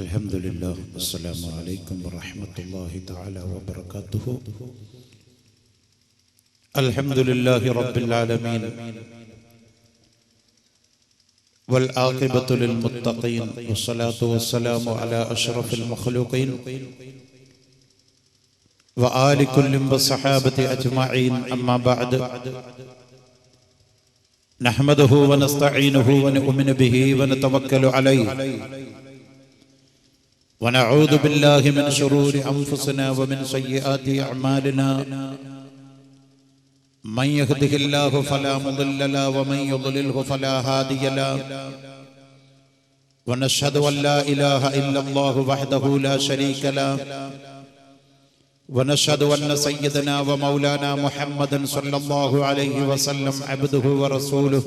الحمد لله والسلام عليكم ورحمة الله تعالى وبركاته. الحمد لله رب العالمين والعاقبة للمتقين والصلاة والسلام على أشرف المخلوقين وآل كل والصحابة أجمعين. أما بعد، نحمده ونستعينه ونؤمن به ونتوكل عليه ونعوذ بالله من شرور أنفسنا ومن سيئات أعمالنا. من يهده الله فلا مضل له ومن يضلله فلا هادي له. ونشهد أن لا إله إلا الله وحده لا شريك له. ونشهد أن سيدنا ومولانا محمدا صلى الله عليه وسلم عبده ورسوله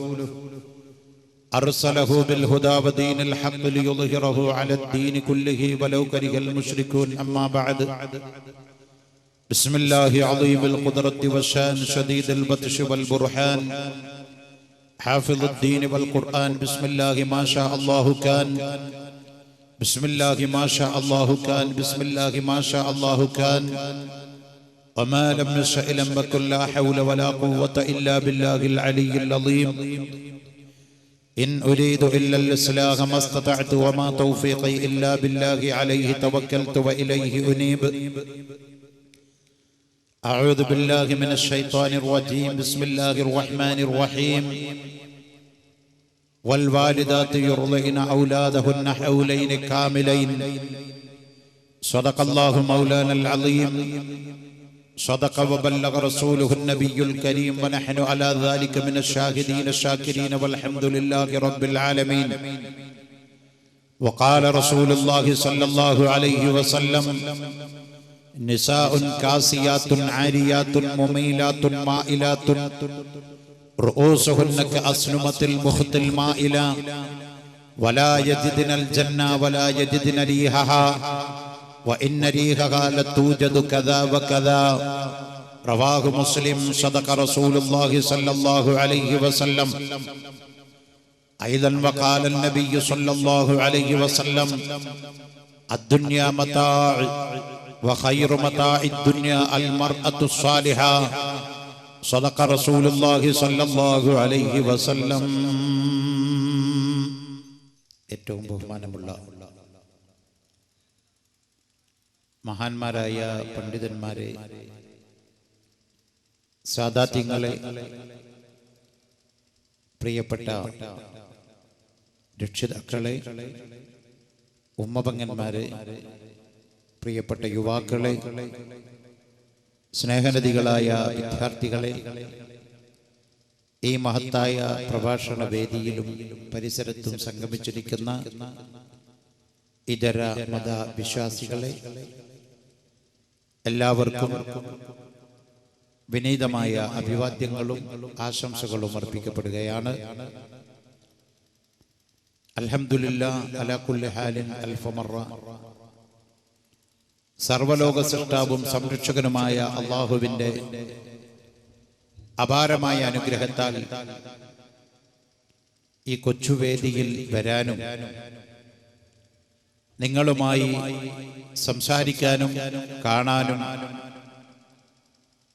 أرسله بالهدى ودين الحق ليظهره على الدين كله ولو كره المشركون. أما بعد، بسم الله عظيم القدرة والشان شديد البطش والبرهان حافظ الدين والقرآن. بسم الله ما شاء الله كان، بسم الله ما شاء الله كان، بسم الله ما شاء الله كان، وما لم يشأ لم يكن. لا حول ولا قوة إلا بالله العلي العظيم. إن أريد إلا الإصلاح ما استطعت وما توفيقي إلا بالله عليه توكلت وإليه أنيب. أعوذ بالله من الشيطان الرجيم. بسم الله الرحمن الرحيم. والوالدات يرضعن أولادهن حولين كاملين. صدق الله مولانا العظيم. صدق وبلغ رسوله النبي الكريم. ونحن على ذلك من الشاهدين الشاكرين والحمد لله رب العالمين. وقال رسول الله صلى الله عليه وسلم: نساء كاسيات عاريات مميلات مائلات رؤوسهن كأسنمة البخت المائلة ولا يجدن الجنة ولا يجدن ريحها وإن ريحها لتوجد كذا وكذا. رواه مسلم. صدق رسول الله صلى الله عليه وسلم. أيضا وقال النبي صلى الله عليه وسلم: الدنيا متاع وخير متاع الدنيا المرأة الصالحة. صدق رسول الله صلى الله عليه وسلم. ഏറ്റവും ബഹുമാനമുള്ള മഹാന്മാരായ പണ്ഡിതന്മാരെ, സാദാത്യങ്ങളെ, പ്രിയപ്പെട്ട രക്ഷിതാക്കളെ, ഉമ്മപങ്ങന്മാരെ, പ്രിയപ്പെട്ട യുവാക്കളെ, സ്നേഹനദികളായ വിദ്യാർത്ഥികളെ, ഈ മഹത്തായ പ്രഭാഷണ വേദിയിലും പരിസരത്തും സംഗമിച്ചിരിക്കുന്ന ഇതര മതവിശ്വാസികളെ, എല്ലാവർക്കും വിനീതമായ അഭിവാദ്യങ്ങളും ആശംസകളും അർപ്പിക്കപ്പെടുകയാണ്. അൽഹംദുലില്ലാഹ് അലാ കുല്ലി ഹാലിൻ അൽഫ മറ. സർവലോക സൃഷ്ടാവും സംരക്ഷകനുമായ അല്ലാഹുവിന്റെ അപാരമായ അനുഗ്രഹത്താൽ ഈ കൊച്ചുവേദിയിൽ വരാനും നിങ്ങളുമായി സംസാരിക്കാനും കാണാനും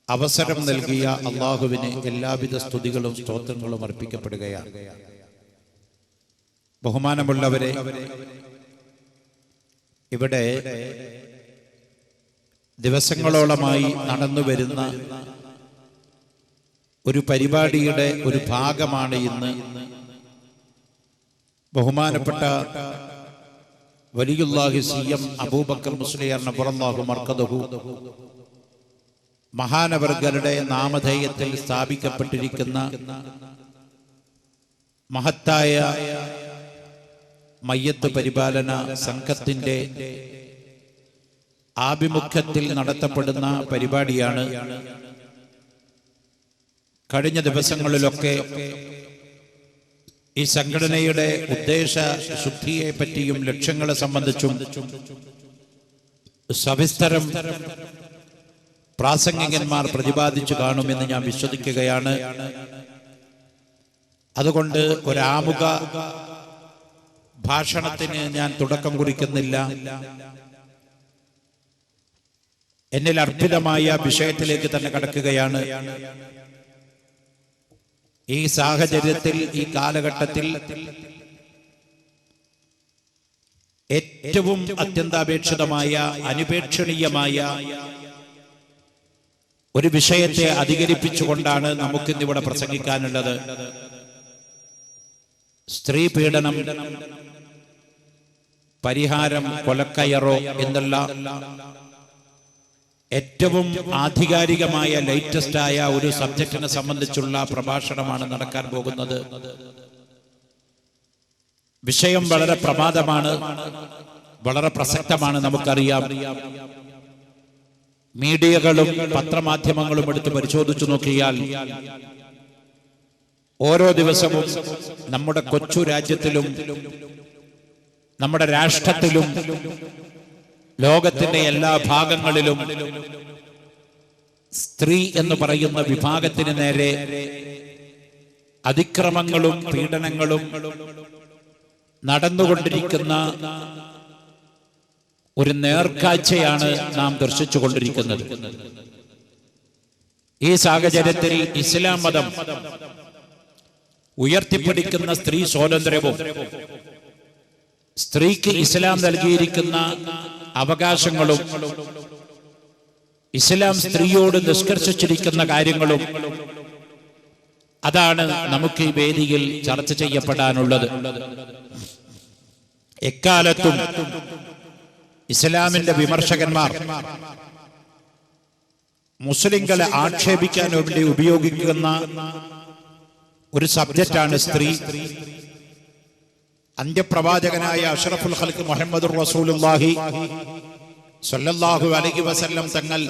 അവസരം നൽകിയ അല്ലാഹുവിന് എല്ലാവിധ സ്തുതികളും സ്തോത്രങ്ങളും അർപ്പിക്കപ്പെടുകയാണ്. ബഹുമാനമുള്ളവരെ, ഇവിടെ ദിവസങ്ങളോളമായി നടന്നുവരുന്ന ഒരു പരിപാടിയുടെ ഒരു ഭാഗമാണ് ഇന്ന് ബഹുമാനപ്പെട്ട വലിയുല്ലാഹി സി.എം. അബൂബക്കർ മുസ്ലിയാർ നബറല്ലാഹു മർക്കദഹു മഹാനവർഗരുടെ നാമധേയത്തിൽ സ്ഥാപിക്കപ്പെട്ടിരിക്കുന്ന മഹത്തായ മയ്യത്ത് പരിപാലന സംഘത്തിന്റെ ആഭിമുഖ്യത്തിൽ നടത്തപ്പെടുന്ന പരിപാടിയാണ്. കഴിഞ്ഞ ദിവസങ്ങളിലൊക്കെ ഈ സംഘടനയുടെ ഉദ്ദേശ ശുദ്ധിയെ പറ്റിയും ലക്ഷ്യങ്ങളെ സംബന്ധിച്ചും സവിസ്തരം പ്രാസംഗികന്മാർ പ്രതിപാദിച്ചു കാണുമെന്ന് ഞാൻ വിശ്വസിക്കുകയാണ്. അതുകൊണ്ട് ഒരാമുഖ ഭാഷണത്തിന് ഞാൻ തുടക്കം കുറിക്കുന്നില്ല. എന്നിൽ അർപ്പിതമായ വിഷയത്തിലേക്ക് തന്നെ കടക്കുകയാണ്. ഈ സാഹചര്യത്തിൽ, ഈ കാലഘട്ടത്തിൽ ഏറ്റവും അത്യന്താപേക്ഷിതമായ, അനുപേക്ഷണീയമായ ഒരു വിഷയത്തെ അധികരിപ്പിച്ചുകൊണ്ടാണ് നമുക്കിന്നിവിടെ പ്രസംഗിക്കാനുള്ളത്. സ്ത്രീ പീഡനം, പരിഹാരം, കൊലക്കയറോ എന്നുള്ള ഏറ്റവും ആധികാരികമായ, ലേറ്റസ്റ്റായ ഒരു സബ്ജക്റ്റിനെ സംബന്ധിച്ചുള്ള പ്രഭാഷണമാണ് നടക്കാൻ പോകുന്നത്. വിഷയം വളരെ പ്രമാദമാണ്, വളരെ പ്രസക്തമാണ്. നമുക്കറിയാം, മീഡിയകളും പത്രമാധ്യമങ്ങളും എടുത്ത് പരിശോധിച്ചു നോക്കിയാൽ ഓരോ ദിവസവും നമ്മുടെ കൊച്ചു രാജ്യത്തിലും നമ്മുടെ രാഷ്ട്രത്തിലും ലോകത്തിന്റെ എല്ലാ ഭാഗങ്ങളിലും സ്ത്രീ എന്ന് പറയുന്ന വിഭാഗത്തിന് നേരെ അതിക്രമങ്ങളും പീഡനങ്ങളും നടന്നുകൊണ്ടിരിക്കുന്ന ഒരു നേർക്കാഴ്ചയാണ് നാം ദർശിച്ചുകൊണ്ടിരിക്കുന്നത്. ഈ സാഹചര്യത്തിൽ ഇസ്ലാം മതം ഉയർത്തിപ്പിടിക്കുന്ന സ്ത്രീ സ്വാതന്ത്ര്യവും സ്ത്രീക്ക് ഇസ്ലാം നൽകിയിരിക്കുന്ന അവകാശങ്ങളും ഇസ്ലാം സ്ത്രീയോട് നിഷ്കർഷിച്ചിരിക്കുന്ന കാര്യങ്ങളും അതാണ് നമുക്ക് ഈ വേദിയിൽ ചർച്ച ചെയ്യപ്പെടാനുള്ളത്. എക്കാലത്തും ഇസ്ലാമിന്റെ വിമർശകന്മാർ മുസ്ലിങ്ങളെ ആക്ഷേപിക്കാൻ വേണ്ടി ഉപയോഗിക്കുന്ന ഒരു സബ്ജക്റ്റാണ് സ്ത്രീ. അന്ത്യപ്രവാചകനായ അഷ്റഫുൽ ഖൽഖ് മുഹമ്മദുർ റസൂലുള്ളാഹി സ്വല്ലല്ലാഹു അലൈഹി വസല്ലം തങ്ങൾ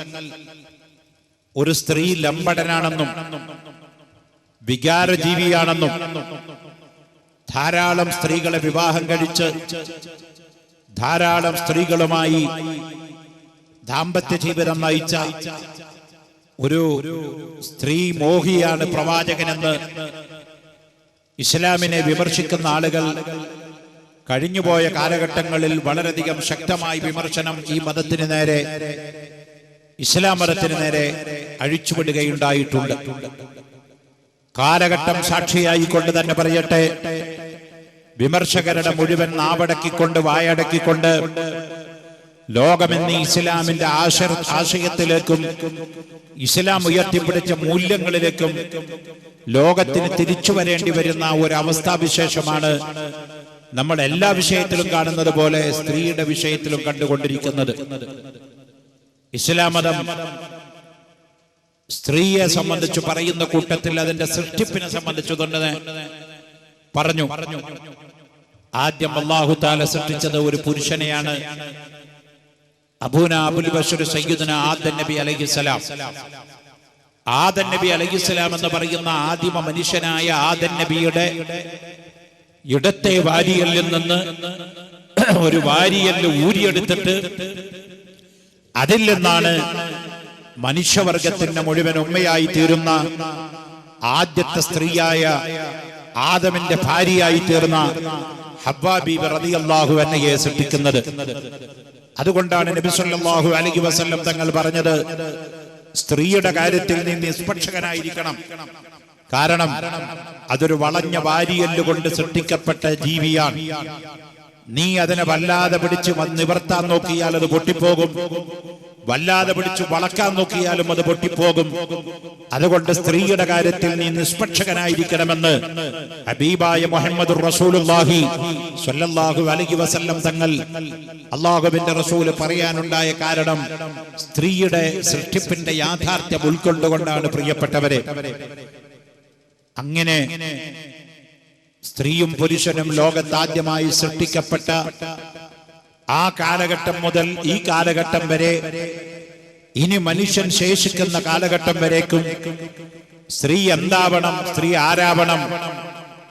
ഒരു സ്ത്രീ ലംബടനാണെന്നും വികാരജീവിയാണെന്നും ധാരാളം സ്ത്രീകളെ വിവാഹം കഴിച്ച് ധാരാളം സ്ത്രീകളുമായി ദാമ്പത്യ ജീവിതം നയിച്ച ഒരു സ്ത്രീ മോഹിയാണ് പ്രവാചകനെന്ന് ഇസ്ലാമിനെ വിമർശിക്കുന്ന ആളുകൾ കഴിഞ്ഞുപോയ കാലഘട്ടങ്ങളിൽ വളരെയധികം ശക്തമായ വിമർശനം ഈ മതത്തിന് നേരെ, ഇസ്ലാം മതത്തിന് നേരെ അഴിച്ചുവിടുകയുണ്ടായിട്ടുണ്ട്. കാലഘട്ടം സാക്ഷിയായിക്കൊണ്ട് തന്നെ പറയട്ടെ, വിമർശകരുടെ മുഴുവൻ നാവടക്കിക്കൊണ്ട്, വായടക്കിക്കൊണ്ട് ലോകമെന്ന ഇസ്ലാമിന്റെ ആശയത്തിലേക്കും ഇസ്ലാം ഉയർത്തിപ്പിടിച്ച മൂല്യങ്ങളിലേക്കും ലോകത്തിന് തിരിച്ചു വരേണ്ടി വരുന്ന ഒരു അവസ്ഥാവിശേഷമാണ് നമ്മൾ എല്ലാ വിഷയത്തിലും കാണുന്നത് പോലെ സ്ത്രീയുടെ വിഷയത്തിലും കണ്ടുകൊണ്ടിരിക്കുന്നത്. ഇസ്ലാം മതം സ്ത്രീയെ സംബന്ധിച്ച് പറയുന്ന കൂട്ടത്തിൽ അതിന്റെ സൃഷ്ടിപ്പിനെ സംബന്ധിച്ചു തന്നെ പറഞ്ഞു. ആദ്യം അല്ലാഹു തആല സൃഷ്ടിച്ചത് ഒരു പുരുഷനെയാണ്. അബൂന അബുൽ ബശർ സയ്യിദുന ആദം നബി അലൈഹിസ്സലാം. ആദം നബി അലൈഹിസ്സലാം എന്ന് പറയുന്ന ആദിമ മനുഷ്യനായ ആദം നബിയുടെ ഇടത്തെ വാരിയലിൽ നിന്ന് ഒരു വാരിയല് ഊരിയെടുത്തിട്ട് അതിൽ നിന്നാണ് മനുഷ്യവർഗത്തിന്റെ മുഴുവൻ ഉമ്മയായി തീരുന്ന ആദ്യത്തെ സ്ത്രീയായ ആദമിന്റെ ഭാര്യയായി തീർന്ന ഹവ്വാ ബീവി റളിയല്ലാഹു അൻഹയെ സൃഷ്ടിക്കുന്നത്. അതുകൊണ്ടാണ് നബി സല്ലല്ലാഹു അലൈഹി വസല്ലം തങ്ങൾ പറഞ്ഞത്, സ്ത്രീയുടെ കാര്യത്തിൽ നീ നിഷ്പക്ഷനായിരിക്കണം. കാരണം അതൊരു വളഞ്ഞ വാരിയല്ലുകൊണ്ട് സൃഷ്ടിക്കപ്പെട്ട ജീവിയാണ്. നീ അതിനെ വല്ലാതെ പിടിച്ച് നിവർത്താൻ നോക്കിയാൽ അത് പൊട്ടിപ്പോകും, വല്ലാതെ പിടിച്ചു വളക്കാൻ നോക്കിയാലും അത് പൊട്ടിപ്പോകും. അതുകൊണ്ട് സ്ത്രീയുടെ കാര്യത്തിൽ നീ നിഷ്പക്ഷനായിരിക്കണമെന്ന് ഹബീബായ മുഹമ്മദുർ റസൂലുള്ളാഹി സ്വല്ലല്ലാഹു അലൈഹി വസല്ലം തങ്ങൾ, അല്ലാഹുവിന്റെ റസൂല് പറയാനുണ്ടായ കാരണം സ്ത്രീയുടെ സൃഷ്ടിപ്പിന്റെ യാഥാർത്ഥ്യം ഉൾക്കൊണ്ടുകൊണ്ടാണ്. പ്രിയപ്പെട്ടവരെ, അങ്ങനെ സ്ത്രീയും പുരുഷനും ലോകത്താദ്യമായി സൃഷ്ടിക്കപ്പെട്ട ആ കാലഘട്ടം മുതൽ ഈ കാലഘട്ടം വരെ, ഇനി മനുഷ്യൻ ശേഷിക്കുന്ന കാലഘട്ടം വരേക്കും സ്ത്രീ എന്താവണം, സ്ത്രീ ആരാവണം,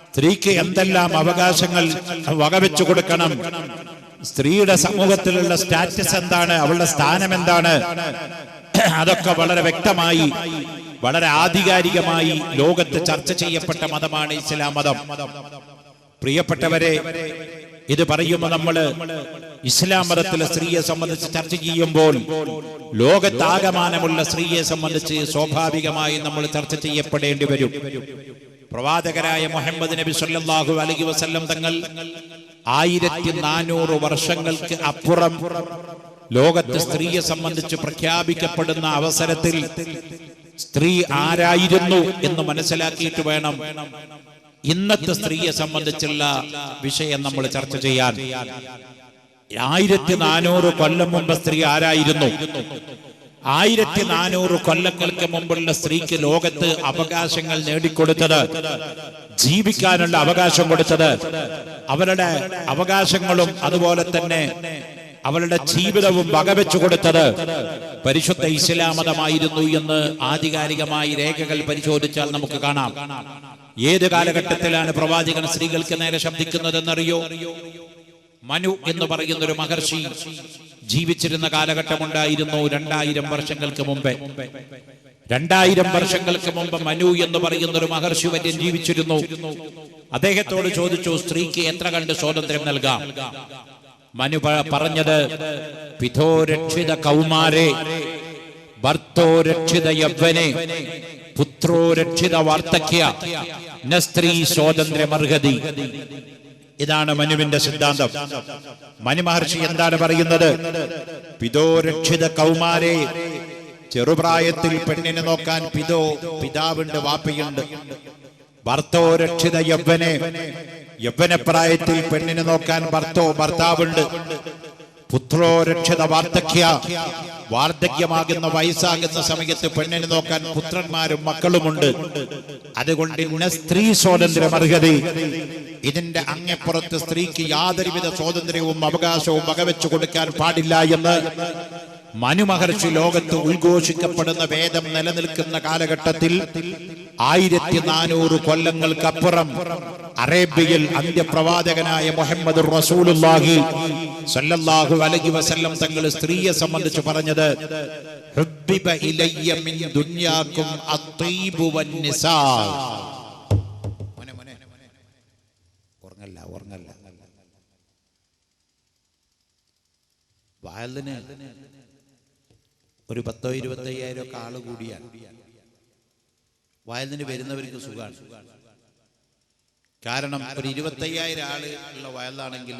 സ്ത്രീക്ക് എന്തെല്ലാം അവകാശങ്ങൾ വകവെച്ചു കൊടുക്കണം, സ്ത്രീയുടെ സമൂഹത്തിലുള്ള സ്റ്റാറ്റസ് എന്താണ്, അവളുടെ സ്ഥാനം എന്താണ്, അതൊക്കെ വളരെ വ്യക്തമായി, വളരെ ആധികാരികമായി ലോകത്ത് ചർച്ച ചെയ്യപ്പെട്ട മതമാണ് ഇസ്ലാം മതം. പ്രിയപ്പെട്ടവരെ, ഇത് പറയുമ്പോൾ നമ്മൾ ഇസ്ലാം മതത്തിലെ സ്ത്രീയെ സംബന്ധിച്ച് ചർച്ച ചെയ്യുമ്പോൾ ലോകത്താകമാനമുള്ള സ്ത്രീയെ സംബന്ധിച്ച് സ്വാഭാവികമായി നമ്മൾ ചർച്ച ചെയ്യപ്പെടേണ്ടി വരും. പ്രവാചകരായ മുഹമ്മദ് നബി സല്ലല്ലാഹു അലൈഹി വസല്ലം തങ്ങൾ 1400 വർഷങ്ങൾക്ക് അപ്പുറം ലോകത്ത് സ്ത്രീയെ സംബന്ധിച്ച് പ്രഖ്യാപിക്കപ്പെടുന്ന അവസരത്തിൽ സ്ത്രീ ആരായിരുന്നു എന്ന് മനസ്സിലാക്കിയിട്ട് വേണം ഇന്നത്തെ സ്ത്രീയെ സംബന്ധിച്ചുള്ള വിഷയം നമ്മൾ ചർച്ച ചെയ്യാൻ. 1400 കൊല്ലം മുമ്പ് സ്ത്രീ ആരായിരുന്നു? 1400 കൊല്ലങ്ങൾക്ക് മുമ്പുള്ള സ്ത്രീക്ക് ലോകത്ത് അവകാശങ്ങൾ നേടിക്കൊടുത്തത്, ജീവിക്കാനുള്ള അവകാശം കൊടുത്തത്, അവരുടെ അവകാശങ്ങളും അതുപോലെ തന്നെ അവരുടെ ജീവിതവും വകവെച്ചു കൊടുത്തത് പരിശുദ്ധ ഇസ്ലാം മതമായിരുന്നു എന്ന് ആധികാരികമായി രേഖകൾ പരിശോധിച്ചാൽ നമുക്ക് കാണാം. ഏത് കാലഘട്ടത്തിലാണ് പ്രവാചകൻ സ്ത്രീകൾക്ക് നേരെ ശബ്ദിക്കുന്നതെന്നറിയോ? മനു എന്ന് പറയുന്ന ഒരു മഹർഷി ജീവിച്ചിരുന്ന കാലഘട്ടമുണ്ടായിരുന്നു 2000 വർഷങ്ങൾക്ക് മുമ്പേ. 2000 വർഷങ്ങൾക്ക് മുമ്പ് മനു എന്ന് പറയുന്ന ഒരു മഹർഷി വര്യൻ ജീവിച്ചിരുന്നു. അദ്ദേഹത്തോട് ചോദിച്ചു, സ്ത്രീക്ക് എത്ര കണ്ട് സ്വാതന്ത്ര്യം നൽകാം? മനു പറഞ്ഞത്, പിതോ രക്ഷിത കൗമാരെ, ഭർത്തോ രക്ഷിത യൗവനെ, പുത്രോ രക്ഷിത വാർദ്ധക്യ, ന സ്ത്രീ സ്വാതന്ത്ര്യമർഹതി. ഇതാണ് മനുവിന്റെ സിദ്ധാന്തം. മനു മഹർഷി എന്താണ് പറയുന്നത്? പിതോ രക്ഷിത കൗമാരെ, ചെറുപ്രായത്തിൽ പെണ്ണിനെ നോക്കാൻ പിതാവുണ്ട്, വാപ്പയുണ്ട്. ഭർത്തോ രക്ഷിത യൗവനെ, യൗവനപ്രായത്തിൽ പെണ്ണിനെ നോക്കാൻ ഭർത്താവുണ്ട്. പുത്രോ രക്ഷിത വാർദ്ധക്യ, വാർദ്ധക്യമാകുന്ന വയസ്സാകുന്ന സമയത്ത് പെണ്ണിനെ നോക്കാൻ പുത്രന്മാരും മക്കളുമുണ്ട്. അതുകൊണ്ട് ഇന്ന സ്ത്രീ സ്വാതന്ത്ര്യം അർഹതി, ഇതിന്റെ അങ്ങേപ്പുറത്ത് സ്ത്രീക്ക് യാതൊരുവിധ സ്വാതന്ത്ര്യവും അവകാശവും വകവെച്ചു കൊടുക്കാൻ പാടില്ല എന്ന് മനു മഹർഷി ലോകത്ത് ഉദ്ഘോഷിക്കപ്പെടുന്ന വേദം നിലനിൽക്കുന്ന കാലഘട്ടത്തിൽ 1400 കൊല്ലങ്ങൾക്കപ്പുറം അറേബ്യയിൽ അന്ത്യപ്രവാചകനായ മുഹമ്മദ് റസൂലുള്ളാഹി സല്ലല്ലാഹു അലൈഹി വസല്ലം തങ്ങൾ സ്ത്രീയെ സംബന്ധിച്ച് പറഞ്ഞത്, ഹുബ്ബിബ ഇലയ്യ മിൻ ദുനിയാകും അത്വീബു വന്നിസാ. ഉറങ്ങല്ല. വയലിന് ഒരു 10,000-25,000 ഒക്കെ ആള് കൂടിയാണ് വയലിന് വരുന്നവർക്ക് സുഖമാണ്. കാരണം ഒരു 25,000 ആള് ഉള്ള വയലാണെങ്കിൽ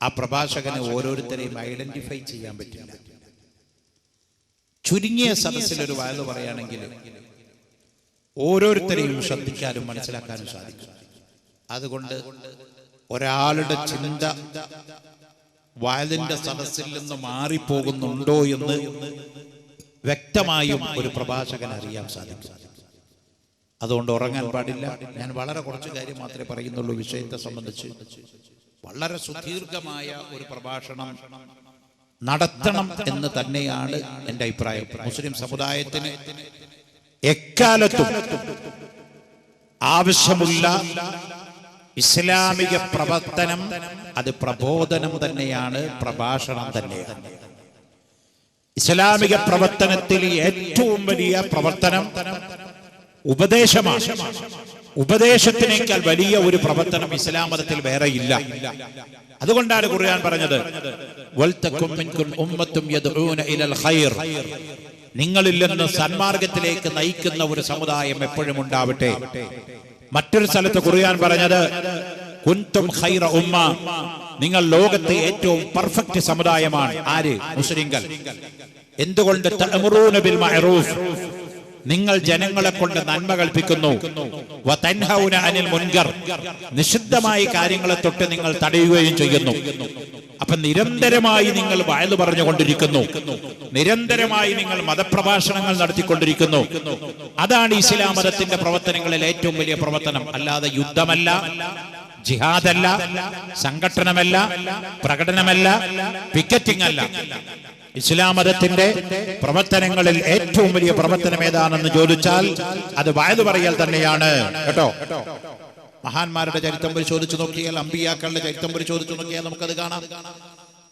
ആ പ്രഭാഷകന് ഓരോരുത്തരെയും ഐഡന്റിഫൈ ചെയ്യാൻ പറ്റില്ല. ചുരുങ്ങിയ സദസ്സിൽ ഒരു വയൽ പറയുകയാണെങ്കിൽ ഓരോരുത്തരെയും ശ്രദ്ധിക്കാനും മനസ്സിലാക്കാനും സാധിക്കും. അതുകൊണ്ട് ഒരാളുടെ ചിന്ത വയലിന്റെ സദസ്സിൽ നിന്ന് മാറിപ്പോകുന്നുണ്ടോ എന്ന് വ്യക്തമായും ഒരു പ്രഭാഷകൻ അറിയാൻ സാധിക്കും. അതുകൊണ്ട് ഉറങ്ങാൻ പാടില്ല. ഞാൻ വളരെ കുറച്ച് കാര്യം മാത്രമേ പറയുന്നുള്ളൂ. വിഷയത്തെ സംബന്ധിച്ച് വളരെ സുദീർഘമായ ഒരു പ്രഭാഷണം നടത്തണം എന്ന് തന്നെയാണ് എൻ്റെ അഭിപ്രായം. മുസ്ലിം സമുദായത്തിന് എക്കാലത്തും ആവശ്യമുള്ള ഇസ്ലാമിക പ്രവർത്തനം അത് പ്രബോധനം തന്നെയാണ്, പ്രഭാഷണം തന്നെയാണ്. ഇസ്ലാമിക പ്രവർത്തനത്തിൽ ഏറ്റവും വലിയ പ്രവർത്തനം ഉപദേശമാണ്. ഉപദേശത്തിനേക്കാൾ വലിയ ഒരു പ്രവർത്തനം ഇസ്ലാം മതത്തിൽ വേറെ ഇല്ല. അതുകൊണ്ടാണ് ഖുർആൻ പറഞ്ഞത്, വൽതകും മിൻകും ഉമ്മത്തും യദ്ഊന ഇലൽ ഖൈർ, നിങ്ങളിൽ നിന്ന് സന്മാർഗത്തിലേക്ക് നയിക്കുന്ന ഒരു സമുദായം എപ്പോഴും ഉണ്ടാവട്ടെ. മറ്റൊരു സ്ഥലത്ത് ഖുർആൻ പറഞ്ഞത്, കുൻതും ഖൈറ ഉമ്മ, നിങ്ങൾ ലോകത്തെ ഏറ്റവും പെർഫെക്റ്റ് സമുദായമാണ്. ആര്? മുസ്ലിങ്ങൾ. എന്തുകൊണ്ട്? തഅമുറൂന ബിൽ മഅറൂഫ്, നിങ്ങൾ ജനങ്ങളെ കൊണ്ട് നന്മ കൽപ്പിക്കുന്നു. വതൻഹൗന അനിൽ മുൻകർ, നിഷിദ്ധമായ കാര്യങ്ങളെ തൊട്ട് നിങ്ങൾ തടയുകയും ചെയ്യുന്നു. അപ്പൊ നിരന്തരമായി നിങ്ങൾ വയല് പറഞ്ഞുകൊണ്ടിരിക്കുന്നു, നിരന്തരമായി നിങ്ങൾ മതപ്രഭാഷണങ്ങൾ നടത്തിക്കൊണ്ടിരിക്കുന്നു. അതാണ് ഇസ്ലാം മതത്തിന്റെ പ്രവർത്തനങ്ങളിൽ ഏറ്റവും വലിയ പ്രവർത്തനം. അല്ലാതെ യുദ്ധമല്ല, ജിഹാദല്ല, സംഘടനമല്ല, പ്രകടനമല്ല, പിക്കറ്റിംഗ് അല്ല. ഇസ്ലാം മതത്തിന്റെ പ്രവർത്തനങ്ങളിൽ ഏറ്റവും വലിയ പ്രവർത്തനം ഏതാണെന്ന് ചോദിച്ചാൽ അത് വയല് പറയൽ തന്നെയാണ് കേട്ടോ. മഹാന്മാരുടെ ചരിത്രം പരിശോധിച്ചു നോക്കിയാൽ, അമ്പിയാക്കളുടെ ചരിത്രം പരിശോധിച്ചു നോക്കിയാൽ നമുക്കത് കാണാം.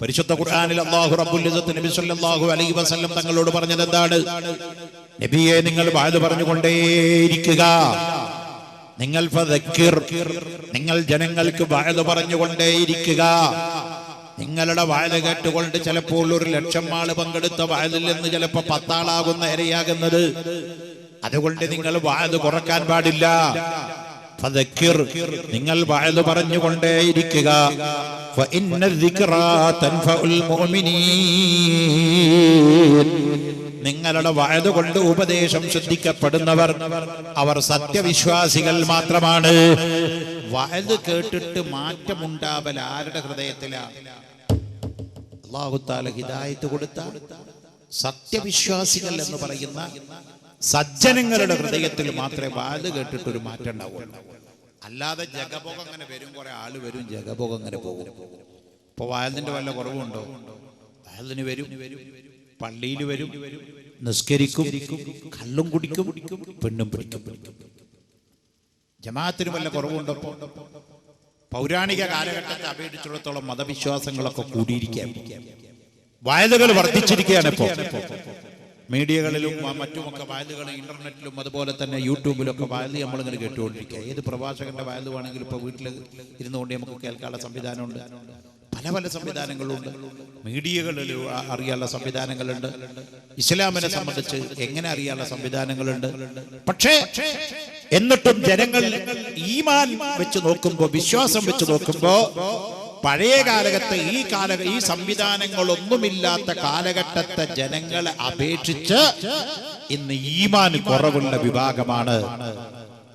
പരിശുദ്ധ ഖുർആനിൽ അല്ലാഹു റബ്ബുൽ ഇസ്സത്ത് നബി സല്ലല്ലാഹു അലൈഹി വസല്ലം തങ്ങളോട് പറഞ്ഞത് എന്താണ്? നബിയെ, നിങ്ങൾ വയല് പറഞ്ഞുകൊണ്ടേയിരിക്കുക. നിങ്ങൾ ഫദക്കിർ, നിങ്ങൾ ജനങ്ങൾക്ക് വഅദ് പറഞ്ഞുകൊണ്ടേയിരിക്കുക. നിങ്ങളുടെ വഅദ് കേട്ടുകൊണ്ട് ചിലപ്പോൾ 1,00,000 ആള് പങ്കെടുത്ത വഅദിൽ നിന്ന് ചിലപ്പോൾ 10 ആളാകുന്ന ഇരയാകുന്നത്. അതുകൊണ്ട് നിങ്ങൾ വഅദ് കുറക്കാൻ പാടില്ല. ഫദക്കിർ, നിങ്ങൾ വഅദ് പറഞ്ഞുകൊണ്ടേയിരിക്കുക. ഫഇന്ന ദിക്റാ തൻഫഉൽ മുഅ്മിനീൻ, നിങ്ങളുടെ വഅദ് കൊണ്ട് ഉപദേശം ശ്രദ്ധിക്കപ്പെടുന്നവർ അവർ സത്യവിശ്വാസികൾ മാത്രമാണ്. വഅദ് കേട്ടിട്ട് മാറ്റമുണ്ടാവൽ ആരുടെ ഹൃദയത്തിലാണ്? അല്ലാഹു തആല ഹിദായത്ത് കൊടുത്ത സത്യവിശ്വാസികൾ എന്ന് പറയുന്ന സജ്ജനങ്ങളുടെ ഹൃദയത്തിൽ മാത്രമേ വഅദ് കേട്ടിട്ടൊരു മാറ്റം ഉണ്ടാവുള്ളൂ. അല്ലാതെ ജഗബോഗം അങ്ങനെ വരും, കുറെ ആള് വരും, ജഗബോഗം അങ്ങനെ പോകും. ഇപ്പൊ വഅദിന്റെ വല്ല കുറവുണ്ടോ? വഅദിന് വരും, പള്ളിയിൽ വരും, നിസ്കരിക്കും, കള്ളും കുടിക്കും, പെണ്ണും പിടിക്കും. ജമാഅത്തിന് വല്ല കുറവുണ്ടോ? പൗരാണിക കാലഘട്ടത്തെ അപേക്ഷിച്ചിടത്തോളം മതവിശ്വാസങ്ങളൊക്കെ കൂടിയിരിക്കാൻ, വയലുകൾ വർദ്ധിച്ചിരിക്കുകയാണ്. ഇപ്പോ മീഡിയകളിലും മറ്റുമൊക്കെ വയലുകൾ, ഇന്റർനെറ്റിലും അതുപോലെ തന്നെ യൂട്യൂബിലൊക്കെ വയല് നമ്മളിങ്ങനെ കേട്ടുകൊണ്ടിരിക്കുക. ഏത് പ്രഭാഷകന്റെ വയല് വേണമെങ്കിലും ഇപ്പോൾ വീട്ടിൽ ഇരുന്നുകൊണ്ട് നമുക്ക് കേൾക്കാനുള്ള സംവിധാനമുണ്ട്. പല പല സംവിധാനങ്ങളുണ്ട്. മീഡിയകളിൽ അറിയാനുള്ള സംവിധാനങ്ങളുണ്ട്. ഇസ്ലാമിനെ സംബന്ധിച്ച് എങ്ങനെ അറിയാനുള്ള സംവിധാനങ്ങളുണ്ട്. പക്ഷേ എന്നിട്ടും ജനങ്ങൾ ഈമാൻ വെച്ച് നോക്കുമ്പോൾ, വിശ്വാസം വെച്ച് നോക്കുമ്പോൾ, പഴയ കാലഘട്ടത്തെ ഈ സംവിധാനങ്ങളൊന്നുമില്ലാത്ത കാലഘട്ടത്തെ ജനങ്ങളെ അപേക്ഷിച്ച് ഇന്ന് ഈമാൻ കുറവുള്ള വിഭാഗമാണ്.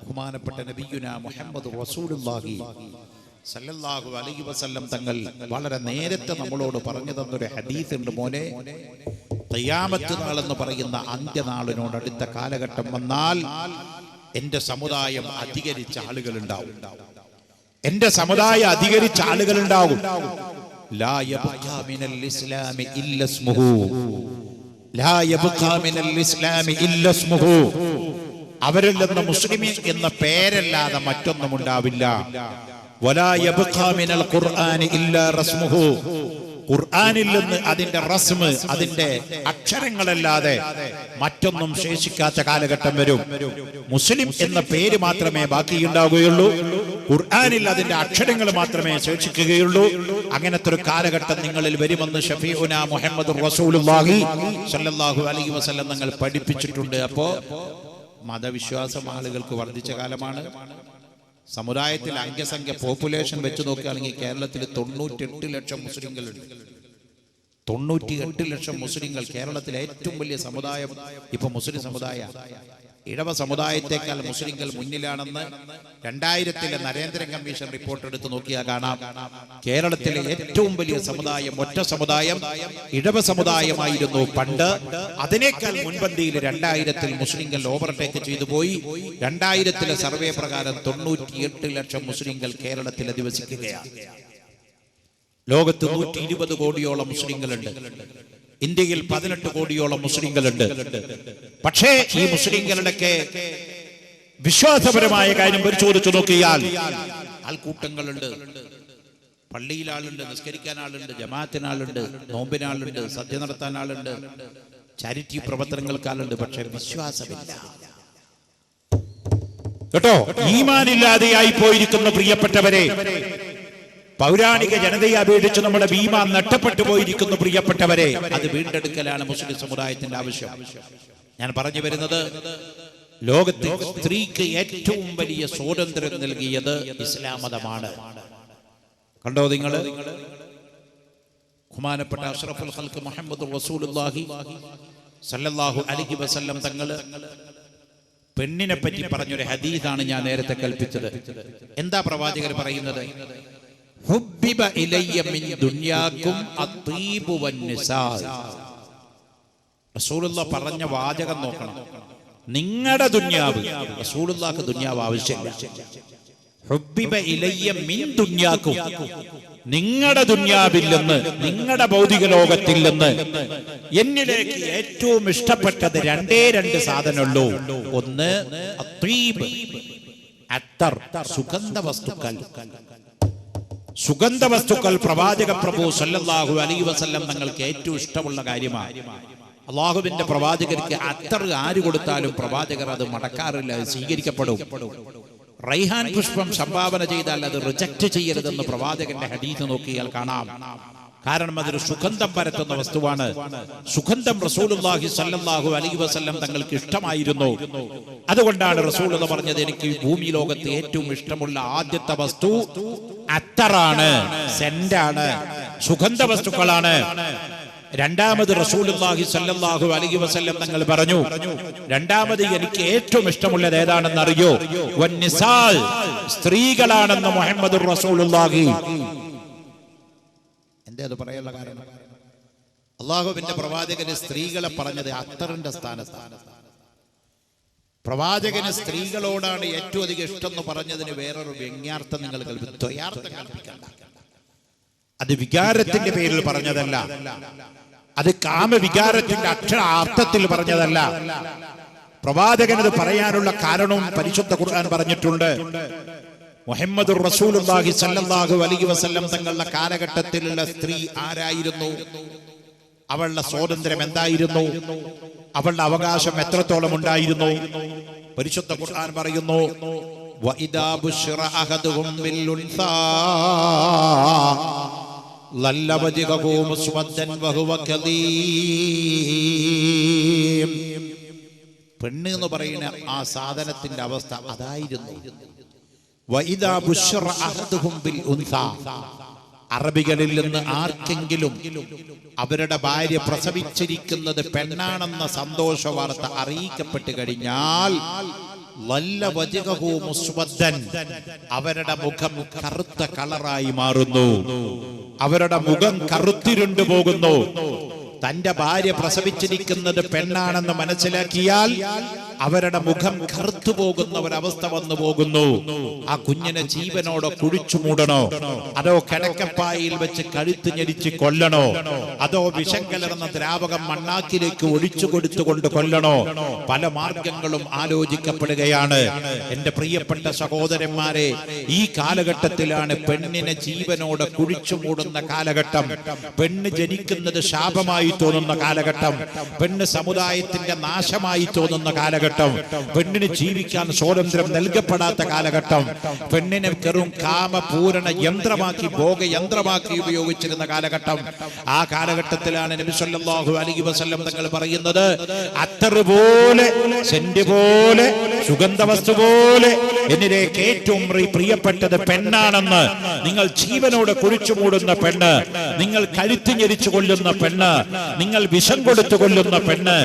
ബഹുമാനപ്പെട്ട നബിയുനാ മുഹമ്മദ് റസൂലുള്ളാഹി സല്ലല്ലാഹു അലൈഹി വസല്ലം തങ്ങൾ വളരെ നേരത്തെ നമ്മളോട് പറഞ്ഞു തന്നൊരു ഹദീസ് ഉണ്ട്. മോനെ, ഖിയാമത്ത് നാളെന്ന് പറയുന്ന അന്ത്യനാളിനോട് അടുത്ത കാലഘട്ടം വന്നാൽ എന്റെ സമുദായം അധികരിച്ച ആളുകളുണ്ടാവും. എന്റെ സമുദായം അധികരിച്ച ആളുകളുണ്ടാവും. ലാ യബ്ഖാ മിനൽ ഇസ്ലാമി ഇല്ല ഇസ്മുഹു, ലാ യബ്ഖാ മിനൽ ഇസ്ലാമി ഇല്ല ഇസ്മുഹു, അവരിൽ നിന്ന് മുസ്ലിം എന്ന പേരല്ലാതെ മറ്റൊന്നും ഉണ്ടാവില്ല. വലാ യബ്ഖാ മിനൽ ഖുർആനി ഇല്ലാ റസ്മുഹു, ഖുർആനിൽ നിന്ന് അതിന്റെ റസ്മ്, അതിന്റെ അക്ഷരങ്ങളല്ലാതെ മറ്റൊന്നും ശേഷിക്കാത്ത കാലഘട്ടം വരും. മുസ്ലിം എന്ന പേര് മാത്രമേ ബാക്കിയുണ്ടാവുകയുള്ളൂ. ഖുർആനിൽ അതിന്റെ അക്ഷരങ്ങൾ മാത്രമേ ശേഷിക്കുകയുള്ളൂ. അങ്ങനത്തെ ഒരു കാലഘട്ടം നിങ്ങളിൽ വരുമെന്ന് ഷഫീഉനാ മുഹമ്മദ് റസൂലുള്ളാഹി സ്വല്ലല്ലാഹു അലൈഹി വസല്ലം തങ്ങൾ പഠിപ്പിച്ചിട്ടുണ്ട്. അപ്പോ മതവിശ്വാസം ആളുകൾക്ക് വർദ്ധിച്ച കാലമാണ്. സമുദായത്തിൽ അംഗസംഖ്യ പോപ്പുലേഷൻ വെച്ച് നോക്കുകയാണെങ്കിൽ കേരളത്തിൽ 98 ലക്ഷം മുസ്ലിങ്ങളുണ്ട്. 98 ലക്ഷം മുസ്ലിങ്ങൾ. കേരളത്തിലെ ഏറ്റവും വലിയ സമുദായം ഇപ്പൊ മുസ്ലിം സമുദായ. ഇടവ സമുദായത്തെക്കാൾ മുസ്ലിങ്ങൾ മുന്നിലാണെന്ന് 2000 നരേന്ദ്ര കമ്മീഷൻ റിപ്പോർട്ട് എടുത്ത് നോക്കിയാൽ കാണാം. കേരളത്തിലെ ഏറ്റവും വലിയ സമുദായം, ഒറ്റ സമുദായം ഇടവ സമുദായമായിരുന്നു പണ്ട്. അതിനേക്കാൾ മുൻപന്തിയിൽ 2000 മുസ്ലിങ്ങൾ ഓവർടേക്ക് ചെയ്തു പോയി. 2000 സർവേ പ്രകാരം 98 ലക്ഷം മുസ്ലിങ്ങൾ കേരളത്തിൽ അധിവസിക്കുകയാണ്. ലോകത്ത് 120 കോടിയോളം മുസ്ലിങ്ങളുണ്ട്. ഇന്ത്യയിൽ 18 കോടിയോളം മുസ്ലിങ്ങളുണ്ട്. പക്ഷേ ഈ മുസ്ലിങ്ങളുടെയൊക്കെ വിശ്വാസപരമായ കാര്യം പരിശോധിച്ചു നോക്കിയാൽ ആൾക്കൂട്ടങ്ങളുണ്ട്. പള്ളിയിൽ ആളുണ്ട്, നിസ്കരിക്കാൻ ആളുണ്ട്, ജമാഅത്തിന് ആളുണ്ട്, നോമ്പിന് ആളുണ്ട്, സദ്യ നടത്താൻ ആളുണ്ട്, ചാരിറ്റി പ്രവർത്തനങ്ങൾക്ക് ആളുണ്ട്. പക്ഷെ വിശ്വാസമില്ല കേട്ടോ. ഈമാനില്ലാതെയായി പോയിരിക്കുന്ന പ്രിയപ്പെട്ടവരെ, പൗരാണിക ജനതയെ അപേക്ഷിച്ച് നമ്മുടെ ഈമാൻ നഷ്ടപ്പെട്ടു പോയിരിക്കുന്നു പ്രിയപ്പെട്ടവരെ. അത് വീണ്ടെടുക്കലാണ് മുസ്ലിം സമുദായത്തിന്റെ ആവശ്യം. ഞാൻ പറഞ്ഞു വരുന്നത്, ലോകത്ത് സ്ത്രീക്ക് ഏറ്റവും വലിയ സ്വാതന്ത്ര്യം നൽകിയത് ഇസ്ലാം മതമാണ്. കണ്ടോ നിങ്ങൾ? ബഹുമാനപ്പെട്ട അഷ്റഫുൽ ഖൽഖ് മുഹമ്മദ് റസൂലുള്ളാഹി സല്ലല്ലാഹു അലൈഹി വസല്ലം തങ്ങൾ പെണ്ണിനെ പറ്റി പറഞ്ഞൊരു ഹദീസാണ് ഞാൻ നേരത്തെ കൽപ്പിച്ചത്. എന്താ പ്രവാചകർ പറയുന്നത്? ഹുബ്ബിബ ഇലയ്യ മിൻ ദുനിയാകും അത്തീബു വന്നിസാ. റസൂലുള്ളാഹി പറഞ്ഞ വാചകം നോക്കണം. നിങ്ങളുടെ ദുനിയാവ്, റസൂലുള്ളാഹിക്ക് ദുനിയാവ് ആവശ്യമില്ല. ഹുബ്ബിബ ഇലയ്യ മിൻ ദുനിയാകും, നിങ്ങളുടെ ദുനിയാവിൽ നിന്ന്, നിങ്ങളുടെ ഭൗതിക ലോകത്തിൽ നിന്ന് എന്നിലേക്ക് ഏറ്റവും ഇഷ്ടപ്പെട്ടത് 2 സാധനമുള്ളൂ. ഒന്ന് അത്തീബ്, അത്തർ, സുഗന്ധ വസ്തുക്കൾ. സുഗന്ധ വസ്തുക്കൾ പ്രവാചക പ്രഭു സല്ലല്ലാഹു അലൈഹി വസല്ലം തങ്ങൾക്ക് ഏറ്റവും ഇഷ്ടമുള്ള കാര്യമാണ്. അള്ളാഹുവിന്റെ പ്രവാചകർക്ക് അത്തർ ആര് കൊടുത്താലും പ്രവാചകർ അത് മടക്കാറില്ല, സ്വീകരിക്കപ്പെടും. റൈഹാൻ പുഷ്പം സംഭാവന ചെയ്താൽ അത് റിജക്റ്റ് ചെയ്യരുതെന്ന് പ്രവാചകന്റെ ഹദീസ് നോക്കിയാൽ കാണാം. കാരണം അതൊരു സുഗന്ധം പരത്തുന്ന വസ്തുവാണ്. സുഗന്ധം റസൂലുള്ളാഹി സ്വല്ലല്ലാഹു അലൈഹി വസല്ലം തങ്ങൾക്ക് ഇഷ്ടമായിരുന്നു. അതുകൊണ്ടാണ് റസൂലുള്ളാഹി പറഞ്ഞത്, എനിക്ക് ഭൂമി ലോകത്ത് ഏറ്റവും ഇഷ്ടമുള്ള ആദ്യത്തെ വസ്തു അത്തറാണ്, സെന്റാണ്, സുഗന്ധ വസ്തുക്കളാണ്. രണ്ടാമത് റസൂലുള്ളാഹി സ്വല്ലല്ലാഹു അലൈഹി വസല്ലം തങ്ങൾ പറഞ്ഞു, രണ്ടാമത് എനിക്ക് ഏറ്റവും ഇഷ്ടമുള്ളത് ഏതാണെന്ന് അറിയോ? വന്നിസാൽ, സ്ത്രീകളാണെന്ന് മുഹമ്മദുർ റസൂലുള്ളാഹി. എന്താ അത് പറയാനുള്ള കാരണം? അള്ളാഹുവിന്റെ പ്രവാചകന് സ്ത്രീകളെ പറഞ്ഞത് അത്തറിന്റെ സ്ഥാനത്താണ്. പ്രവാചകന് സ്ത്രീകളോടാണ് ഏറ്റവും അധികം ഇഷ്ടം എന്ന് പറഞ്ഞതിന് വേറൊരു വ്യംഗ്യാർത്ഥം നിങ്ങൾ കൽപ്പിക്കണ്ട. അത് വികാരത്തിന്റെ പേരിൽ പറഞ്ഞതല്ല, അത് കാമവികാരത്തിന്റെ അർത്ഥത്തിൽ പറഞ്ഞതല്ല. പ്രവാചകനത് പറയാനുള്ള കാരണവും പരിശുദ്ധ ഖുർആൻ പറഞ്ഞിട്ടുണ്ട്. മുഹമ്മദുർ റസൂലുള്ളാഹി സ്വല്ലല്ലാഹു അലൈഹി വസല്ലം തങ്ങളുടെ കാലഘട്ടത്തിലുള്ള സ്ത്രീ ആരായിരുന്നു? അവളുടെ സ്വാതന്ത്ര്യം എന്തായിരുന്നു? അവളുടെ അവകാശം എത്രത്തോളം ഉണ്ടായിരുന്നു? പരിശുദ്ധ ഖുർആൻ പറയുന്നു, വഇദാ ബുശ്റ അഹദുഹും ബിൽ ഉൻസാ ലല്ല വജ്ഹഹു മുസ്വദ്ദൻ വഹുവ കദീം. പെണ്ണ് എന്ന് പറയുന്ന ആ സാധനത്തിന്റെ അവസ്ഥ അതായിരുന്നു. വഇദാ ബുശ്റ അഹദുഹും ബിൽ ഉൻസാ, അറബികളിൽ നിന്ന് ആർക്കെങ്കിലും അവരുടെ ഭാര്യ പ്രസവിച്ചിരിക്കുന്നത് പെണ്ണാണെന്ന സന്തോഷ വാർത്ത അറിയിക്കപ്പെട്ട് കഴിഞ്ഞാൽ ലല്ല വജ്ഹഹു മുസ്വദ്ദൻ, അവരുടെ മുഖം കറുത്ത കളറായി മാറുന്നു, അവരുടെ മുഖം കറുത്തിരുണ്ടു പോകുന്നു. തന്റെ ഭാര്യ പ്രസവിച്ചിരിക്കുന്നത് പെണ്ണാണെന്ന് മനസ്സിലാക്കിയാൽ അവരുടെ മുഖം കറുത്തു പോകുന്ന ഒരവസ്ഥ വന്നു പോകുന്നു. ആ കുഞ്ഞിനെ ജീവനോടെ കുഴിച്ചു മൂടണോ, അതോ കിടക്കപ്പായിൽ വെച്ച് കഴുത്ത് ഞെരിച്ച് കൊല്ലണോ, അതോ വിഷം കലർന്ന ദ്രാവകം മണ്ണാക്കിലേക്ക് ഒഴിച്ചു കൊടുത്തുകൊണ്ട് കൊല്ലണോ? പല മാർഗങ്ങളും ആലോചിക്കപ്പെടുകയാണ്. എന്റെ പ്രിയപ്പെട്ട സഹോദരന്മാരെ, ഈ കാലഘട്ടത്തിലാണ് പെണ്ണിനെ ജീവനോടെ കുഴിച്ചു മൂടുന്ന കാലഘട്ടം. പെണ്ണ് ജനിക്കുന്നത് ശാപമായി തോന്നുന്ന കാലഘട്ടം. പെണ്ണ് സമുദായത്തിന്റെ നാശമായി തോന്നുന്ന കാലഘട്ടം. പെണ്ണിന് ജീവിക്കാൻ സ്വാതന്ത്ര്യം നൽകപ്പെടാത്ത കാലഘട്ടം. പെണ്ണിനെ വെറും കാമപൂരണ യന്ത്രമാക്കി, ഭോഗയന്ത്രമാക്കി ഉപയോഗിച്ചിരുന്ന കാലഘട്ടം. ആ കാലഘട്ടത്തിലാണ് നബി സല്ലല്ലാഹു അലൈഹി വസല്ലം തങ്ങൾ പറയുന്നത്, അത്തർ പോലെ, സെന്റ് പോലെ, സുഗന്ധവസ്തു പോലെ എന്നിലേക്ക് ഏറ്റവും പ്രിയപ്പെട്ടത് പെണ്ണാണെന്ന്. നിങ്ങൾ ജീവനോട് കുഴിച്ചു മൂടുന്ന പെണ്ണ്, നിങ്ങൾ കഴുത്ത് ഞെരിച്ചു കൊല്ലുന്ന പെണ്ണ്, നിങ്ങൾ വിഷം കൊടുത്തു കൊല്ലുന്ന പെണ്ണ്,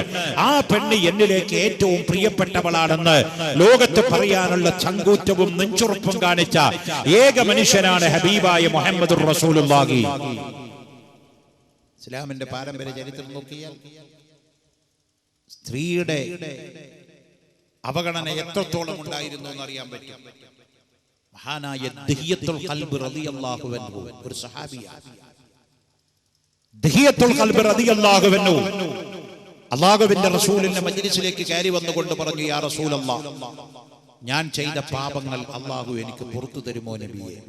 ആ പെണ്ണ് എന്നിലേക്ക് ഏറ്റവും പ്രിയപ്പെട്ടവളാണെന്ന് ലോകത്ത് പറയാനുള്ള ചങ്കൂറ്റവും നെഞ്ചുറപ്പും കാണിച്ച ഏക മനുഷ്യനാണ് ഹബീബായ മുഹമ്മദുർ റസൂലുള്ളാഹി. ഇസ്ലാമിന്റെ പാരമ്പര്യ ചരിത്രം നോക്കിയാൽ സ്ത്രീയുടെ അവഗണന എത്രത്തോളം ഉണ്ടായിരുന്നു എന്ന് അറിയാൻ പറ്റും. മഹാനായ ദഹിയത്തുൽ ഖൽബ് റളിയല്ലാഹു അൻഹു ഒരു സഹാബിയാണ്. ദഹിയത്തുൽ ഖൽബ് റളിയല്ലാഹു അൻഹു അല്ലാഹുവിന്റെ റസൂലിന്റെ മജ്ലിസിലേക്ക് കയറി വന്നുകൊണ്ട് പറഞ്ഞു, യാ റസൂലല്ലാഹ്, ഞാൻ ചെയ്ത പാപങ്ങൾ അല്ലാഹു എനിക്ക് പുറത്തു തരുമോ നബിയെ?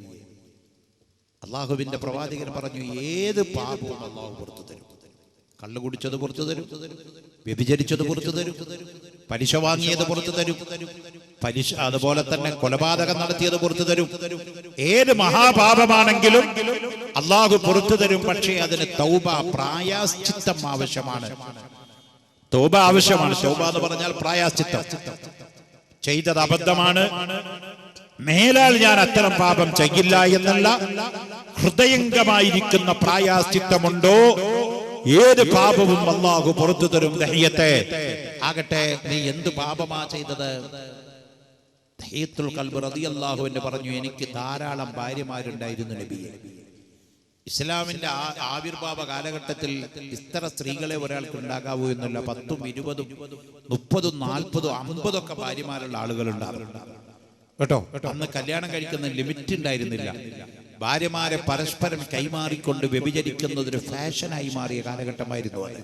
അല്ലാഹുവിന്റെ പ്രവാചകൻ പറഞ്ഞു, ഏത് പാപവും അല്ലാഹു പുറത്തു തരും. കള്ളു കുടിച്ചത് പുറത്തു തരും, വ്യഭിചരിച്ചത് പുറത്തു തരും, പലിശ വാങ്ങിയത് പുറത്തു തരും, അതുപോലെ തന്നെ കൊലപാതകം നടത്തിയത് പുറത്തു തരും. ഏത് മഹാപാപമാണെങ്കിലും അല്ലാഹു പുറത്തു തരും. പക്ഷേ അതിന് തൗബ, പ്രായശ്ചിത്തം ആവശ്യമാണ്. തൗബ ആവശ്യമാണ്. തൗബ എന്ന് പറഞ്ഞാൽ പ്രായശ്ചിത്തം. ചെയ്തത് അബദ്ധമാണ്, മേലാൽ ഞാൻ അത്തരം പാപം ചെയ്യില്ല എന്നല്ല, ഹൃദയംഗമായിരിക്കുന്ന പ്രായശ്ചിത്തമുണ്ടോ ഏത് പാപവും അല്ലാഹു പുറത്തു തരും. ദഹിയത്തെ ആകട്ടെ, നീ എന്ത് പാപമാ ചെയ്തത്? ദഹിയത്തുൽ ഖൽബ് റളിയല്ലാഹു അൻഹു പറഞ്ഞു, എനിക്ക് ധാരാളം ഭാര്യമാരുണ്ടായിരുന്നു നബിയെ. ഇസ്ലാമിന്റെ ആവിർഭാവ കാലഘട്ടത്തിൽ ഇത്ര സ്ത്രീകളെ ഒരാൾക്ക് ഉണ്ടാകാവൂ എന്നല്ല, 10, 20, 30, 40, 50 ഒക്കെ ഭാര്യമാരുള്ള ആളുകൾ ഉണ്ടാകും കേട്ടോ. അന്ന് കല്യാണം കഴിക്കുന്ന ലിമിറ്റ് ഉണ്ടായിരുന്നില്ല. ഭാര്യമാരെ പരസ്പരം കൈമാറിക്കൊണ്ട് വ്യഭിചരിക്കുന്നതൊരു ഫാഷനായി മാറിയ കാലഘട്ടമായിരുന്നു അത്.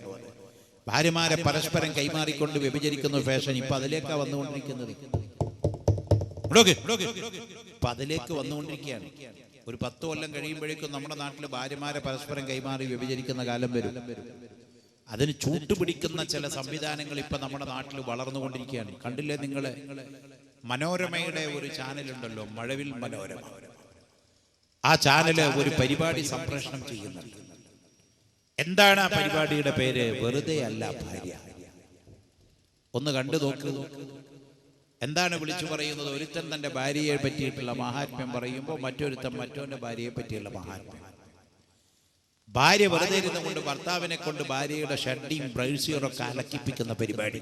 ഭാര്യമാരെ പരസ്പരം കൈമാറിക്കൊണ്ട് വ്യഭിചരിക്കുന്ന ഫാഷൻ ഇപ്പൊ അതിലേക്കാ വന്നുകൊണ്ടിരിക്കുന്നത്. ഇപ്പൊ അതിലേക്ക് വന്നുകൊണ്ടിരിക്കുകയാണ്. ഒരു 10 കൊല്ലം കഴിയുമ്പോഴേക്കും നമ്മുടെ നാട്ടിൽ ഭാര്യമാരെ പരസ്പരം കൈമാറി വ്യഭിചരിക്കുന്ന കാലം വരും. അതിന് ചൂട്ടുപിടിക്കുന്ന ചില സംവിധാനങ്ങൾ ഇപ്പൊ നമ്മുടെ നാട്ടിൽ വളർന്നുകൊണ്ടിരിക്കുകയാണ്. കണ്ടില്ലേ നിങ്ങള്? മനോരമയുടെ ഒരു ചാനലുണ്ടല്ലോ, മഴവിൽ മനോരമ. ആ ചാനല് ഒരു പരിപാടി സംപ്രേഷണം ചെയ്യുന്നുണ്ട്. എന്താണ് ആ പരിപാടിയുടെ പേര്? വെറുതെ അല്ല ഭാര്യ. ഒന്ന് കണ്ടു നോക്ക്. എന്താണ് വിളിച്ചു പറയുന്നത്? ഒരുത്തൻ തന്റെ ഭാര്യയെ പറ്റിയിട്ടുള്ള മഹാത്മ്യം പറയുമ്പോൾ മറ്റൊരുത്തൻ മറ്റോന്റെ ഭാര്യയെ പറ്റിയുള്ള മഹാത്മ്യം. ഭാര്യ വെറുതെ ഇരുന്നുകൊണ്ട് ഭർത്താവിനെ കൊണ്ട് ഭാര്യയുടെ ഷഡ്ഡിയും ബ്രൗസിയറും ഒക്കെ അലക്കിപ്പിക്കുന്ന പരിപാടി.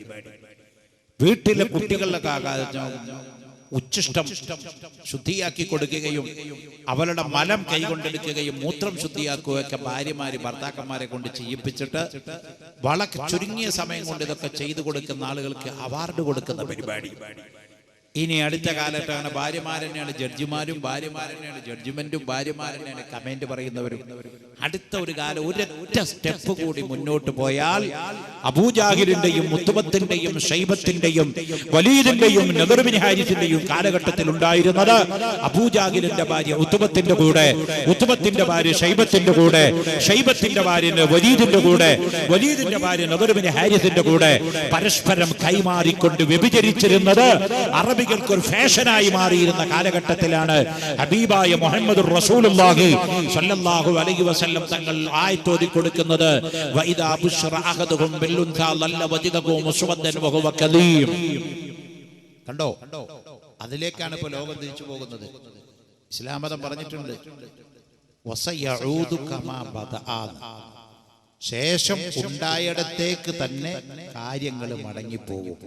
വീട്ടിലെ കുട്ടികളുടെ ഉച്ഛിഷ്ടം ശുദ്ധിയാക്കി കൊടുക്കുകയും അവരുടെ മലം കൈകൊണ്ടെടുക്കുകയും മൂത്രം ശുദ്ധിയാക്കുകയൊക്കെ ഭാര്യമാര് ഭർത്താക്കന്മാരെ കൊണ്ട് ചെയ്യിപ്പിച്ചിട്ട് വളരെ ചുരുങ്ങിയ സമയം കൊണ്ട് ഇതൊക്കെ ചെയ്തു കൊടുക്കുന്ന ആളുകൾക്ക് അവാർഡ് കൊടുക്കുന്ന പരിപാടി. ഇനി അടുത്ത കാലത്താണ് ഭാര്യമാരെന്നെയാണ് ജഡ്ജിമാരും, ഭാര്യമാരെന്നെയാണ് ജഡ്ജ്മെന്റും, ഭാര്യമാരെന്നെയാണ് കമന്റ് പറയുന്നവരും. അടുത്ത ഒരു കാലം ഒരൊറ്റ സ്റ്റെപ്പ് കൂടി മുന്നോട്ട് പോയാൽ അബൂജാഹിലിന്റെയും മുത്തുബത്തിന്റെയും ഷൈബത്തിന്റെയും വലീദിന്റെയും നദർ ബിൻ ഹാരിസിന്റെയും കാലഘട്ടത്തിൽ ഉണ്ടായിരുന്നത് അബൂജാഹിലിന്റെ ഭാര്യ ഉത്തുബത്തിന്റെ കൂടെ, ഉത്തുബത്തിന്റെ ഭാര്യ ഷൈബത്തിന്റെ കൂടെ, ഷൈബത്തിന്റെ ഭാര്യ വലീദിന്റെ കൂടെ, വലീദിന്റെ ഭാര്യ നദർ ബിൻ ഹാരിസിന്റെ കൂടെ പരസ്പരം കൈമാറിക്കൊണ്ട് വ്യഭിചരിച്ചിരുന്നത് അറബികൾക്ക് ഒരു ഫാഷനായി മാറിയിരുന്ന കാലഘട്ടത്തിലാണ് ഹബീബായ മുഹമ്മദുർ റസൂലുള്ളാഹി സ്വല്ലല്ലാഹു അലൈഹി വസല്ലം തങ്ങൾ ആയത്തോതി കൊടുക്കുന്നത്. വഇദാ ബുശ്റ അഹദുഹും ബിൽഉൻസാ ലല്ല വജിദഹു മുസ്വദ്ദൻ വഹുവ കദീം. കണ്ടോ? അതിലേക്കാണ് ഇപ്പോൾ ലോകം തിരിച്ചു പോകുന്നത്. ഇസ്ലാം മതം പറഞ്ഞിട്ടുണ്ട് വസയഊദു കമാ ബദഅ. ശേഷം ഉണ്ടായിടത്തേക്ക് തന്നെ കാര്യങ്ങൾ മടങ്ങിപ്പോകും.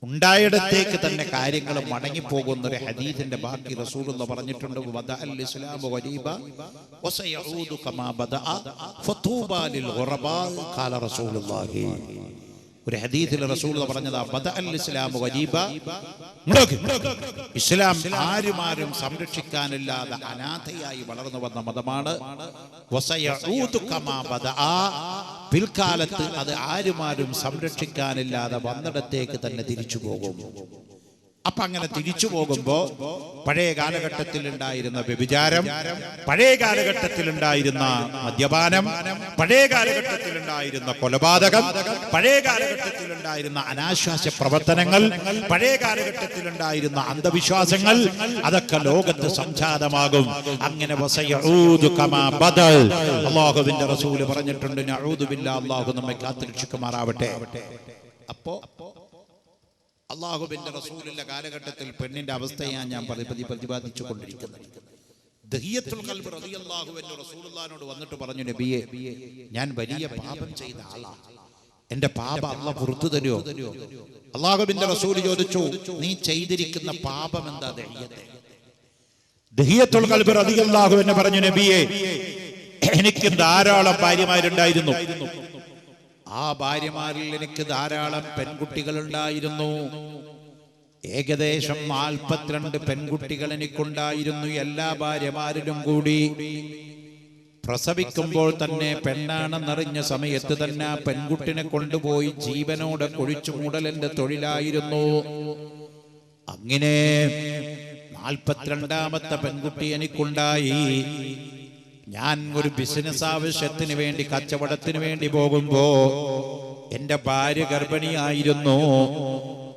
ഉണ്ടായിടത്തേക്ക് തന്നെ കാര്യങ്ങൾ മടങ്ങിപ്പോകുന്ന ഒരു ഹദീസിന്റെ ബാക്കി റസൂലുള്ളാഹി പറഞ്ഞിട്ടുണ്ട്. വദഅൽ ഇസ്ലാമു ഗരീബ വസയഊദു കമാ ബദഅ ഫതൂബാ ലിൽ ഗുറബാ ഖാല റസൂലുള്ളാഹി. ഒരു ഹദീസിൽ റസൂലുള്ളാഹി പറഞ്ഞതാ ബദഅൽ ഇസ്ലാമു ഗരീബ. ഇസ്ലാം ആരുമാരും സംരക്ഷിക്കാനില്ലാതെ അനാഥയായി വളർന്നു വന്ന മതമാണ്. വസയഊദു കമാ ബദഅ. പിൽക്കാലത്ത് അത് ആരുമാരും സംരക്ഷിക്കാനില്ലാതെ വന്നിടത്തേക്ക് തന്നെ തിരിച്ചു പോകും. അപ്പൊ അങ്ങനെ തിരിച്ചു പോകുമ്പോ പഴയ കാലഘട്ടത്തിൽ ഉണ്ടായിരുന്ന വ്യഭിചാരം, പഴയ കാലഘട്ടത്തിൽ ഉണ്ടായിരുന്ന മദ്യപാനം, പഴയ കാലഘട്ടത്തിൽ ഉണ്ടായിരുന്ന കൊലപാതകം, പഴയ കാലഘട്ടത്തിൽ ഉണ്ടായിരുന്ന അനാശാസ്യ പ്രവർത്തനങ്ങൾ, പഴയ കാലഘട്ടത്തിൽ ഉണ്ടായിരുന്ന അന്ധവിശ്വാസങ്ങൾ, അതൊക്കെ ലോകത്ത് സംജാതമാകും. അങ്ങനെ അല്ലാഹുവിന്റെ റസൂൽ പറഞ്ഞിട്ടുണ്ട്. നഊദു ബില്ലാഹ്, അല്ലാഹു നമ്മെ കാത്തുരക്ഷിക്കുമാറാവട്ടെ. അപ്പോ അല്ലാഹുവിന്റെ റസൂലിന്റെ കാലഘട്ടത്തിൽ പെണ്ണിന്റെ അവസ്ഥയാണ് ഞാൻ പ്രതിപാദിച്ചു കൊണ്ടിരിക്കുന്നത്. ദഹിയത്തുൽ ഖൽബ് റളിയല്ലാഹു അൻഹു റസൂലുള്ളാഹിനോട് വന്നിട്ട് പറഞ്ഞു, നബിയെ, ഞാൻ വലിയ പാപം ചെയ്ത ആളാണ്, എന്റെ പാപം അല്ലാഹു പുറത്തു തരുമോ? അല്ലാഹുവിന്റെ റസൂൽ ചോദിച്ചു, നീ ചെയ്തിരിക്കുന്ന പാപം എന്താ? ദഹിയത്തുൽ ഖൽബ് റളിയല്ലാഹു അൻഹു പറഞ്ഞു, നബിയെ, എനിക്ക് ധാരാളം ഭാര്യമാരുണ്ടായിരുന്നു. ആ ഭാര്യമാരിൽ എനിക്ക് ധാരാളം പെൺകുട്ടികൾ ഉണ്ടായിരുന്നു. ഏകദേശം 42 പെൺകുട്ടികൾ എനിക്കുണ്ടായിരുന്നു. എല്ലാ ഭാര്യമാരിലും കൂടി പ്രസവിക്കുമ്പോൾ തന്നെ പെണ്ണാണെന്നറിഞ്ഞ സമയത്ത് തന്നെ ആ പെൺകുട്ടിനെ കൊണ്ടുപോയി ജീവനോടെ കൊഴിച്ചു മൂടൽ എന്റെ തൊഴിലായിരുന്നു. അങ്ങനെ 42ാമത്തെ പെൺകുട്ടി എനിക്കുണ്ടായി. ഞാൻ ഒരു ബിസിനസ് ആവശ്യത്തിന് വേണ്ടി, കച്ചവടത്തിന് വേണ്ടി പോകുമ്പോ എന്റെ ഭാര്യ ഗർഭിണിയായിരുന്നു.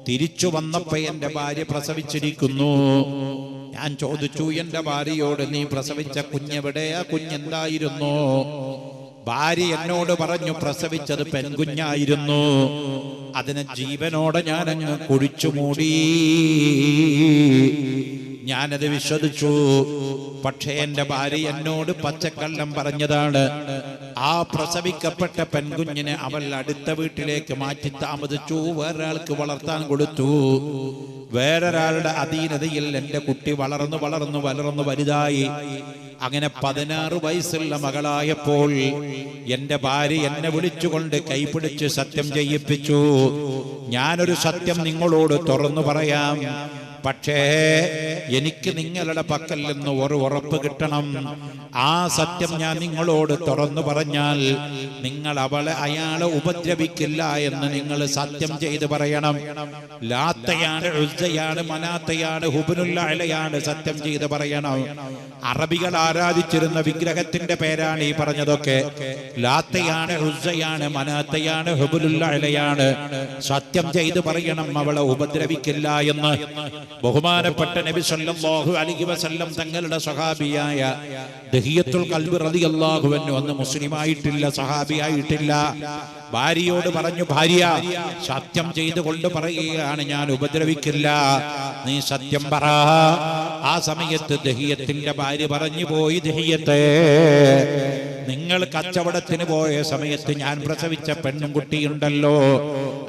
തിരിച്ചു വന്നപ്പോ എന്റെ ഭാര്യ പ്രസവിച്ചിരിക്കുന്നു. ഞാൻ ചോദിച്ചു എന്റെ ഭാര്യയോട്, നീ പ്രസവിച്ച കുഞ്ഞെവിടെയാ? കുഞ്ഞെന്തായിരുന്നു? ഭാര്യ എന്നോട് പറഞ്ഞു, പ്രസവിച്ചത് പെൺകുഞ്ഞായിരുന്നു. അതിനെ ജീവനോടെ ഞാനങ്ങ് കുഴിച്ചു മൂടി. ഞാനത് വിശ്വസിച്ചു. പക്ഷേ എന്റെ ഭാര്യ എന്നോട് പച്ചക്കള്ളം പറഞ്ഞതാണ്. ആ പ്രസവിക്കപ്പെട്ട പെൺകുഞ്ഞിനെ അവൾ അടുത്ത വീട്ടിലേക്ക് മാറ്റി താമസിച്ചു, വേറൊരാൾക്ക് വളർത്താൻ കൊടുത്തു. വേറൊരാളുടെ അധീനതയിൽ എന്റെ കുട്ടി വളർന്നു വലുതായി. അങ്ങനെ 16 വയസ്സുള്ള മകളായപ്പോൾ എന്റെ ഭാര്യ എന്നെ വിളിച്ചുകൊണ്ട് കൈപിടിച്ച് സത്യം ചെയ്യിപ്പിച്ചു. ഞാനൊരു സത്യം നിങ്ങളോട് തുറന്നു പറയാം. പക്ഷേ എനിക്ക് നിങ്ങളുടെ പക്കൽ നിന്ന് ഒരു ഉറപ്പ് കിട്ടണം. ആ സത്യം ഞാൻ നിങ്ങളോട് തുറന്നു പറഞ്ഞാൽ നിങ്ങൾ അയാളെ ഉപദ്രവിക്കില്ല എന്ന് നിങ്ങൾ സത്യം ചെയ്ത് പറയണം. ലാത്തയാണ്, ഉസ്സയാണ്, മനാത്തയാണ്, ഹുബ്നുൽ അലയാണ് സത്യം ചെയ്ത് പറയണം. അറബികൾ ആരാധിച്ചിരുന്ന വിഗ്രഹത്തിന്റെ പേരാണ് ഈ പറഞ്ഞതൊക്കെ. ലാത്തയാണ്, ഉസ്സയാണ്, മനാത്തയാണ്, ഹുബ്നുൽ അലയാണ്. സത്യം ചെയ്ത് പറയണം അവളെ ഉപദ്രവിക്കില്ല എന്ന്. ബഹുമാനപ്പെട്ട നബി സല്ലല്ലാഹു അലൈഹി വസല്ലം തങ്ങളുടെ സഹാബിയായ ദഹിയത്തുൽ ഖൽബ് റളിയല്ലാഹു അൻഹു അന്ന് മുസ്ലിമായിട്ടില്ല, സഹാബിയായിട്ടില്ല. ഭാര്യയോട് പറഞ്ഞു, ഭാര്യ സത്യം ചെയ്തുകൊണ്ട് പറയുകയാണ്, ഞാൻ ഉപദ്രവിക്കില്ല, നീ സത്യം പറ. ആ സമയത്ത് ദഹിയത്തിന്റെ ഭാര്യ പറഞ്ഞു പോയി, ദഹിയത്തെ, നിങ്ങൾ കച്ചവടത്തിന് പോയ സമയത്ത് ഞാൻ പ്രസവിച്ച പെൺകുട്ടിയുണ്ടല്ലോ,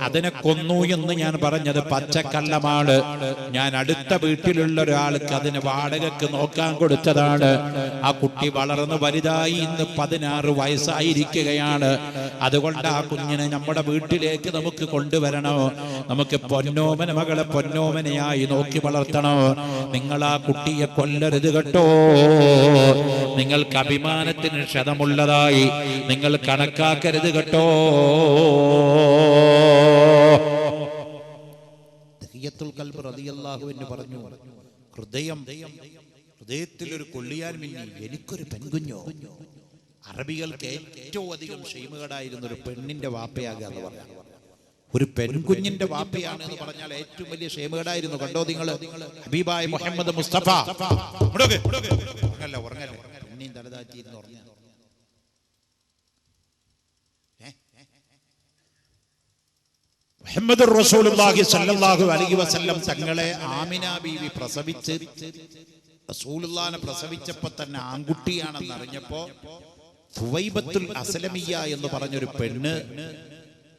അതിനെ കൊന്നു എന്ന് ഞാൻ പറഞ്ഞത് പച്ചക്കള്ളമാണ്. ഞാൻ അടുത്ത വീട്ടിലുള്ള ഒരാൾക്ക് അതിന് വാടകയ്ക്ക് നോക്കാൻ കൊടുത്തതാണ്. ആ കുട്ടി വളർന്നു വലുതായി ഇന്ന് 16 വയസ്സായിരിക്കുകയാണ്. അതുകൊണ്ട് ആ കുഞ്ഞിനെ നമ്മുടെ വീട്ടിലേക്ക് നമുക്ക് കൊണ്ടുവരണോ, നമുക്ക് പൊന്നോമന മകളെ പൊന്നോമനയായി നോക്കി വളർത്തണോ. നിങ്ങൾ ആ കുട്ടിയെ കൊല്ലരുത് കേട്ടോ. നിങ്ങൾക്ക് അഭിമാനത്തിന് ക്ഷതമുള്ളതായി നിങ്ങൾ കണക്കാക്കരുത് കേട്ടോ. ദഹിയത്തുൽ ഖൽബ് റളിയല്ലാഹു അൻഹു പറഞ്ഞു, ഹൃദയത്തിൽ ഒരു കൊള്ളിയാൻ മിന്നി, എനിക്കൊരു പെൺകുഞ്ഞോ. അറബികൾക്ക് ഏറ്റവും അധികം ഷെയ്മുകേടായിരുന്ന ഒരു പെണ്ണിന്റെ വാപ്പയാകുക എന്ന് പറഞ്ഞാൽ, ഒരു പെൺകുഞ്ഞിന്റെ വാപ്പയാണ് എന്ന് പറഞ്ഞാൽ ഏറ്റവും വലിയ ഷെയ്മുകേടായിരുന്നു. കണ്ടോ നിങ്ങൾ ഹബീബായ മുഹമ്മദ് മുസ്തഫ ഉറങ്ങല്ലേ പെണ്ണിയും തലതാറ്റിയിരുന്ന് ഉറങ്ങ. മുഹമ്മദ് റസൂലുള്ളാഹി സ്വല്ലല്ലാഹു അലൈഹി വസല്ലം തങ്ങളെ ആമിന ബീവി പ്രസവിച്ച് റസൂലുള്ളാഹിനെ പ്രസവിച്ചപ്പോൾ തന്നെ ആൺകുട്ടിയാണെന്ന് അറിഞ്ഞപ്പോ ഥുവൈബത്തുൽ അസ്ലമിയ എന്ന് പറഞ്ഞൊരു പെണ്ണ്,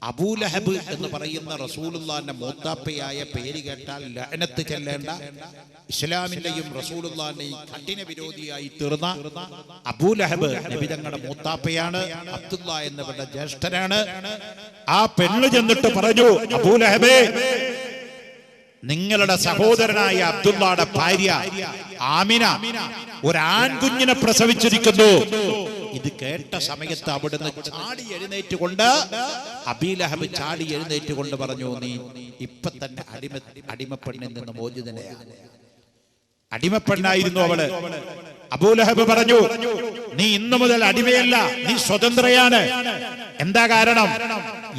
അബൂലഹബ് എന്ന് പറയുന്ന റസൂലുള്ളാഹിന്റെ മൂത്താപ്പയായ പേര് കേട്ടാൽ ലഅനത്ത് ചെല്ലേണ്ട, ഇസ്ലാമിന്റെയും റസൂലുള്ളാഹിന്റെയും കഠിന വിരോധിയായി തീർന്ന അബൂലഹബ് നബി തങ്ങളുടെ മൂത്താപ്പയാണ്, അബ്ദുല്ല എന്നവരുടെ ജ്യേഷ്ഠനാണ്. ആ പെണ്ണ് ചെന്നിട്ട് പറഞ്ഞു, അബൂലഹബേ, നിങ്ങളുടെ സഹോദരനായ അബ്ദുള്ളയുടെ ഭാര്യ ആമിന ഒരു ആൺകുഞ്ഞിനെ പ്രസവിച്ചിരിക്കുന്നു. ഇത് കേട്ട സമയത്ത് അവിടുന്ന് ചാടി എഴുന്നേറ്റുകൊണ്ട്, അബീലഹബ് ചാടി എഴുന്നേറ്റുകൊണ്ട് പറഞ്ഞു, നീ ഇപ്പൊ തന്നെ അടിമപ്പെണ്ണിൽ നിന്ന് മോചിതനെയാണ്. അടിമപ്പെണ്ണായിരുന്നു അവള്. അബൂലഹബ് പറഞ്ഞു, നീ ഇന്നു മുതൽ അടിമയല്ല, നീ സ്വതന്ത്രയാണ്. എന്താ കാരണം?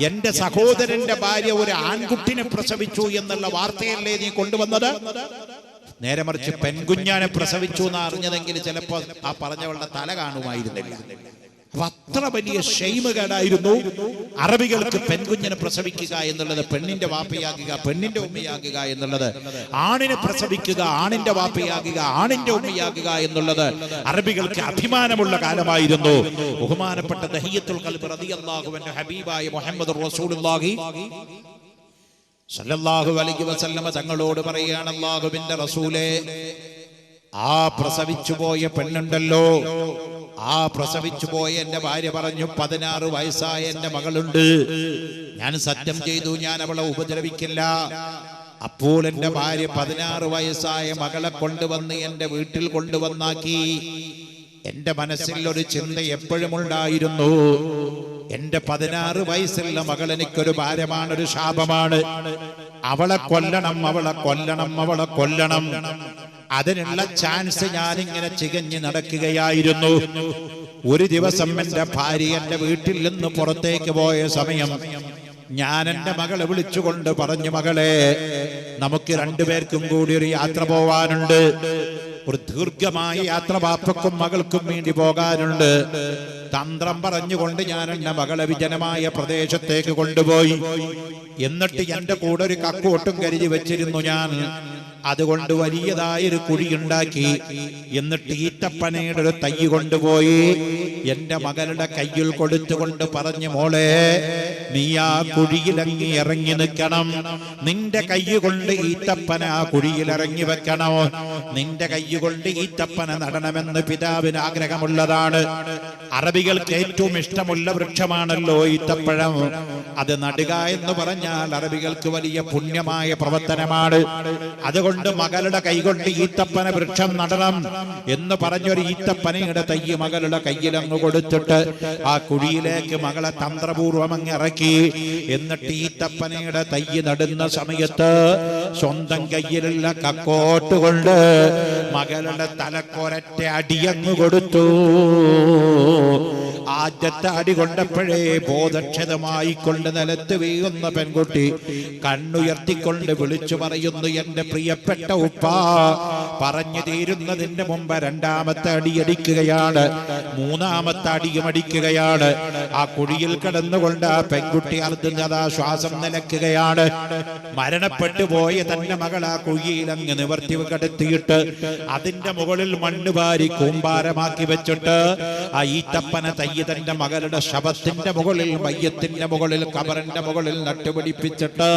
എന്റെ സഹോദരന്റെ ഭാര്യ ഒരു ആൺകുട്ടിനെ പ്രസവിച്ചു എന്നുള്ള വാർത്തയല്ലേ നീ കൊണ്ടുവന്നത്? നേരെ മറിച്ച് പെൺകുഞ്ഞാനെ പ്രസവിച്ചു എന്ന് അറിഞ്ഞതെങ്കിൽ ചിലപ്പോ ആ പറഞ്ഞവളുടെ തല കാണുമായിരുന്നില്ല. അത്ര വലിയ ഷെയ്മുകേടായിരുന്നു അറബികൾക്ക് പെൺകുഞ്ഞിനെ പ്രസവിക്കുക എന്നുള്ളത്, പെണ്ണിന്റെ വാപ്പയാകുക, പെണ്ണിന്റെ ഉമ്മയാകുക എന്നുള്ളത്, ആണിനെ പ്രസവിക്കുക, ആണിന്റെ വാപ്പയാകുക, ആണിന്റെ ഉമ്മയാകുക എന്നുള്ളത് അറബികൾക്ക് അഭിമാനമുള്ള കാലമായിരുന്നു. ബഹുമാനപ്പെട്ട ദഹിയത്തുൽ ഖൽബ് റളിയല്ലാഹു അൻഹു ഹബീബായ മുഹമ്മദ് റസൂലുള്ളാഹി സല്ലല്ലാഹു അലൈഹി വസല്ലമ തങ്ങളോട് പറയുകയാണ്, അല്ലാഹുവിന്റെ റസൂലേ, ആ പ്രസവിച്ചു പോയ പെണ്ണുണ്ടല്ലോ, ആ പ്രസവിച്ചു പോയ എന്റെ ഭാര്യ പറഞ്ഞു, 16 വയസ്സായ എന്റെ മകളുണ്ട്, ഞാൻ സത്യം ചെയ്തു ഞാൻ അവളെ ഉപദ്രവിക്കില്ല. അപ്പോൾ എന്റെ ഭാര്യ 16 വയസ്സായ മകളെ കൊണ്ടുവന്ന് എന്റെ വീട്ടിൽ കൊണ്ടുവന്നാക്കി. എന്റെ മനസ്സിൽ ഒരു ചിന്ത എപ്പോഴും ഉണ്ടായിരുന്നു, എന്റെ 16 വയസ്സുള്ള മകൾ എനിക്കൊരു ഭാരമാണ്, ഒരു ശാപമാണ്. അവളെ കൊല്ലണം, അവളെ കൊല്ലണം, അവളെ കൊല്ലണം. അതിനുള്ള ചാൻസ് ഞാനിങ്ങനെ ചികഞ്ഞ് നടക്കുകയായിരുന്നു. ഒരു ദിവസം എന്റെ ഭാര്യ എന്റെ വീട്ടിൽ നിന്ന് പുറത്തേക്ക് പോയ സമയം ഞാൻ എന്റെ മകളെ വിളിച്ചുകൊണ്ട് പറഞ്ഞു, മകളെ, നമുക്ക് രണ്ടുപേർക്കും കൂടി ഒരു യാത്ര പോവാനുണ്ട്. ഒരു ദീർഘമായ യാത്ര ബാപ്പക്കും മകൾക്കും വേണ്ടി പോകാനുണ്ട്. തന്ത്രം പറഞ്ഞുകൊണ്ട് ഞാൻ എന്റെ മകളെ വിജനമായ പ്രദേശത്തേക്ക് കൊണ്ടുപോയി. എന്നിട്ട് എന്റെ കൂടെ ഒരു കക്കോട്ടും കരുതി വെച്ചിരുന്നു ഞാൻ. അതുകൊണ്ട് വലിയതായൊരു കുഴിയുണ്ടാക്കി. എന്നിട്ട് ഈത്തപ്പനയുടെ ഒരു തൈ കൊണ്ടുപോയി എന്റെ മകളുടെ കയ്യിൽ കൊടുത്തുകൊണ്ട് പറഞ്ഞു, മോളെ, നീ ആ കുഴിയിലങ്ങി ഇറങ്ങി നിൽക്കണം. നിന്റെ കൈ കൊണ്ട് ഈത്തപ്പന ആ കുഴിയിൽ ഇറങ്ങി വെക്കണോ? നിന്റെ കൈ കൊണ്ട് ഈത്തപ്പന നടണമെന്ന് പിതാവിന് ആഗ്രഹമുള്ളതാണ്. അറബികൾക്ക് ഏറ്റവും ഇഷ്ടമുള്ള വൃക്ഷമാണല്ലോ ഈത്തപ്പഴം. അത് നടുക എന്ന് പറഞ്ഞാൽ അറബികൾക്ക് വലിയ പുണ്യമായ പ്രവർത്തനമാണ്. അതുകൊണ്ട് അതുകൊണ്ട് മകളുടെ കൈകൊണ്ട് ഈത്തപ്പന വൃക്ഷം നടണം എന്ന് പറഞ്ഞൊരു ഈത്തപ്പനയുടെ തൈ മകളുടെ കയ്യിലങ്ങ് കൊടുത്തിട്ട് ആ കുഴിയിലേക്ക് മകളെ തന്ത്രപൂർവം അങ്ങ് ഇറക്കി. എന്നിട്ട് ഈത്തപ്പനയുടെ തൈ നടുന്ന സമയത്ത് സ്വന്തം കയ്യിലുള്ള കക്കോട്ട് കൊണ്ട് മകളുടെ തലക്കൊരറ്റ അടിയങ്ങ് കൊടുത്തു. ആദ്യത്തെ അടി കൊണ്ടപ്പോഴേ ബോധക്ഷതമായി കൊണ്ട് നിലത്ത് വീഴുന്ന പെൺകുട്ടി കണ്ണുയർത്തിക്കൊണ്ട് വിളിച്ചു പറയുന്നു, എന്റെ പ്രിയപ്പെട്ട ഉപ്പ. പറഞ്ഞു തീരുന്നതിന്റെ മുമ്പ് രണ്ടാമത്തെ അടിയടിക്കുകയാണ്, മൂന്നാമത്തെ അടിയും അടിക്കുകയാണ്. ആ കുഴിയിൽ കിടന്നുകൊണ്ട് ആ പെൺകുട്ടി അർദ്ധ ശ്വാസം നിലയ്ക്കുകയാണ്. മരണപ്പെട്ടു പോയ തന്റെ മകൾ ആ കുഴിയിൽ അങ്ങ് നിവർത്തി കിടത്തിയിട്ട് അതിന്റെ മുകളിൽ മണ്ണ് വാരി കൂമ്പാരമാക്കി വെച്ചിട്ട് ആ ഈത്തപ്പന തൈ തന്റെ മകളുടെ ശവത്തിന്റെ മുകളിൽ, മയ്യത്തിന്റെ മുകളിൽ, ഖബറിന്റെ മുകളിൽ നട്ടുപിടിപ്പിച്ചിട്ട്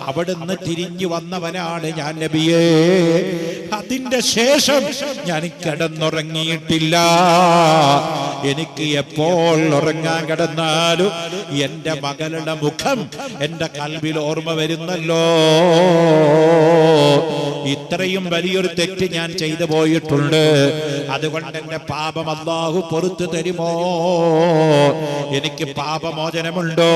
അവിടുന്ന് തിരിഞ്ഞു വന്നവനാണ് ഞാൻ നബിയേ. അതിന്റെ ശേഷം ഞാൻ കിടന്നുറങ്ങിയിട്ടില്ല. എനിക്ക് എപ്പോൾ ഉറങ്ങാൻ കിടന്നാലും എന്റെ മകളുടെ മുഖം എന്റെ കൽബിൽ ഓർമ്മ വരുന്നല്ലോ. ഇത്രയും വലിയൊരു തെറ്റ് ഞാൻ ചെയ്തു പോയിട്ടുണ്ട്. അതുകൊണ്ട് എന്റെ പാപം അല്ലാഹു പൊറുത്തു തരുമോ? എനിക്ക് പാപമോചനമുണ്ടോ?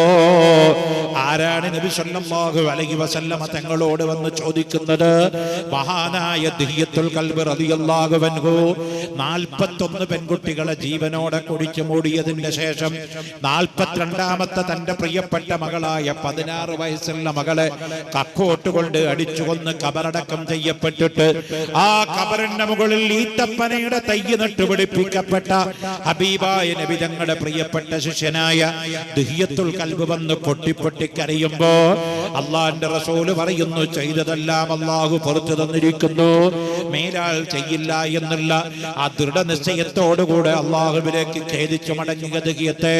ആരാണ് നബി സല്ലല്ലാഹു അലൈഹി വസല്ലമ തങ്ങളോട് വന്ന് ചോദിക്കുന്നത്? മഹാനായ ദിഹിയത്തുൽ ഖൽബ് റളിയല്ലാഹു അൻഹു 41 പെൺകുട്ടികളെ ജീവനോടെ കുടിച്ചു മൂടിയതിന്റെ ശേഷം 42ാമത്തെ തന്റെ പ്രിയപ്പെട്ട മകളായ 16 വയസ്സുള്ള മകളെ കക്കോട്ട് കൊണ്ട് അടിച്ചു കൊന്ന് കബറടക്കം ചെയ്യപ്പെട്ടിട്ട് ആ കബറിന്റെ മുകളിൽ ഈത്തപ്പനയുടെ തൈ നട്ടുപിടിപ്പിക്കപ്പെട്ട ഹബീബായ നബി തങ്ങളുടെ പ്രിയപ്പെട്ട ശിഷ്യനായ ദിഹിയത്തുൽ ഖൽബ് വന്ന് പൊട്ടിപ്പൊട്ടിക്കരയുമ്പോ അള്ളാന്റെ റസൂല് പറയുന്നു, ചെയ്തതെല്ലാം അള്ളാഹു പുറത്തു തന്നിരിക്കുന്നു, മേലാൽ ചെയ്യില്ല എന്നുള്ള ആ ദൃഢനിശ്ചയത്തോടുകൂടെ അള്ളാഹുവിലേക്ക് ഖേദിച്ചു മടങ്ങിയ ദിഹിയത്തെ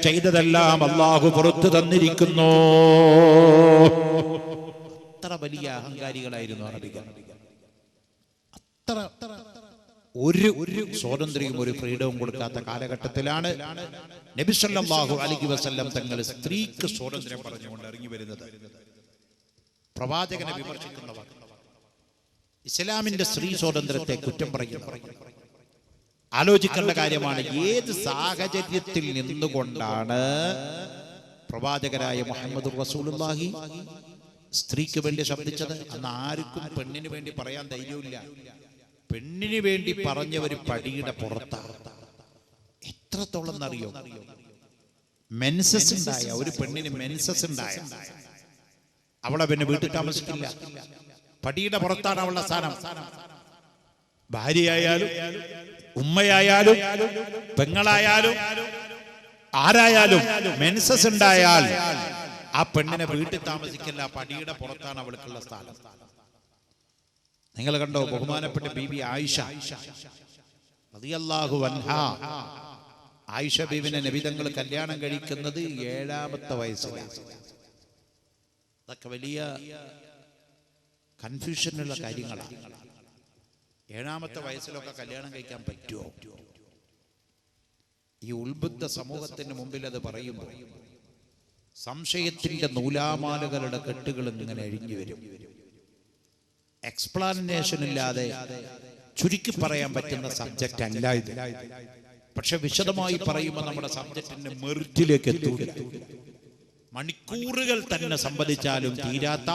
ചെയ്തതെല്ലാം അള്ളാഹു പുറത്തു തന്നിരിക്കുന്നു. അത്ര വലിയ അഹങ്കാരികളായിരുന്നു അറബികൾ. അത്ര ഒരു സ്വാതന്ത്ര്യവും ഒരു ഫ്രീഡവും കൊടുക്കാത്ത കാലഘട്ടത്തിലാണ് നബി സല്ലല്ലാഹു അലൈഹി വസല്ലം തങ്ങൾ സ്ത്രീക്ക് സ്വാതന്ത്ര്യം പറഞ്ഞുകൊണ്ട് ഇറങ്ങി വരുന്നത്. പ്രവാചകനെ വിമർശിക്കുന്നവർ ഇസ്ലാമിന്റെ സ്ത്രീ സ്വാതന്ത്ര്യത്തെ കുറ്റം പറയുന്നു. ആലോചിക്കേണ്ട കാര്യമാണ്, ഏത് സാഹചര്യത്തിൽ നിന്നുകൊണ്ടാണ് പ്രവാചകരായ മുഹമ്മദ് റസൂലുള്ളാഹി സ്ത്രീക്ക് വേണ്ടി ശബ്ദിച്ചത്? അന്ന് ആർക്കും പെണ്ണിന് വേണ്ടി പറയാൻ ധൈര്യമില്ല. പെണ്ണിന് വേണ്ടി പറഞ്ഞവര് പടിയുടെ പുറത്താണ്. എത്രത്തോളം എന്നറിയോ? മെൻസസ് ഉണ്ടായ ഒരു പെണ്ണിന് മെൻസസ് ഉണ്ടായ അവളെ പിന്നെ വീട്ടിൽ താമസിക്കില്ല, പടിയുടെ പുറത്താണ് അവളുടെ സ്ഥാനം. ഭാര്യയായാലും ഉമ്മയായാലും പെങ്ങളായാലും ആരായാലും മെൻസസ് ഉണ്ടായാൽ ആ പെണ്ണിനെ വീട്ടിൽ താമസിക്കില്ല, പടിയുടെ പുറത്താണ് അവൾക്കുള്ള സ്ഥാനം. നിങ്ങൾ കണ്ടോ, ബഹുമാനപ്പെട്ട ബീബി ആയിഷ റളിയല്ലാഹു അൻഹാ, ആയിഷ ബീവിനെ നബി തങ്ങൾ കല്യാണം കഴിക്കുന്നത് 7ാമത്തെ വയസ്സിലാണ്. അതൊക്കെ വലിയ കൺഫ്യൂഷനുള്ള കാര്യങ്ങളാണ്. 7ാമത്തെ വയസ്സിലൊക്കെ കല്യാണം കഴിക്കാൻ പറ്റുമോ? ഈ ഉത്ബുദ്ധ സമൂഹത്തിന് മുമ്പിൽ അത് പറയുമ്പോൾ സംശയത്തിന്റെ നൂലാമാലകളുടെ കെട്ടുകൾ ഇങ്ങനെ അഴിഞ്ഞു വരും. എക്സ്പ്ലാനേഷൻ ഇല്ലാതെ ചുരുക്കി പറയാൻ പറ്റുന്ന സബ്ജക്റ്റ് അല്ല ഇത്. പക്ഷെ വിശദമായി പറയുമ്പോൾ നമ്മുടെ സബ്ജക്റ്റിന്റെ മെറിറ്റിലേക്ക് എത്തൂല. മണിക്കൂറുകൾ തന്നെ സംബന്ധിച്ചാലും തീരാത്ത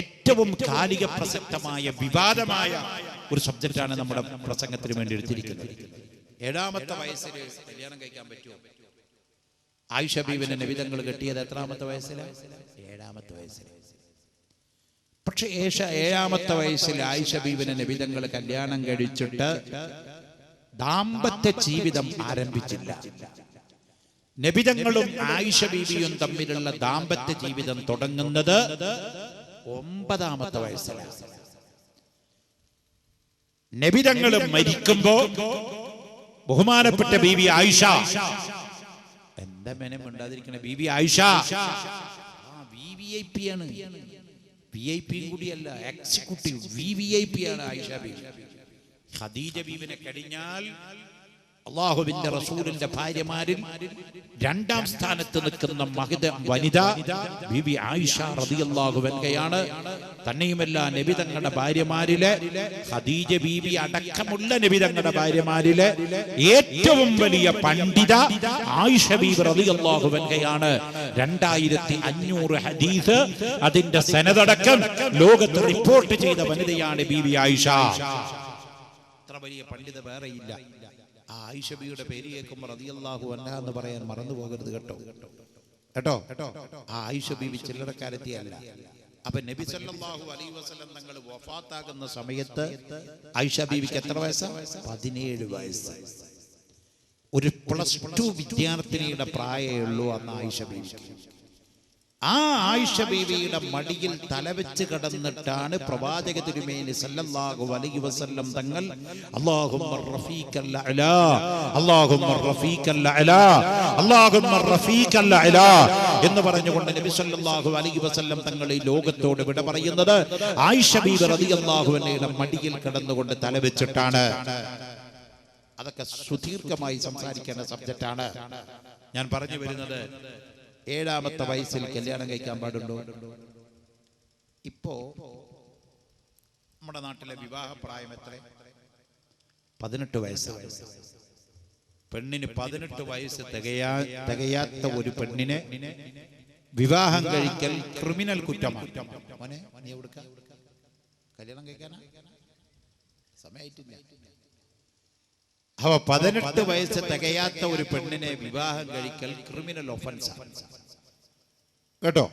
ഏറ്റവും കാലിക പ്രസക്തമായ വിവാദമായ ഒരു സബ്ജക്റ്റാണ് നമ്മുടെ പ്രസംഗത്തിന് വേണ്ടി എടുത്തിരിക്കുന്നത്. 7ാമത്തെ വയസ്സിൽ കല്യാണം കഴിക്കാൻ പറ്റുമോ? ആയിഷ ബീവിനെ നബി തങ്ങൾ കെട്ടിയത് എത്രാമത്തെ വയസ്സിലാണ്? 7ാമത്തെ വയസ്സിൽ. പക്ഷെ 7ാമത്തെ വയസ്സിൽ ആയിഷ ബീവിനെ നബി തങ്ങൾ കല്യാണം കഴിച്ചിട്ട് ദാമ്പത്യ ജീവിതം ആരംഭിച്ചില്ല. നബി തങ്ങളും ആയിഷ ബീവിയും തമ്മിലുള്ള ദാമ്പത്യ ജീവിതം തുടങ്ങുന്നത് 9ാമത്തെ വയസ്സിലാണ്. നബി തങ്ങൾ മരിക്കുമ്പോ ബഹുമാനപ്പെട്ട ബീവി ആയിഷ, എന്താ മെനം ഉണ്ടാതിരിക്കണേ, ബീവി ആയിഷ VVIP ആണ്. VIP കൂടിയല്ല, എക്സിക്യൂട്ടീവ് VVIP ആണ് ആയിഷ ബീവി. ഖദീജ ബീവിനെ കഴിഞ്ഞാൽ അല്ലാഹുവിന്റെ റസൂലിന്റെ ഭാര്യമാരിൽ രണ്ടാം സ്ഥാനത്ത് നിൽക്കുന്ന വനിത ബീബി ആയിഷ റളിയല്ലാഹു അൻഹയാണ്. തന്നെയുമല്ല, നബി തങ്ങളുടെ ഭാര്യമാരിലെ ഖദീജ ബീബി അടക്കമുള്ള നബി തങ്ങളുടെ ഭാര്യമാരിലെ ഏറ്റവും വലിയ പണ്ഡിത ആയിഷ ബീബി റളിയല്ലാഹു അൻഹയാണ്. 2500 ഹദീസ് അതിന്റെ സനദടക്കം ലോകത്ത് റിപ്പോർട്ട് ചെയ്ത വനിതയാണ് ബീബി ആയിഷ. അത്ര വലിയ പണ്ഡിത വേറെയില്ല. ആ ആയിഷ ബീവിയുടെ പേര് കേൾക്കുമ്പോൾ റളിയല്ലാഹു അൻഹ എന്ന് പറയാൻ മറന്നു പോകരുത് കേട്ടോ. ആ ആയിഷ ബീവി ചില്ലറക്കാരത്തിയല്ല. അപ്പൊ നബി സല്ലല്ലാഹു അലൈഹി വസല്ലം തങ്ങൾ വഫാത്താകുന്ന സമയത്ത് ആയിഷ ബീവിക്ക് എത്ര വയസ്സാണ്? 17 വയസ്സ്. ഒരു +2 വിദ്യാർത്ഥിനിയുടെ പ്രായമേ ഉള്ളൂ അന്ന് ആയിഷ ബീവിക്ക്. ആ ആയിഷ ബീവിയുടെ മടിയിൽ തലവെച്ച് കിടന്നിട്ടാണ് പ്രവാചക തിരുമേനി സല്ലല്ലാഹു അലൈഹി വസല്ലം തങ്ങൾ അല്ലാഹുമ്മ റഫീഖൽ അഅലാ അല്ലാഹുമ്മ റഫീഖൽ അഅലാ അല്ലാഹുമ്മ റഫീഖൽ അഅലാ എന്ന് പറഞ്ഞുകൊണ്ട് നബി സല്ലല്ലാഹു അലൈഹി വസല്ലം തങ്ങൾ ഈ ലോകത്തോട് വിട പറയുന്നത് ആയിഷ ബീവി റളിയല്ലാഹു അൻഹയുടെ മടിയിൽ കിടന്നുകൊണ്ട് തലവെച്ചിട്ടാണ്. അതൊക്കെ സുദീർഘമായി സംസാരിക്കേണ്ട സബ്ജക്റ്റാണ്. ഞാൻ പറഞ്ഞു വരുന്നത്, 7ാമത്തെ വയസ്സിൽ കല്യാണം കഴിക്കാൻ പാടുണ്ടോ? ഇപ്പോ നമ്മുടെ നാട്ടിലെ വിവാഹ പ്രായം എത്ര? 18 വയസ്സാണ്. പെണ്ണിന് 18 വയസ്സ് തികയാത്ത ഒരു പെണ്ണിനെ വിവാഹം കഴിക്കൽ ക്രിമിനൽ കുറ്റമാണ്. മോനെ, നീ എവിടുക്ക കല്യാണം കഴിക്കാനാ? സമയമായിട്ടില്ല. അവ 18 വയസ്സ് തികയാത്ത ഒരു പെണ്ണിനെ വിവാഹം കഴിക്കൽ ക്രിമിനൽ ഒഫൻസ് കേട്ടോ.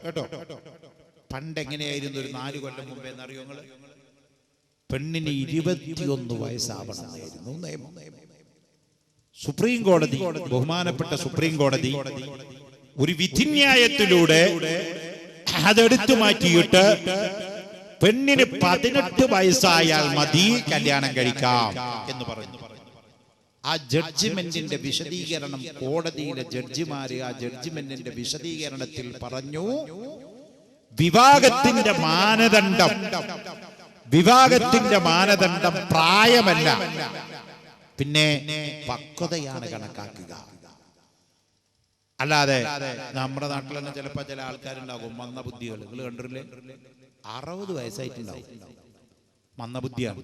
പണ്ട് എങ്ങനെയായിരുന്നു? ഒരു 4 കൊല്ലം മുമ്പേ എന്നറിയോ നിങ്ങള്? പെണ്ണിന് 21 വയസ്സാവണമെന്നായിരുന്നു നിയമം. സുപ്രീം കോടതി, ബഹുമാനപ്പെട്ട സുപ്രീം കോടതി ഒരു വിധിന്യായത്തിലൂടെ അതെടുത്തു മാറ്റിയിട്ട് പെണ്ണിന് 18 വയസ്സായാൽ മതി കല്യാണം കഴിക്കാം എന്ന് പറഞ്ഞു. ആ ജഡ്ജിമെന്റിന്റെ വിശദീകരണം, കോടതിയിലെ ജഡ്ജിമാര് ആ ജഡ്ജിമെന്റിന്റെ വിശദീകരണത്തിൽ പറഞ്ഞു, വിവാഹത്തിന്റെ മാനദണ്ഡം പ്രായമല്ല, പിന്നെ പക്വതയാണ് കണക്കാക്കുക. അല്ലാതെ നമ്മുടെ നാട്ടിൽ തന്നെ ചിലപ്പോ ചില ആൾക്കാരുണ്ടാകും മന്ദബുദ്ധികൾ. നിങ്ങൾ കണ്ടിട്ടില്ലേ? 60 വയസ്സായിട്ടുണ്ടാവും. മന്ദബുദ്ധിയാണ്.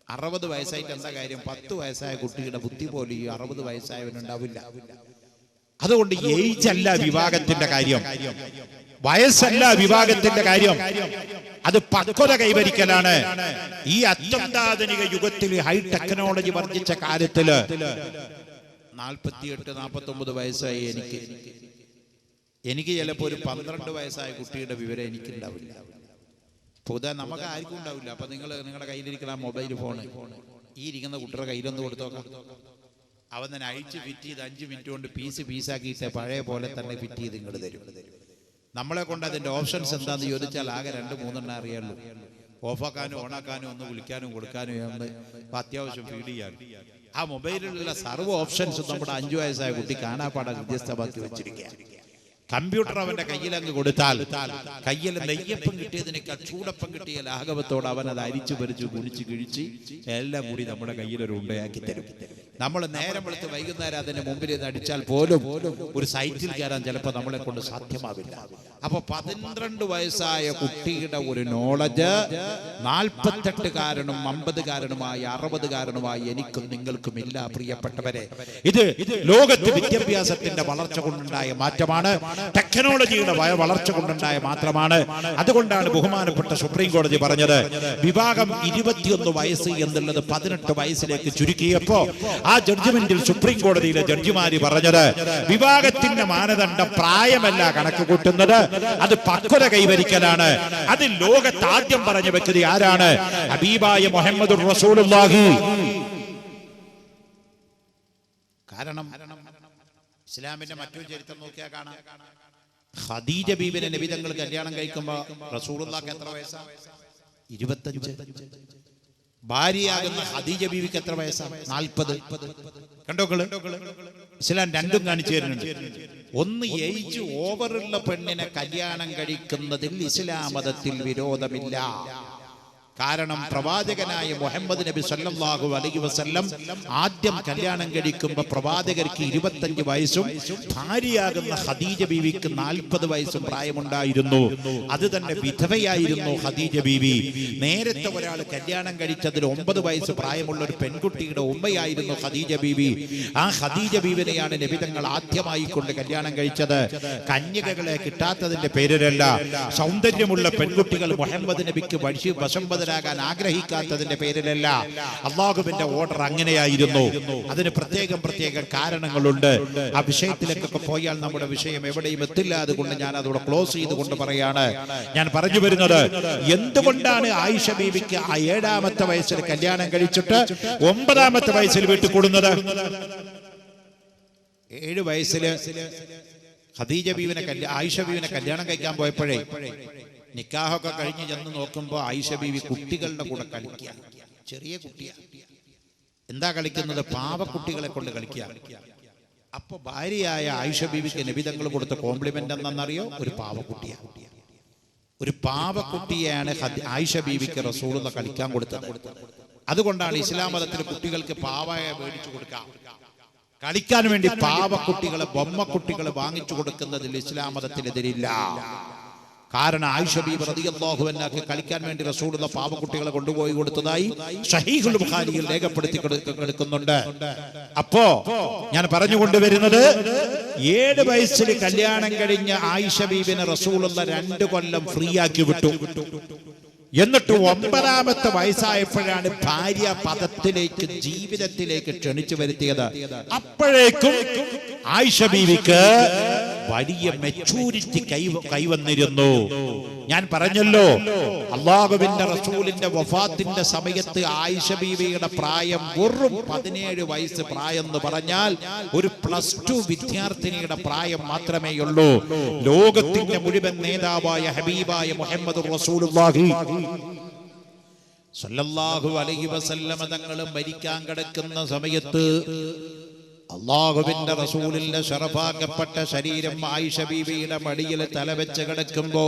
60 വയസ്സായിട്ട് എന്താ കാര്യം? 10 വയസ്സായ കുട്ടിയുടെ ബുദ്ധി പോലും ഈ 60 വയസ്സായവനുണ്ടാവില്ല. അതുകൊണ്ട് ഏജ് അല്ല വിവാഹത്തിന്റെ കാര്യം, വയസ്സല്ല വിവാഹത്തിന്റെ കാര്യം, അത് പക്വത കൈവരിക്കലാണ്. ഈ അത്യന്താധുനിക യുഗത്തിൽ ഹൈ ടെക്നോളജി വർദ്ധിച്ച കാര്യത്തില് 48-49 വയസ്സായി എനിക്ക് ചിലപ്പോ ഒരു 12 വയസ്സായ കുട്ടിയുടെ വിവരം എനിക്കുണ്ടാവില്ല. പൊതുവെ നമുക്ക് ആർക്കും ഉണ്ടാവില്ല. അപ്പൊ നിങ്ങളുടെ കയ്യിലിരിക്കുന്ന മൊബൈൽ ഫോണ് ഈ ഇരിക്കുന്ന കുട്ടിയുടെ കയ്യിലൊന്ന് കൊടുത്തോക്കാം. അവൻ തന്നെ അഴിച്ച് ഫിറ്റ് ചെയ്ത് 5 മിനിറ്റ് കൊണ്ട് പീസാക്കിയിട്ട് പഴയ പോലെ തന്നെ ഫിറ്റ് ചെയ്ത് ഇങ്ങോട്ട് തരും. നമ്മളെ കൊണ്ട് അതിന്റെ ഓപ്ഷൻസ് എന്താന്ന് ചോദിച്ചാൽ ആകെ 2-3 അറിയാമല്ലോ. ഓഫാക്കാനും ഓണാക്കാനും ഒന്ന് വിളിക്കാനും കൊടുക്കാനും ഒന്ന് അത്യാവശ്യം ഫീഡ് ചെയ്യാനും. ആ മൊബൈലിലുള്ള സർവ്വ ഓപ്ഷൻസും നമ്മുടെ 5 വയസ്സായ കുട്ടി കാണാപ്പാടാൻ വ്യത്യസ്തമാക്കി വെച്ചിരിക്കുക. കമ്പ്യൂട്ടർ അവന്റെ കയ്യിലങ്ങ് കൊടുത്താൽ കയ്യിൽ നെയ്യപ്പം കിട്ടിയതിനേക്കാൾ ചൂടപ്പം കിട്ടിയ ലാഘവത്തോടെ അവൻ അത് അരിച്ചു ഭരിച്ചു കുടിച്ച് കിഴിച്ച് എല്ലാം കൂടി നമ്മുടെ കയ്യിലൊരു ഉണ്ടയാക്കി തരും. നമ്മൾ നേരം വെളുത്ത് വൈകുന്നേരം അതിന് മുമ്പിൽ നിന്ന് അടിച്ചാൽ പോലും ഒരു സൈറ്റിൽ കയറാൻ ചിലപ്പോൾ നമ്മളെ കൊണ്ട് സാധ്യമാവില്ല. അപ്പൊ 12 വയസ്സായ കുട്ടിയുടെ ഒരു നോളജ് 48-കാരനും 50-കാരനുമായി 60-കാരനുമായി എനിക്കും നിങ്ങൾക്കും ഇല്ല പ്രിയപ്പെട്ടവരെ. ഇത് ലോകത്ത് വിദ്യാഭ്യാസത്തിന്റെ വളർച്ച കൊണ്ടുണ്ടായ മാറ്റമാണ്, ടെക്നോളജിയുടെ വളർച്ച കൊണ്ടുണ്ടായ മാത്രമാണ്. അതുകൊണ്ടാണ് ബഹുമാനപ്പെട്ട സുപ്രീം കോടതി പറഞ്ഞത് വിവാഹം 21 വയസ്സ് എന്നുള്ളത് 18 വയസ്സിലേക്ക് ചുരുക്കിയപ്പോ ആ ജഡ്ജ്മെന്റിൽ സുപ്രീം കോടതിയിലെ ജഡ്ജിമാര് പറഞ്ഞത് വിവാഹത്തിന്റെ മാനദണ്ഡം പ്രായമല്ല കണക്ക് കൂട്ടുന്നത്, അത് പക്വത കൈവരിക്കലാണ്. അത് ലോകത്ത് ആദ്യം പറഞ്ഞ വ്യക്തി ആരാണ്? ഹബീബായ മുഹമ്മദുർ റസൂലുള്ളാഹി. കാരണം ഇസ്ലാമിന്റെ മറ്റൊരു ചരിത്രം നോക്കിയാൽ കാണാം, ഖദീജ ബീബിനെ നബി തങ്ങൾ കല്യാണം കഴിക്കുമ്പോ റസൂലുള്ളാഹിക്ക് എത്ര വയസ്സാ? 25. ഭാര്യയാകുന്ന ഖദീജ ബീവിക്ക് എത്ര വയസ്സാ? 40. കണ്ടോക്കള്, ഇസ്ലാം രണ്ടും കാണിച്ചു തരുന്നുണ്ട്. ഒന്ന്, ഏജ് ഓവറുള്ള പെണ്ണിനെ കല്യാണം കഴിക്കുന്നതിൽ ഇസ്ലാം മതത്തിൽ വിരോധമില്ല. കാരണം പ്രവാചകനായ മുഹമ്മദ് നബി സല്ലല്ലാഹു അലൈഹി വസല്ലം ആദ്യം കല്യാണം കഴിക്കുമ്പോൾ പ്രവാചകർക്ക് 25 വയസ്സും ഭാര്യയാകുന്ന ഖദീജ ബീവിക്ക് 40 വയസ്സും പ്രായമുണ്ടായിരുന്നു. അത് തന്നെ വിധവയായിരുന്നു ഖദീജ ബീവി. നേരത്തെ ഒരാൾ കല്യാണം കഴിച്ചതിൽ 9 വയസ്സ് പ്രായമുള്ള ഒരു പെൺകുട്ടിയുടെ ഉമ്മയായിരുന്നു ഖദീജ ബീവി. ആ ഖദീജ ബീവിനെയാണ് നബി തങ്ങൾ ആദ്യമായി കൊണ്ട് കല്യാണം കഴിച്ചത്. കന്യകകളെ കിട്ടാത്തതിന്റെ പേരിലല്ല, സൗന്ദര്യമുള്ള പെൺകുട്ടികൾ മുഹമ്മദ് നബിക്ക് വശംവദ ാകാൻ ആഗ്രഹിക്കാത്തതിന്റെ പേരിലല്ല. അള്ളാഹുവിന്റെ ഓർഡർ അങ്ങനെയായിരുന്നു. അതിന് പ്രത്യേക കാരണങ്ങളുണ്ട്. ആ വിഷയത്തിലേക്കൊക്കെ പോയാൽ നമ്മുടെ വിഷയം എവിടെയും എത്തില്ല. അതുകൊണ്ട് ഞാൻ അതോടെ ക്ലോസ് ചെയ്തുകൊണ്ട് പറയാണ്. ഞാൻ പറഞ്ഞു വരുന്നത്, എന്തുകൊണ്ടാണ് ആയിഷ ബീവിക്ക് 7ാമത്തെ വയസ്സിൽ കല്യാണം കഴിച്ചിട്ട് 9ാമത്തെ വയസ്സിൽ വീട്ടിൽ കൂടുന്നത്? 7 വയസ്സില് ഖദീജ ബീവിനെ ആയിഷ ബീവിനെ കല്യാണം കഴിക്കാൻ പോയപ്പോഴേ നിക്കാഹൊക്കെ കഴിഞ്ഞ് ചെന്ന് നോക്കുമ്പോൾ ആയിഷ ബീവി കുട്ടികളുടെ കൂടെ കളിക്കുക. ചെറിയ കുട്ടിയാ. എന്താ കളിക്കുന്നത്? പാവക്കുട്ടികളെ കൊണ്ട് കളിക്കുക. അപ്പൊ ഭാര്യയായ ആയിഷ ബീവിക്ക് നബി തങ്ങൾ കൊടുത്ത കോംപ്ലിമെന്റ് എന്താണെന്നറിയോ? ഒരു പാവക്കുട്ടിയാ. ഒരു പാവക്കുട്ടിയാണ് ആയിഷ ബീവിക്ക് റസൂലുള്ള കളിക്കാൻ കൊടുത്തത്. അതുകൊണ്ടാണ് ഇസ്ലാം മതത്തിൽ കുട്ടികൾക്ക് പാവയെ മേടിച്ചു കൊടുക്കാം. കളിക്കാൻ വേണ്ടി പാവക്കുട്ടികളെ, ബൊമ്മക്കുട്ടികളെ വാങ്ങിച്ചു കൊടുക്കുന്നതിൽ ഇസ്ലാം മതത്തിനെതിരില്ല. കാരണം ആയിഷ ബീബി റളിയല്ലാഹു അൻഹയ്ക്ക് കളിക്കാൻ വേണ്ടി റസൂലുള്ള പാവക്കുട്ടികളെ കൊണ്ടുപോയി കൊടുത്തതായി സ്വഹീഹുൽ ബുഖാരിയിൽ രേഖപ്പെടുത്തി കൊടുക്കുന്നുണ്ട്. അപ്പോ ഞാൻ പറഞ്ഞുകൊണ്ടുവരുന്നത്, 7 വയസ്സിൽ കല്യാണം കഴിഞ്ഞ ആയിഷ ബീബിനെ റസൂലുള്ള 2 കൊല്ലം ഫ്രീ ആക്കി വിട്ടു. എന്നിട്ട് 9ാമത്തെ വയസ്സായപ്പോഴാണ് ഭാര്യ പദത്തിലേക്ക്, ജീവിതത്തിലേക്ക് ക്ഷണിച്ചു വരുത്തിയത്. അപ്പോഴേക്കും ആയിഷ ബീവിക്ക് വലിയ മെച്ചൂരിറ്റി കൈവന്നിരുന്നു. ഞാൻ പറഞ്ഞല്ലോ, അല്ലാഹുവിന്റെ റസൂലിന്റെ വഫാത്തിന്റെ സമയത്ത് ആയിഷ ബീവിയുടെ പ്രായം വെറും 17 വയസ്സ്. പ്രായം എന്ന് പറഞ്ഞാൽ ഒരു +2 വിദ്യാർത്ഥിനിയുടെ പ്രായം മാത്രമേ ഉള്ളൂ. ലോകത്തിന്റെ മുഴുവൻ നേതാവായ ഹബീബായ മുഹമ്മദ് റസൂലുള്ളാഹി സ്വല്ലല്ലാഹു അലൈഹി വസല്ലം തങ്ങൾ മരിക്കാൻ കിടക്കുന്ന സമയത്ത് അല്ലാഹുവിന്റെ റസൂലിന്റെ ശറഫാക്കപ്പെട്ട ശരീരം ആയിഷ ബീവിയുടെ മടിയിൽ തലവെച്ച് കിടക്കുമ്പോ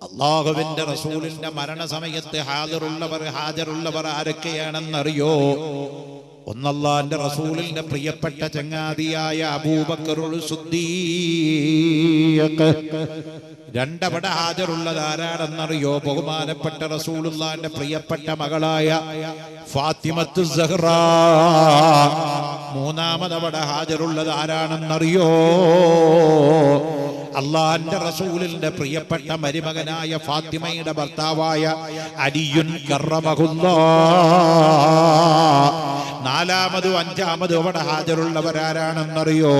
അല്ലാഹുവിന്റെ റസൂലിന്റെ മരണസമയത്ത് ഹാജറുള്ളവർ ആരൊക്കെയാണെന്നറിയോ? ഒന്നല്ലാന്റെ റസൂലിന്റെ പ്രിയപ്പെട്ട ചങ്ങാതിയായ അബൂബക്കറുൽ സിദ്ദീഖ്. 2 അവിടെ ഹാജറുള്ളത് ആരാണെന്നറിയോ? ബഹുമാനപ്പെട്ട റസൂലുള്ളാഹിന്റെ പ്രിയപ്പെട്ട മകളായ ഫാത്തിമത്തു സഹ്റാ. 3ാമത് അവിടെ ഹാജറുള്ളത് ആരാണെന്നറിയോ? അല്ലാഹുവിന്റെ റസൂലിന്റെ പ്രിയപ്പെട്ട മരുമകനായ ഫാത്തിമയുടെ ഭർത്താവായ അലിയുൻ കറമഹുല്ലാഹ്. 4ാമതും 5ാമതും അവിടെ ഹാജറുള്ളവരാരാണെന്നറിയോ?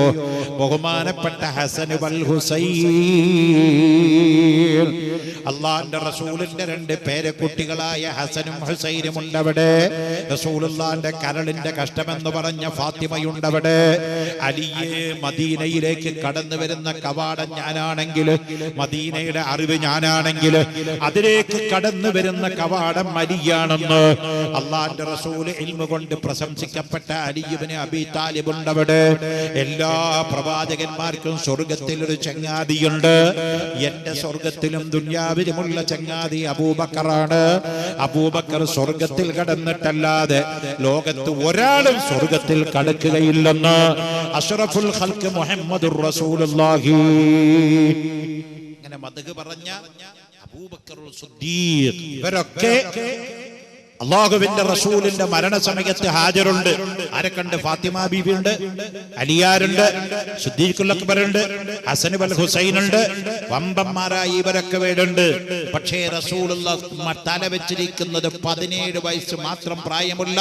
ബഹുമാനപ്പെട്ട ഹസൻ വൽ ഹുസൈൻ. അല്ലാഹുവിന്റെ റസൂലിന്റെ 2 പേരക്കുട്ടികളായ ഹസനും ഹുസൈനും ഉണ്ടവിടെ. റസൂലുള്ളാഹിന്റെ കരളിന്റെ കഷ്ടമെന്ന് പറഞ്ഞ ഫാത്തിമയുണ്ടവിടെ. അലിയെ, മദീനയിലേക്ക് കടന്നു വരുന്ന കവാടം ഞാനാണെങ്കിൽ, മദീനയുടെ അറിവ് ഞാനാണെങ്കിൽ, അതിലേക്ക് കടന്നു വരുന്ന കവാടം അലിയാണെന്ന് അല്ലാഹുവിന്റെ റസൂൽ ഇൽമു കൊണ്ട് പ്രശംസിക്കപ്പെട്ട അലി ഇബ്നു അബീ താലിബ് ഉണ്ടവിടെ. എല്ലാ പ്രവാചകന്മാർക്കും സ്വർഗത്തിൽ ഒരു ചങ്ങാതിയുണ്ട്. എന്റെ സ്വർഗത്തിലും ദുനിയാവിലുമുള്ള ചങ്ങാതി അബൂബക്കറാണ്. അബൂബക്കർ സ്വർഗത്തിൽ കടന്നിട്ടല്ലാതെ ലോകത്ത് ഒരാളും സ്വർഗത്തിൽ കടക്കുകയില്ലെന്ന് അഷ്റഫുൽ ഖൽഖ് മുഹമ്മദുർ റസൂലുള്ളാഹി ഇങ്ങനെ മദ്ഹ് പറഞ്ഞ അബൂബക്കറുൽ സിദ്ദീഖ്. ഇവരൊക്കെ അല്ലാഹുവിന്റെ റസൂലിന്റെ മരണസമയത്ത് ഹാജറുണ്ട്. ആരൊക്കെയുണ്ട്? ഫാത്തിമ ബീബിയുണ്ട്, അലിയാരുണ്ട്, സിദ്ദീഖുൽ അക്ബറുണ്ട്, ഹസൻ വൽ ഹുസൈനുണ്ട്. വമ്പന്മാരായി ഇവരൊക്കെ വേടുണ്ട്. പക്ഷേ റസൂലുള്ളാഹി തല വെച്ചിരിക്കുന്നത് 17 വയസ്സ് മാത്രം പ്രായമുള്ള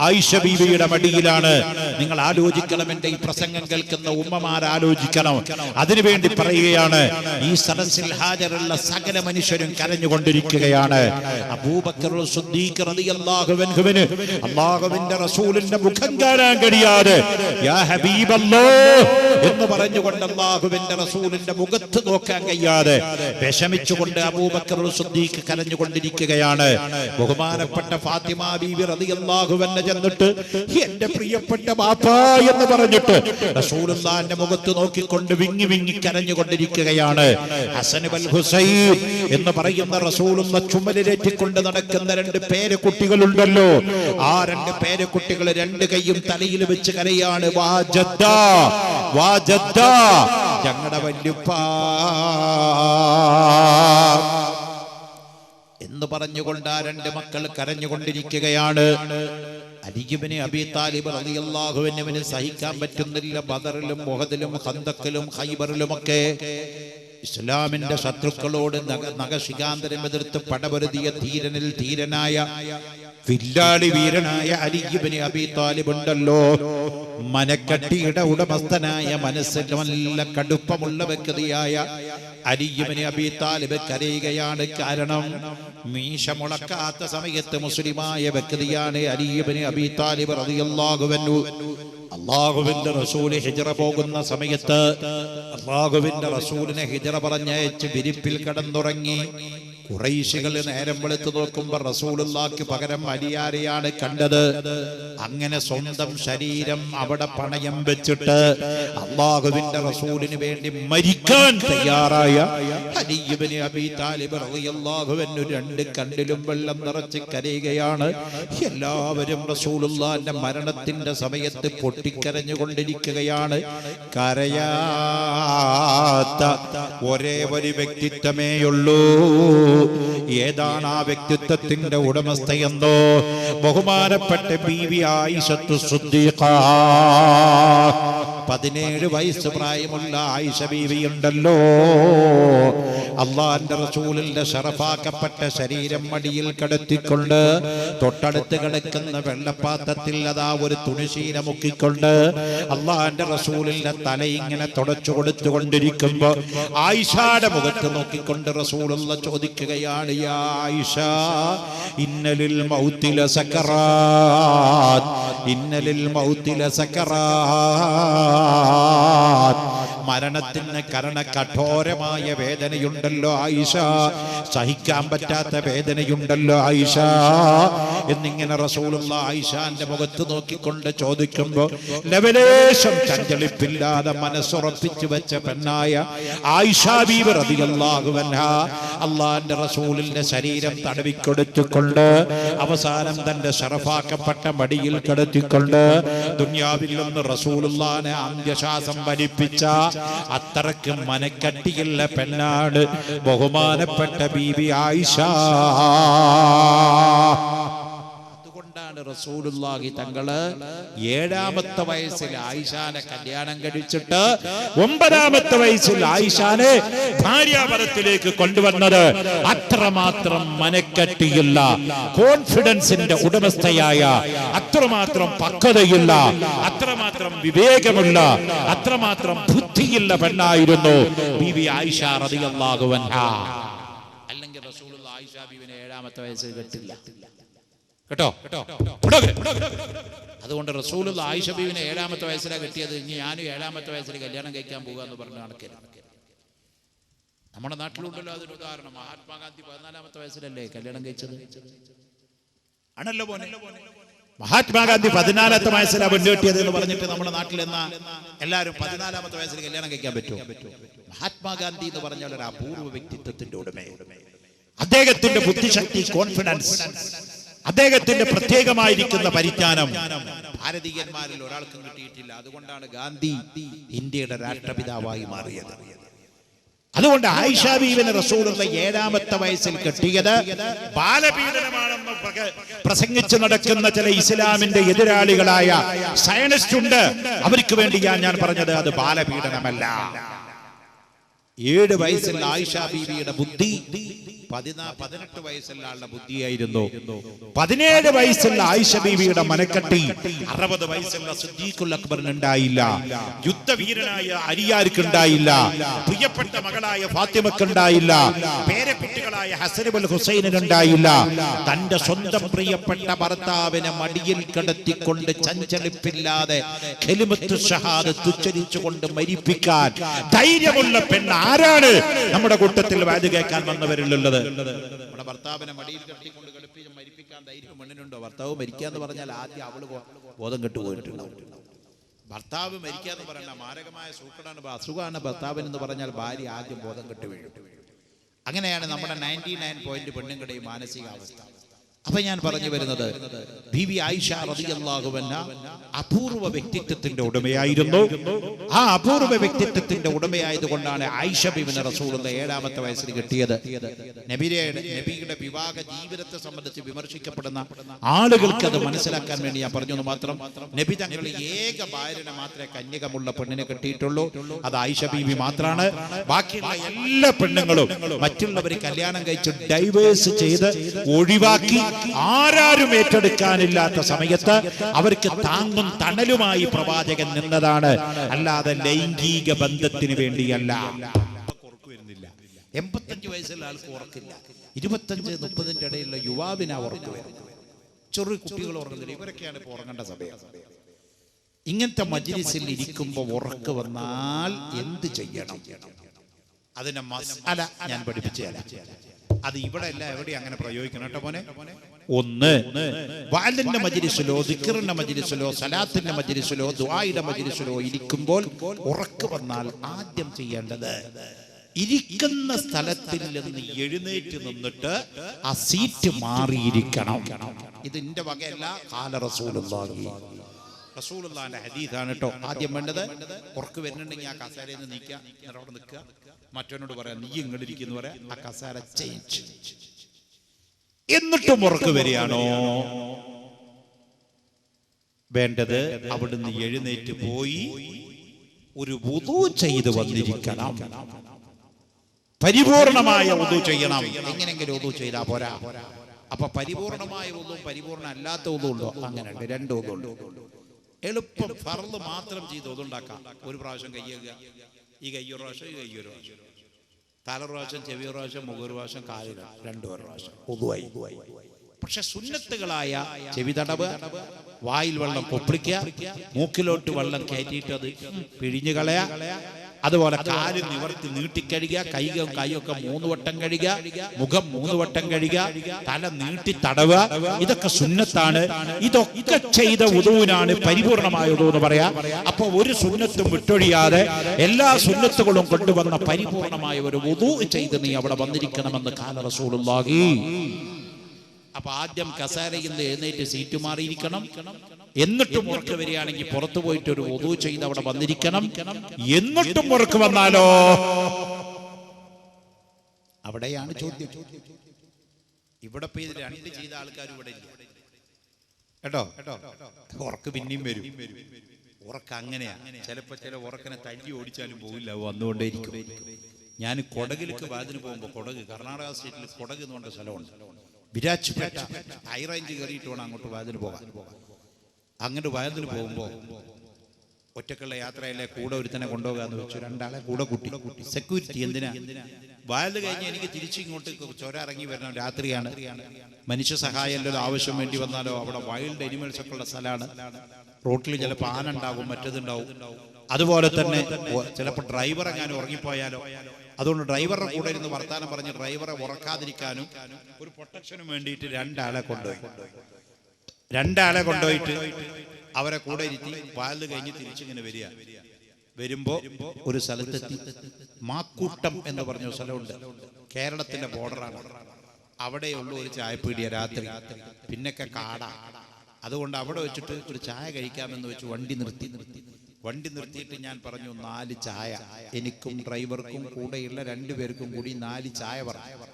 ആയിഷ ബീവിയുടെ മടിയിലാണ്. നിങ്ങൾ ആലോചിക്കണം, എന്റെ ഈ പ്രസംഗം കേൾക്കുന്ന ഉമ്മമാർ ആലോചിക്കണം. അതിനുവേണ്ടി പറയുകയാണ്. ഈ സദസ്സിൽ ഹാജറുള്ള സകല മനുഷ്യരും കരഞ്ഞുകൊണ്ടിരിക്കുകയാണ്. അബൂബക്കർ സിദ്ദീഖ് റളിയല്ലാഹു അൻഹുവിന് അല്ലാഹുവിന്റെ റസൂലിന്റെ മുഖം കാണാൻ കഴിയാതെ യാ ഹബീബല്ലാഹ് എന്ന് പറഞ്ഞുകൊണ്ട് അല്ലാഹുവിന്റെ റസൂലിന്റെ മുഖത്ത് നോക്കാൻ കഴിയാതെ വിഷമിച്ചുകൊണ്ട് അബൂബക്കർ സിദ്ദീഖ് കരഞ്ഞുകൊണ്ടിരിക്കുകയാണ്. ബഹുമാനപ്പെട്ട ഫാത്തിമ ബീവി റളിയല്ലാഹു അൻഹ ചെന്നിട്ട് എന്റെ പ്രിയപ്പെട്ട ബാപ്പാ എന്ന് പറഞ്ഞിട്ട് റസൂലുള്ളാഹിന്റെ മുഖത്ത് നോക്കിക്കൊണ്ട് വിങ്ങി വിങ്ങി കരഞ്ഞുകൊണ്ടിരിക്കുകയാണ്. ഹസൻ വൽ ഹുസൈൻ എന്ന് പറയുന്ന റസൂലുള്ള ചുമലിലേറ്റിക്കൊണ്ട് നടക്കുന്ന രണ്ട് പേരക്കുട്ടികളുണ്ടല്ലോ, ആ രണ്ട് പേരക്കുട്ടികൾ രണ്ട് കൈയും തലയിൽ വെച്ച് കരയാണ്. വാ ജദ്ദാ, വാ ജദ്ദാ, ഞങ്ങളുടെ വല്യുപ്പാ എന്ന് പറഞ്ഞുകൊണ്ട് ആ രണ്ട് മക്കൾ കരഞ്ഞുകൊണ്ടിരിക്കുകയാണ്. അലി ഇബ്നു അബീ താലിബ് റളിയല്ലാഹു അൻഹുവിന് സഹിക്കാൻ പറ്റുന്നില്ല. ബദറിലും ഉഹദിലും ഖന്തക്കിലും ഖൈബറിലുമൊക്കെ ഇസ്ലാമിന്റെ ശത്രുക്കളോട് നഖശിഖാന്തരം എതിർത്ത് പടപൊരുതിയ ധീരനിൽ ധീരനായ വില്ലാളി വീരനായ അലി ഇബ്നു അബീ താലിബ് ഉണ്ടല്ലോ, മനക്കട്ടിയുടെ ഉടമസ്ഥനായ മനസ്സിൽ നല്ല കടുപ്പമുള്ള വ്യക്തിയായ അലി ഇബ്നു അബീ താലിബ് കരയുകയാണ്. കാരണം മീശ മുളക്കാത്ത സമയത്ത് മുസ്ലിമായ വ്യക്തിയാണ് അലി ഇബ്നു അബീ താലിബ് റളിയല്ലാഹു അൻഹു. അല്ലാഹുവിന്റെ റസൂൽ ഹിജ്റ പോകുന്ന സമയത്ത് അല്ലാഹുവിന്റെ റസൂലിനെ ഹിജ്റ പറഞ്ഞയച്ച് വിരിപ്പിൽ കിടന്നുറങ്ങി. ഖുറൈശികൾ നേരം വെളുത്തു നോക്കുമ്പോൾ റസൂലുള്ളാഹിക്ക് പകരം അലിയാരെയാണ് കണ്ടത്. അങ്ങനെ സ്വന്തം ശരീരം അവിടെ പണയം വെച്ചിട്ട് അല്ലാഹുവിന്റെ റസൂലിന് വേണ്ടി മരിക്കാൻ തയ്യാറായ അലി ഇബ്നു അബീ താലിബ് റളിയല്ലാഹു അൻഹു രണ്ട് കണ്ണിലും വെള്ളം നിറച്ച് കരയുകയാണ്. എല്ലാവരും റസൂലുള്ളാഹിന്റെ മരണത്തിന്റെ സമയത്ത് പൊട്ടിക്കരഞ്ഞുകൊണ്ടിരിക്കുകയാണ്. കരയാത്ത ഒരേ ഒരു വ്യക്തിത്വമേയുള്ളൂ. ഏതാണ് ആ വ്യക്തിത്വത്തിന്റെ ഉടമസ്ഥയെന്നോ? ബഹുമാനപ്പെട്ട ബീവി ആയിഷത്തു സിദ്ദീഖ. 17 വയസ്സ് പ്രായമുള്ള ആയിഷ ബീവി ഉണ്ടല്ലോ, അള്ളാന്റെ റസൂലിന്റെ ശറഫാക്കപ്പെട്ട ശരീരം മടിയിൽ കിടത്തിക്കൊണ്ട് തൊട്ടടുത്ത് കിടക്കുന്ന വെള്ളപ്പാത്രത്തിൽ അതാ ഒരു തുണിശീല മുക്കിക്കൊണ്ട് അള്ളാന്റെ റസൂലിന്റെ തല ഇങ്ങനെ തുടച്ചു കൊടുത്തുകൊണ്ടിരിക്കുമ്പോ ആയിഷയുടെ മുഖത്ത് നോക്കിക്കൊണ്ട് റസൂലുള്ള ചോദിക്കുകയാണ്, യാ ആയിഷ, ഇന്നലിൽ മൗതി ലസകറാത്ത്, ഇന്നലിൽ മൗതി ലസകറാത്ത്. മരണത്തിന് കഠോരമായ വേദനയുണ്ടല്ലോ ആയിഷ, സഹിക്കാൻ പറ്റാത്ത വേദനയുണ്ടല്ലോ ആയിഷ എന്നിങ്ങനെ റസൂലുള്ള ആയിഷാന്റെ മുഖത്ത് നോക്കിക്കൊണ്ട് ചോദിക്കുമ്പോ ലവലേശം ചഞ്ചലിപ്പില്ലാതെ മനസ്സുറപ്പിച്ചു വെച്ച പെണ്ണായ ആയിഷ ബീവി റളിയല്ലാഹു അൻഹ അള്ളാന്റെ റസൂലിന്റെ ശരീരം തടവിക്കൊടുത്തുകൊണ്ട് അവസാനം തന്റെ ശറഫാക്കപ്പെട്ട മടിയിൽ കിടത്തിക്കൊണ്ട് ദുനിയാവിൽ നിന്ന് റസൂലുള്ളാഹിനെ അന്ത്യശ്വാസം വലിപ്പിച്ച അത്രയ്ക്ക് മനക്കട്ടിയുള്ള പെണ്ണാണ് ബഹുമാനപ്പെട്ട ബീബി ആയിഷ. അതുകൊണ്ടാണ് റസൂലുള്ളാഹി തങ്ങള് 7ാമത്തെ വയസ്സിൽ ആയിഷാനെ കല്യാണം കഴിച്ചിട്ട് 9ാമത്തെ വയസ്സിൽ ആയിഷാനെ ഭാര്യാപരത്തിലേക്ക് കൊണ്ടുവന്നത്. അത്രമാത്രം മനക്കട്ടിയുള്ള കോൺഫിഡൻസിന്റെ ഉടമസ്ഥയായ, അത്രമാത്രം പക്വതയുള്ള, അത്രമാത്രം വിവേകമുള്ള, അത്രമാത്രം ബുദ്ധിയുള്ള പെണ്ണായിരുന്നു ബീബി ആയിഷ റളിയല്ലാഹു അൻഹ. അല്ലെങ്കിൽ റസൂലുള്ളാഹി ആയിഷ ബീവിനെ 7ാമത്തെ വയസ്സിൽ കെട്ടില്ല കേട്ടോ. അതുകൊണ്ട് റസൂലുള്ള ആയിഷ ബീവിനെ 7ാമത്തെ വയസ്സിലാണ് കെട്ടിയത്. ഇനി ഞാനും 7ാമത്തെ വയസ്സിൽ കല്യാണം കഴിക്കാൻ പോകുക എന്ന് പറഞ്ഞ് നടക്കരുത്. നമ്മുടെ നാട്ടിലുണ്ടല്ലോ അതൊരു ഉദാഹരണം. മഹാത്മാഗാന്ധി 14ാമത്തെ വയസ്സിലല്ലേ കല്യാണം കഴിച്ചത്? ആണല്ലോ പോനെ. മഹാത്മാഗാന്ധി 14ാമത്തെ വയസ്സിലാണ് പെണ്ണ് കെട്ടിയത് എന്ന് പറഞ്ഞിട്ട് നമ്മുടെ നാട്ടിൽ എന്നാ എല്ലാവരും 14ാമത്തെ വയസ്സിൽ കല്യാണം കഴിക്കാൻ പറ്റുമോ? മഹാത്മാഗാന്ധി എന്ന് പറഞ്ഞാൽ ഒരു അപൂർവ വ്യക്തിത്വത്തിന്റെ ഉടമയാണ്. അദ്ദേഹത്തിന്റെ ബുദ്ധിശക്തി, കോൺഫിഡൻസ്, അദ്ദേഹത്തിന്റെ പ്രത്യേകമായിരിക്കുന്ന പരിജ്ഞാനം ഭാരതീയന്മാരിൽ ഒരാൾക്കും കിട്ടിയിട്ടില്ല. അതുകൊണ്ടാണ് ഗാന്ധി ഇന്ത്യയുടെ രാഷ്ട്രപിതാവായി മാറിയത്. അതുകൊണ്ട് ആയിഷ ബീവിനെ റസൂലുള്ള 7ാമത്തെ വയസ്സിൽ കെട്ടിയത് ബാലപീഡനമാണെന്ന് പ്രസംഗിച്ച് നടക്കുന്ന ചില ഇസ്ലാമിന്റെ എതിരാളികളായ സയനിസ്റ്റ് ഉണ്ട്. അവർക്ക് വേണ്ടിയാണ് ഞാൻ പറഞ്ഞത്, അത് ബാലപീഡനമല്ല. 7 വയസ്സിൽ ആയിഷ ബീവിയുടെ ബുദ്ധി 18 വയസ്സുള്ള ആളുടെ ബുദ്ധിയായിരുന്നു. 17 വയസ്സുള്ള ആയിഷ ബീവിയുടെ മനക്കട്ടി 60 വയസ്സുള്ള സിദ്ദീഖുൽ അക്ബറിന് ഉണ്ടായില്ല. യുദ്ധവീരനായ അലിയാർക്ക് ഉണ്ടായില്ല. പ്രിയപ്പെട്ട മകളായ ഫാത്തിമക്ക് ഉണ്ടായില്ല. പേരക്കുട്ടികളായ ഹസനുൽ ഹുസൈനുണ്ടായില്ല. തന്റെ സ്വന്തം പ്രിയപ്പെട്ട ഭർത്താവിനെ മടിയിൽ കിടത്തിക്കൊണ്ട് ചഞ്ചലിപ്പില്ലാതെ കലിമത്തു ഷഹാദത്ത് ഉച്ചരിച്ചുകൊണ്ട് മരിപ്പിക്കാൻ ധൈര്യമുള്ള പെണ്ണ് ആരാണ് നമ്മുടെ കൂട്ടത്തിൽ വാത് കേൾക്കാൻ വന്നവരിലുള്ളത്? നമ്മുടെ ഭർത്താവിനെ മടിയിൽ കിടത്തിക്കൊണ്ട് കളിപ്പിച്ച് മരിപ്പിക്കാൻ ധൈര്യം പെണ്ണിനുണ്ടോ? ഭർത്താവ് മരിക്കാന്ന് പറഞ്ഞാൽ ആദ്യം അവള് ബോധം കെട്ടുപോയിട്ടുണ്ടാവും. ഭർത്താവ് മരിക്കാന്ന് പറയണ്ട, മാരകമായ സൂക്കടാണ്, അസുഖമാണ് ഭർത്താവിന് എന്ന് പറഞ്ഞാൽ ഭാര്യ ആദ്യം ബോധം കെട്ട് വീഴും. അങ്ങനെയാണ് നമ്മുടെ 99% പെണ്ണുങ്ങളുടെയും മാനസികാവസ്ഥ. അപ്പൊ ഞാൻ പറഞ്ഞു വരുന്നത്, ബീവി ആയിഷ റളിയല്ലാഹു അൻഹ അപൂർവ വ്യക്തിത്വത്തിന്റെ ഉടമയായിരുന്നു. ആ അപൂർവ വ്യക്തിത്വത്തിന്റെ ഉടമയായതുകൊണ്ടാണ് ആയിഷ ബീവിനെ റസൂലുള്ളാഹി 7ാമത്തെ വയസ്സിൽ കിട്ടിയത്. നബിയുടെ വിവാഹ ജീവിതത്തെ സംബന്ധിച്ച് വിമർശിക്കപ്പെടുന്ന ആളുകൾക്ക് അത് മനസ്സിലാക്കാൻ വേണ്ടി ഞാൻ പറഞ്ഞു മാത്രം. നബി തങ്ങൾ ഏക ഭാര്യനെ മാത്രമേ കന്യകമുള്ള പെണ്ണിനെ കിട്ടിയിട്ടുള്ളൂ, അത് ആയിഷ ബീവി മാത്രമാണ്. ബാക്കിയുള്ള എല്ലാ പെണ്ണുങ്ങളും മറ്റുള്ളവർ കല്യാണം കഴിച്ച് ഡൈവേഴ്സ് ചെയ്ത് ഒഴിവാക്കി ആരാരും ഏറ്റെടുക്കാനില്ലാത്ത സമയത്ത് അവർക്ക് താങ്ങും തണലുമായി പ്രവാചകൻ നിന്നതാണ്, അല്ലാതെ ലൈംഗിക ബന്ധത്തിന് വേണ്ടിയല്ല. 85 വയസ്സുള്ള ആൾക്ക് ഉറക്കില്ല, 25-30 ഇടയിലുള്ള യുവാവിനാ ഉറക്ക് വരുന്നത്, ചെറിയ കുട്ടികൾ ഉറങ്ങുന്നില്ല. ഇവരൊക്കെയാണ് ഇപ്പോൾ ഉറങ്ങേണ്ട സമയം. ഇങ്ങനത്തെ മജ്‌ലിസിൽ ഇരിക്കുമ്പോൾ ഉറക്ക് വന്നാൽ എന്ത് ചെയ്യണം? അതിന്റെ മസാല ഞാൻ പഠിപ്പിച്ചു തരാം. അത് ഇവിടെ അല്ല, എവിടെ അങ്ങനെ പ്രയോഗിക്കണം കേട്ടോ മോനെ. ഒന്ന്, വഅലിന്റെ മജ്‌ലിസിലോ ദിക്റിന്റെ മജ്‌ലിസിലോ സലാത്തിന്റെ മജ്‌ലിസിലോ ദുആയുടെ മജ്‌ലിസിലോ ഇരിക്കുമ്പോൾ ഉറക്ക് വന്നാൽ ആദ്യം ചെയ്യേണ്ടത് ഇരിക്കുന്ന സ്ഥലത്തിൽ നിന്ന് എഴുന്നേറ്റ് നിന്നിട്ട് ആ സീറ്റ് മാറിയിരിക്കണം. ഇത് എന്റെ വകയല്ല, ഖാല റസൂലുള്ളാഹി, റസൂലുള്ളാഹിന്റെ ഹദീസാണ് കേട്ടോ. ആദ്യം വേണ്ടത് ഉറക്ക് വരുന്നുണ്ടെങ്കിൽ ആ കസേരയിൽ നിന്ന് നീക്കുക, അവിടെ നിൽക്കുക. മറ്റവനോട് പറയാം നീ ഇങ്ങോട്ടിരിക്കുന്നു പറയാം, ആ കസേര ചേഞ്ച്. എന്നിട്ടും ഉറക്ക് വരികയാണോ വേണ്ടത്? അവിടുന്ന് എഴുന്നേറ്റ് പോയി ഒരു വുദു ചെയ്ത് വന്നിരിക്കണം. പരിപൂർണമായ വുദു ചെയ്യണം. എങ്ങനെയെങ്കിലും വുദു ചെയ്താ പോരാ. അപ്പൊ പരിപൂർണമായ വുദുവും പരിപൂർണ അല്ലാത്ത വുദു ഉണ്ടോ? അങ്ങനെ ഉണ്ട്, 2 വുദു ഉണ്ട്. എളുപ്പം ഫർള് മാത്രം ചെയ്ത് വുദുണ്ടാക്കാം. ഒരു പ്രാവശ്യം കയ്യുക, ഈ കയ്യൊരു പ്രാവശ്യം, ഈ കയ്യൊരു പ്രാവശ്യം, തല പ്രാവശ്യം, ചെവി പ്രാവശ്യം, മുഖൊരു പ്രാവശ്യം, കാലിൽ 2 പ്രാവശ്യം വുദുവായി. പക്ഷെ സുന്നത്തുകളായ ചെവി തടവ്, വായിൽ വെള്ളം കൊപ്പിളിക്കുക, മൂക്കിലോട്ട് വെള്ളം കയറ്റിയിട്ട് അത് പിഴിഞ്ഞു കളയാ, അതുപോലെ കാല് നിവർത്തി നീട്ടിക്കഴുകുക, കൈയൊക്കെ 3 വട്ടം കഴുകുക, മുഖം 3 വട്ടം കഴുകുക, തല നീട്ടി തടവുക. ഇതൊക്കെ സുന്നത്താണ്. ഇതൊക്കെ ചെയ്ത വുദുവിനാണ് പരിപൂർണമായ വുദു എന്ന് പറയാ. അപ്പൊ ഒരു സുന്നത്തും വിട്ടൊഴിയാതെ എല്ലാ സുന്നത്തുകളും കൊണ്ടുവന്ന പരിപൂർണമായ ഒരു വുദു ചെയ്ത് നീ അവിടെ വന്നിരിക്കണമെന്ന് ഖാല റസൂലുള്ളാഹി. അപ്പൊ ആദ്യം കസേരയിൽ നിന്ന് എഴുന്നേറ്റ് സീറ്റ് മാറിയിരിക്കണം. എന്നിട്ടും ഉറക്ക് വരികയാണെങ്കിൽ പുറത്തു പോയിട്ട് ഒരു വുദു ചെയ്ത് അവിടെ വന്നിരിക്കണം. എന്നിട്ടും ഉറക്ക് വന്നാലോ? അവിടെയാണ് ചോദ്യം. ഇവിടെ ഇപ്പൊ ഇത് 2 ചെയ്ത ആൾക്കാർ ഇവിടെ ഇല്ല കേട്ടോ. ഉറക്ക് പിന്നെയും വരും. ഉറക്ക് അങ്ങനെയാ. ചിലപ്പോ ചില ഉറക്കനെ തല്ലി ഓടിച്ചാലും പോകില്ല, വന്നുകൊണ്ടേയിരിക്കും. ഞാൻ കൊടകിലേക്ക് വാതിന് പോകുമ്പോ, കൊടക് കർണാടക സ്റ്റേറ്റിൽ കൊടക് എന്ന് പറഞ്ഞ സ്ഥലമുണ്ട്. വിരാജ്പേട്ട ഹൈ റേഞ്ച് കയറിയിട്ട് വേണം അങ്ങോട്ട് വാതിന് പോകാൻ. അങ്ങോട്ട് വാതിന് പോകുമ്പോ ഒറ്റക്കുള്ള യാത്രയല്ലേ, കൂടെ ഒരുത്തനെ കൊണ്ടുപോകാന്ന് വെച്ചു. 2 ആളെ കൂടെ കൂട്ടി. സെക്യൂരിറ്റി എന്തിനാ? വയല് കഴിഞ്ഞ് എനിക്ക് തിരിച്ചിങ്ങോട്ട് ചുര ഇറങ്ങി വരണം, രാത്രിയാണ്. മനുഷ്യ സഹായം ആവശ്യം വേണ്ടി വന്നാലോ, അവിടെ വൈൽഡ് അനിമൽസ് ഒക്കെ ഉള്ള സ്ഥലമാണ്. റോട്ടിൽ ചിലപ്പോൾ ആന ഉണ്ടാകും, മറ്റേതുണ്ടാവും. അതുപോലെ തന്നെ ചിലപ്പോൾ ഡ്രൈവർ എങ്ങാനും ഉറങ്ങിപ്പോയാലോ. അതുകൊണ്ട് ഡ്രൈവറുടെ കൂടെ ഇരുന്ന് വർത്താനം പറഞ്ഞ് ഡ്രൈവറെ ഉറക്കാതിരിക്കാനും ഒരു പ്രൊട്ടക്ഷനും വേണ്ടിയിട്ട് 2 ആളെ കൊണ്ടുപോയി. 2 ആളെ കൊണ്ടുപോയിട്ട് അവരെ കൂടെ ഇരുത്തി വാല് കഴിഞ്ഞ് തിരിച്ചിങ്ങനെ വരിക. വരുമ്പോ ഒരു സ്ഥലത്തെത്തി. മാക്കൂട്ടം എന്ന് പറഞ്ഞ സ്ഥലമുണ്ട്, കേരളത്തിന്റെ ബോർഡറാണ്. അവിടെയുള്ള ഒരു ചായപ്പീടിയ രാത്രി, പിന്നൊക്കെ കാട. അതുകൊണ്ട് അവിടെ വെച്ചിട്ട് ഒരു ചായ കഴിക്കാമെന്ന് വെച്ച് വണ്ടി നിർത്തിയിട്ട് ഞാൻ പറഞ്ഞു 4 ചായ. എനിക്കും ഡ്രൈവർക്കും കൂടെയുള്ള 2 പേർക്കും കൂടി 4 ചായ പറഞ്ഞു.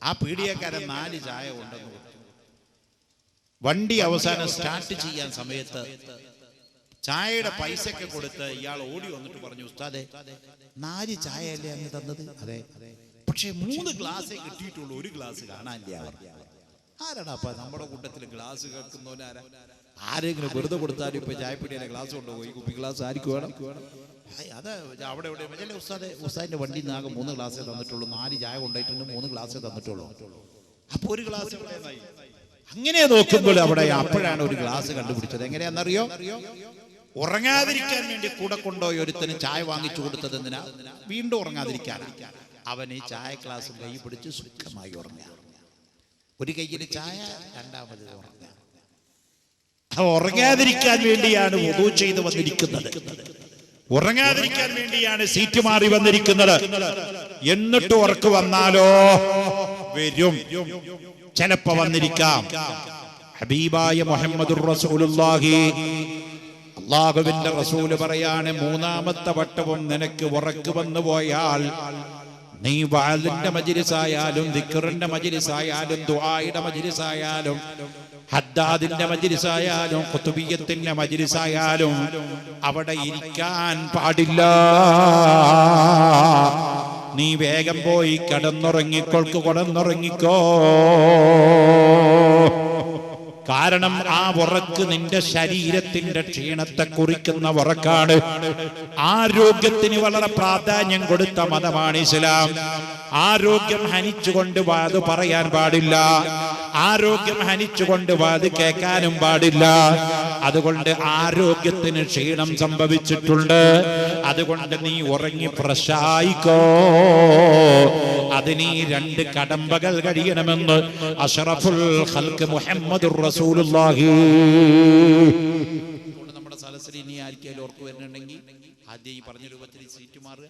ആ പീടിയക്കാരൻ 4 ചായ ഉണ്ടെന്ന് പറഞ്ഞു. വണ്ടി അവസാനം സ്റ്റാർട്ട് ചെയ്യാൻ സമയത്ത് ചായയുടെ പൈസയൊക്കെ കൊടുത്ത് ഇയാൾ ഓടി വന്നിട്ട് പറഞ്ഞു, ഉസ്താദേ 4 ചായ അല്ലേ അങ്ങ് തന്നത്? അതെ. പക്ഷെ 3 ഗ്ലാസ്സേ കിട്ടിയിട്ടുള്ളൂ, 1 ഗ്ലാസ് കാണാനില്ല. ആരാണ് അപ്പൊ നമ്മുടെ കൂട്ടത്തിൽ ഗ്ലാസ് കേൾക്കുന്നവനാരാ? ആരെങ്കിലും വെറുതെ കൊടുത്താലും ഇപ്പൊ ചായപ്പിടിയുടെ ഗ്ലാസ് കൊണ്ടുപോയി കുപ്പി ഗ്ലാസ് ആർക്ക് വേണം? അത് അവിടെ ഇവിടെ ഉസ്താദിന്റെ വണ്ടിയിൽ നിന്ന് ആകെ 3 ഗ്ലാസ്സേ തന്നിട്ടുള്ളൂ. 4 ചായ കൊണ്ടായിട്ടുണ്ട്, 3 ഗ്ലാസ്സേ തന്നിട്ടുള്ളൂ. അപ്പൊ ഒരു ഗ്ലാസ് അങ്ങനെ നോക്കുമ്പോൾ അവിടെ അപ്പോഴാണ് ഒരു ഗ്ലാസ് കണ്ടുപിടിച്ചത്. എങ്ങനെയാണെന്നറിയോ? ഉറങ്ങാതിരിക്കാൻ വേണ്ടി കൂടെ കൊണ്ടുപോയി ഒരുത്തന് ചായ വാങ്ങിച്ചു കൊടുത്തത് എന്തിനാ? വീണ്ടും ഉറങ്ങാതിരിക്കാനാണ്. അവൻ ഈ ചായ ഗ്ലാസ് കൈ പിടിച്ച് സുഖമായി ഉറങ്ങുക. ഒരു കയ്യിൽ ചായ, രണ്ടാമത് ഉറങ്ങുക. ഉറങ്ങാതിരിക്കാൻ വേണ്ടിയാണ് വുദൂ ചെയ്ത് വന്നിരിക്കുന്നത്, ഉറങ്ങാതിരിക്കാൻ വേണ്ടിയാണ് സീറ്റ് മാറി വന്നിരിക്കുന്നത്. എന്നിട്ട് ഉറക്ക് വന്നാലോ? വരും, ചിലപ്പോ വന്നിരിക്കാം. ഹബീബായ മുഹമ്മദുർ റസൂലുള്ളാഹി, അല്ലാഹുവിന്റെ റസൂല് പറയാണ്, 3ാമത്തെ വട്ടവും നിനക്ക് ഉറക്ക് വന്നു പോയാൽ നീ വഅലിന്റെ മജ്ലിസായാലും ദിക്റിന്റെ മജ്ലിസായാലും ദുആയുടെ മജ്ലിസായാലും ഹദ്ദാദിന്റെ മജ്ലിസായാലും ഖുതുബിയ്യത്തിന്റെ മജ്ലിസായാലും അവിടെ ഇരിക്കാൻ പാടില്ല. നീ വേഗം പോയി കിടന്നുറങ്ങിക്കോ. കാരണം ആ ഉറക്ക് നിന്റെ ശരീരത്തിന്റെ ക്ഷീണത്തെ കുറിക്കുന്ന ഉറക്കാണ്. ആരോഗ്യത്തിന് വളരെ പ്രാധാന്യം കൊടുത്ത മതമാണ് ഇസ്ലാം. ആരോഗ്യം ഹനിച്ചുകൊണ്ട് വാത് പറയാൻ പാടില്ല, ആരോഗ്യം ഹനിച്ചുകൊണ്ട് വാത് കേൾക്കാനും പാടില്ല. അതുകൊണ്ട് ആരോഗ്യത്തിന് ക്ഷീണം സംഭവിച്ചിട്ടുണ്ട്, അതുകൊണ്ട് നീ ഉറങ്ങി ഫ്രഷായിക്കോ. അതിന് 2 കടമ്പകൾ കഴിയണമെന്ന് അഷ്റഫുൽ ഖൽഖ് മുഹമ്മദുർ റസൂലുള്ളാഹി. നമ്മുടെ സദസ്സിൽ ഇനി ആർക്കെങ്കിലും ഓർക്ക് വരുന്നുണ്ടെങ്കിൽ ആദ്യം ഈ പറഞ്ഞ രൂപത്തിൽ സീറ്റ് മാറുക,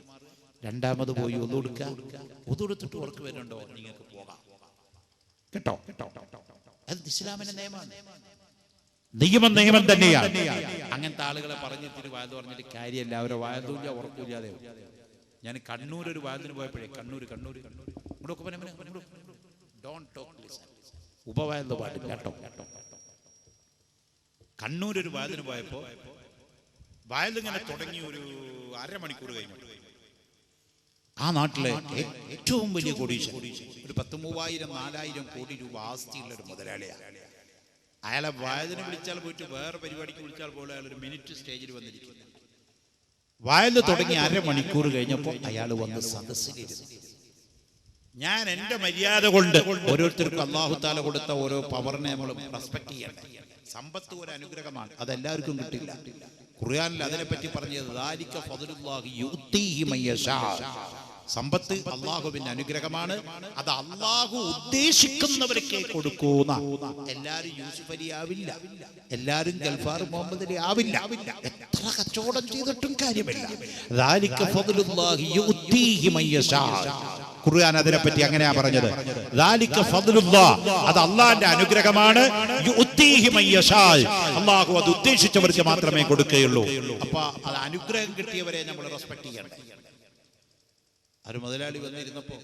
രണ്ടാമത് പോയി ഒതുകൊടുത്തിട്ട് ഓർക്ക് വരുന്നുണ്ടോ നിങ്ങൾക്ക് പോകാം കേട്ടോ. അത് ഇസ്ലാമിന്റെ നിയമമാണ്, നിയമം തന്നെയാണ്. അങ്ങനത്തെ ആളുകളെ പറഞ്ഞിട്ട് വായതു പറഞ്ഞിട്ട് കാര്യമല്ല. അവരെ വായതുമില്ല ഉറക്കില്ലാതെ. ഞാൻ കണ്ണൂർ ഒരു വായതിന് പോയപ്പോഴേ കണ്ണൂർ ഉപവായതു പാടില്ല കേട്ടോ. കണ്ണൂർ ഒരു വായതിന് പോയപ്പോ വായതിങ്ങനെ തുടങ്ങി ഒരു അരമണിക്കൂർ കഴിഞ്ഞു. ആ നാട്ടിലെ ഏറ്റവും വലിയ കോടീശ്വരൻ, ഒരു 10,000-4,000 കോടി രൂപ ആസ്തിയുള്ള ഒരു മുതലാളിയാണ്. അയാളെ വായതിന് വിളിച്ചാൽ പോയിട്ട് വേറെ പരിപാടിക്ക് വിളിച്ചാൽ പോലെ അയാൾ ഒരു മിനിറ്റ് സ്റ്റേജിൽ വന്നിരിക്കുന്നു. വായല് തുടങ്ങി അരമണിക്കൂർ കഴിഞ്ഞപ്പോൾ അയാൾ വന്ന് സദസ്സിലിരുന്നു. ഞാൻ എന്റെ മര്യാദ കൊണ്ട് ഓരോരുത്തർക്കും അല്ലാഹു തആല കൊടുത്ത ഓരോ പവറിനെ നമ്മൾ റെസ്പെക്ട് ചെയ്യണം. സമ്പത്ത് ഒരു അനുഗ്രഹമാണ്, അതെല്ലാവർക്കും കിട്ടില്ല. ഖുർആനിൽ അതിനെപ്പറ്റി പറഞ്ഞത് ദാലിക ഫദ്ലുല്ലാഹി യുതീഹി മയ്യശാ. സമ്പത്ത് അള്ളാഹുവിന്റെ അനുഗ്രഹമാണ്, അത് അള്ളാഹു ഉദ്ദേശിക്കുന്നവർക്കേ കൊടുക്കുന്ന. എല്ലാരും യൂസുഫ് അലി ആവില്ല, എല്ലാരും ഗൽഫാർ മുഹമ്മദ് അലി ആവില്ല. എത്ര കച്ചവടം ചെയ്തിട്ടും കാര്യമില്ല. ദാലിക ഫദ്ലുല്ലാഹി യുതീഹി മയ്യശാ. ഖുർആൻ അതിനെപ്പറ്റി അങ്ങനെയാ പറഞ്ഞത്. ദാലിക ഫദ്ലുല്ലാഹ്, അത് അള്ളാഹിന്റെ അനുഗ്രഹമാണ്. യുതീഹി മയ്യശാ, അള്ളാഹു അത് ഉദ്ദേശിച്ചവർക്ക് മാത്രമേ കൊടുക്കുകയുള്ളൂ. അപ്പൊ അത് അനുഗ്രഹം കിട്ടിയവരെ നമ്മൾ റെസ്പെക്ട് ചെയ്യണം. ഒരു മുതലാളി വന്നിരുന്നപ്പോ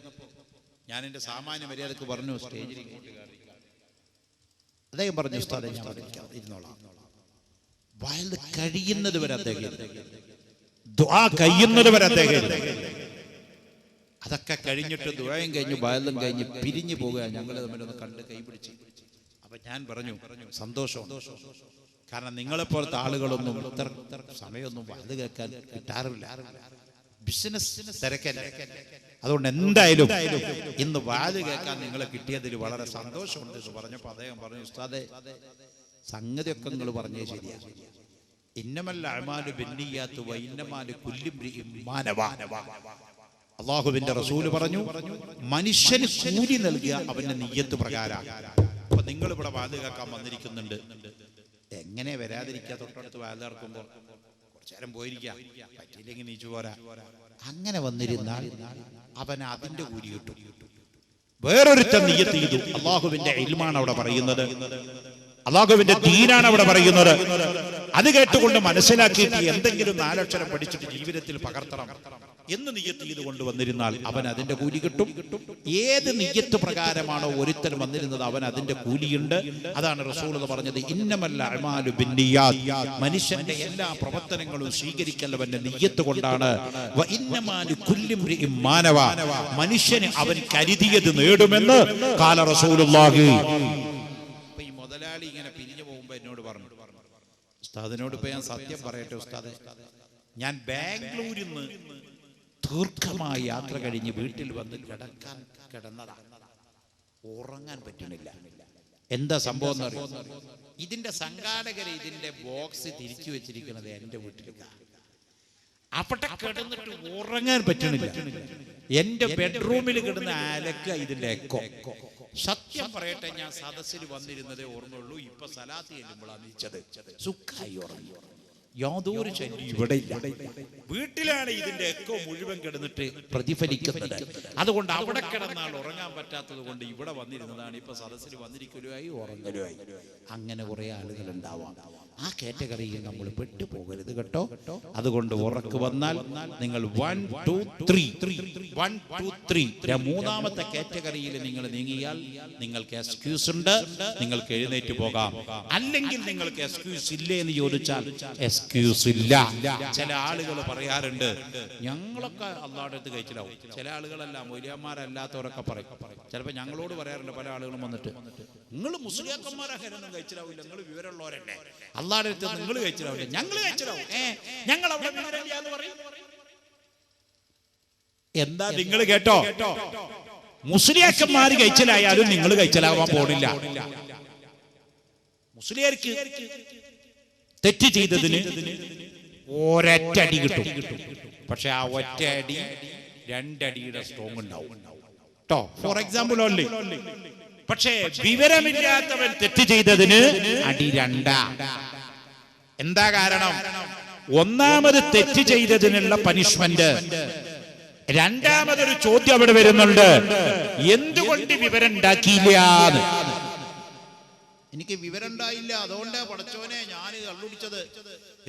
ഞാൻ എന്റെ സാമാന്യ മര്യാദക്ക് പറഞ്ഞു, സ്റ്റേജിൽ ഇങ്ങോട്ട് കയറി. അദ്ദേഹം പറഞ്ഞു, ഉസ്താദേ ഞാൻ ഇരുന്നോളാം. വയല് കഴിയുന്നത് വരെ അദ്ദേഹം, ദുആ കഴിയുന്നത് വരെ അദ്ദേഹം. അതൊക്കെ കഴിഞ്ഞിട്ട് ദുആയും കഴിഞ്ഞു വയലും കഴിഞ്ഞ് പിരിഞ്ഞു പോകുക. ഞങ്ങൾ തമ്മിലൊന്ന് കണ്ട് കൈപിടിച്ച്. അപ്പൊ ഞാൻ പറഞ്ഞു, സന്തോഷം, കാരണം നിങ്ങളെപ്പോലത്തെ ആളുകളൊന്നും ഇത്ര സമയമൊന്നും വയല് കേൾക്കാൻ കിട്ടാറില്ല. ബിസിനസ് തിരക്കല്ലേ. അതുകൊണ്ട് എന്തായാലും ഇന്ന് വാത് കേൾക്കാൻ നിങ്ങളെ കിട്ടിയതിൽ വളരെ സന്തോഷമുണ്ട് എന്ന് പറഞ്ഞപ്പോൾ അദ്ദേഹം പറഞ്ഞു, ഉസ്താദേ സംഗതിയൊക്കെ നിങ്ങൾ പറഞ്ഞേ ശരിയാ. ഇന്നമൽ അഅ്മാലു ബിന്നിയ്യാത്ത് വ ഇന്നമാ ലികുല്ലി ഇംറിഇൻ മാ നവാ. അല്ലാഹുവിന്റെ റസൂൽ പറഞ്ഞു, മനുഷ്യന് കൂലി നൽകുക അവന്റെ നിയ്യത്ത് പ്രകാരം. അപ്പൊ നിങ്ങൾ ഇവിടെ വാത് കേൾക്കാൻ വന്നിരിക്കുന്നുണ്ട്, എങ്ങനെ വരാതിരിക്കുക? തൊട്ടടുത്ത് വാത് നടക്കുമ്പോൾ കുറച്ചേരം പോയിരിക്കാം, പറ്റിയില്ലെങ്കിൽ നീച്ചു പോരാ. അങ്ങനെ വന്നിരുന്നാൽ അവൻ അതിന്റെ കൂലി കിട്ടും. വേറൊരുത്തൻ നിയ്യത്ത് ചെയ്തു. അള്ളാഹുവിന്റെ ഇൽമാണ് അവിടെ പറയുന്നത്, അള്ളാഹുവിന്റെ ദീനാണ് അവിടെ പറയുന്നത്. അത് കേട്ടുകൊണ്ട് മനസ്സിലാക്കിയിട്ട് എന്തെങ്കിലും 4 അക്ഷരം പഠിച്ചിട്ട് ജീവിതത്തിൽ പകർത്തണം എന്ന് നിയ്യത്ത് ചെയ്ത് കൊണ്ടുവന്നിരുന്നാൽ അവൻ അതിന്റെ കൂലി കിട്ടും. ഏത് നിയ്യത്ത് പ്രകാരമാണോ ഒരുത്തൻ വന്നിരുന്നത് അവൻ അതിന്റെ കൂലിയുണ്ട്. അതാണ് റസൂൽ പറഞ്ഞത്, ഇന്നമൽ അഅ്മാലു ബിന്നിയ്യാത്ത്. മനുഷ്യന്റെ എല്ലാ പ്രവർത്തനങ്ങളും സ്വീകരിക്കലവന്റെ നിയ്യത്ത് കൊണ്ടാണ്. വ ഇന്നമാ ലികുല്ലി ഇംറിഇൻ മാ നവാ. മനുഷ്യന് അവൻ കരുതിയത് നേടുമെന്ന് ഖാല റസൂലുള്ളാഹി ഉസ്താദിനോട് ഇപ്പൊ ഞാൻ സത്യം പറയട്ടെ ഉസ്താദെ, ഞാൻ ബാംഗ്ലൂരിൽ നിന്ന് ദീർഘമായ യാത്ര കഴിഞ്ഞ് വീട്ടിൽ വന്ന് കിടന്നതാണ്. ഉറങ്ങാൻ പറ്റുന്നില്ല. എന്താ സംഭവം എന്ന് അറിയാം? ഇതിന്റെ സംഘാടകര് ഇതിന്റെ ബോക്സ് തിരിച്ചു വെച്ചിരിക്കുന്നത് എന്റെ വീട്ടിലേക്കാണ്. അവിടെ കിടന്നിട്ട് ഉറങ്ങാൻ പറ്റണില്ല. എന്റെ ബെഡ്റൂമിൽ കിടന്ന് അലക്ക ഇതിന്റെ എക്കോ. സത്യം പറയട്ടെ, ഞാൻ സദസ്സിൽ വന്നിരുന്നതേ ഓർമ്മയുള്ളൂ. ഇപ്പൊ സലാത്ത് ചെല്ലുമ്പോഴാണ് നീച്ചത്. സുഖായി ഉറങ്ങി. യാതൊരു ശല്യം ഇവിടെ ഇല്ല. വീട്ടിലാണ് ഇതിന്റെ എക്കോ മുഴുവൻ കിടന്നിട്ട് പ്രതിഫലിക്കുന്നത്. അതുകൊണ്ട് അവിടെ കിടന്നാൽ ഉറങ്ങാൻ പറ്റാത്തത് കൊണ്ട് ഇവിടെ വന്നിരുന്നതാണ്. ഇപ്പൊ സദസ്സിൽ വന്നിരിക്കലുമായി ഉറങ്ങലുമായി. അങ്ങനെ കുറെ ആളുകൾ ഉണ്ടാവാം. ആ കാറ്റഗറിയിൽ നമ്മൾ പെട്ടുപോകരുത് കേട്ടോ. അതുകൊണ്ട് ഉറക്ക് വന്നാൽ നിങ്ങൾ 1 2 3 മൂന്നാമത്തെ കാറ്റഗറിയിൽ നിങ്ങൾ നീങ്ങിയാൽ നിങ്ങൾക്ക് എക്സ്ക്യൂസ് ഉണ്ട്, നിങ്ങൾക്ക് എഴുന്നേറ്റ് പോകാം. അല്ലെങ്കിൽ നിങ്ങൾക്ക് എക്സ്ക്യൂസ് ഇല്ലേ എന്ന് ചോദിച്ചാൽ എക്സ്ക്യൂസ് ഇല്ല. ചില ആളുകൾ പറയാറുണ്ട്, ഞങ്ങളൊക്കെ അള്ളാഹുവിന്റെ അടുത്ത് കഴിച്ചിലാവും. ചില ആളുകളല്ല, മൗലിയന്മാരല്ലാത്തവരൊക്കെ പറയും. ചിലപ്പോൾ ഞങ്ങളോട് പറയാറുണ്ട് പല ആളുകളും വന്നിട്ട്, നിങ്ങൾ മുസ്ലിയാക്കന്മാരൊന്നും കഴിച്ചിലാവില്ല, നിങ്ങൾ വിവരമുള്ളവരല്ലേ, അള്ളാഹുവിന്റെ അടുത്ത് നിങ്ങൾ കഴിച്ചിലാവില്ല, ഞങ്ങൾ കഴിച്ചിലാവും. ഞങ്ങൾ അവിടെ വിവരമില്ല എന്ന് പറയും. എന്താ നിങ്ങൾ കേട്ടോ, മുസ്ലിയാക്കന്മാര് കഴിച്ചിലായാലും നിങ്ങൾ കഴിച്ചിലാവാൻ പോണില്ല. മുസ്ലിയാർക്ക് തെറ്റ് ചെയ്തതിന് ഒരൊറ്റ അടി കിട്ടും. പക്ഷെ ആ ഒറ്റ അടി 2 അടിയുടെ സ്ട്രോങ് ഉണ്ടാവും കേട്ടോ. For example only. പക്ഷേ വിവരമില്ലാത്തവൻ തെറ്റ് ചെയ്തതിന് അടി 2. എന്താ കാരണം? ഒന്നാമത് തെറ്റ് ചെയ്തതിനുള്ള പനിഷ്മെന്റ്, രണ്ടാമതൊരു ചോദ്യം അവിടെ വരുന്നുണ്ട്, എന്തുകൊണ്ട് വിവരം ഉണ്ടാക്കിയില്ല? എനിക്ക് വിവരം ഉണ്ടായില്ല, അതുകൊണ്ടാ പടച്ചോനെ ഞാൻ കള്ളുടിച്ചത്.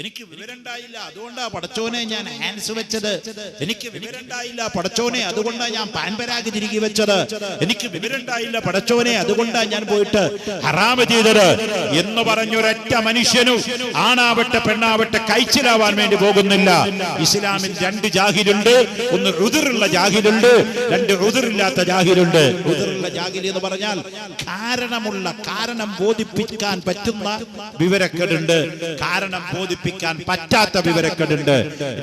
എനിക്ക് വിവരം ഉണ്ടായില്ല, അതുകൊണ്ടാ പടച്ചോനെ ഞാൻ ഹാൻഡ്സ് വെച്ചത്. എനിക്ക് വിവരം ഉണ്ടായില്ല പടച്ചോനെ, അതുകൊണ്ടാ ഞാൻ പാൻപരാഗ് തിരികെ വെച്ചത്. എനിക്ക് വിവരം ഉണ്ടായില്ല പടച്ചോനെ, അതുകൊണ്ടാ ഞാൻ പോയിട്ട് ഹറാമ് ചെയ്തത് എന്ന് പറഞ്ഞൊരൊറ്റ മനുഷ്യനും ആണാവട്ടെ പെണ്ണാവട്ടെ കഴിച്ചിലാവാൻ വേണ്ടി പോകുന്നില്ല. ഇസ്ലാമിൽ 2 ജാഹിലുണ്ട്. ഒന്ന് ഉദുറുള്ള ജാഹിലുണ്ട്, 2 ഉദുറില്ലാത്ത ജാഹിലുണ്ട്. ഉദുറുള്ള ജാഹിൽ എന്ന് പറഞ്ഞാൽ കാരണം ബോധിപ്പിക്കാൻ പറ്റുന്ന വിവരക്കേടുണ്ട്, കാരണം ബോധിപ്പിക്കാൻ പറ്റാത്ത വിവരക്കേടുണ്ട്.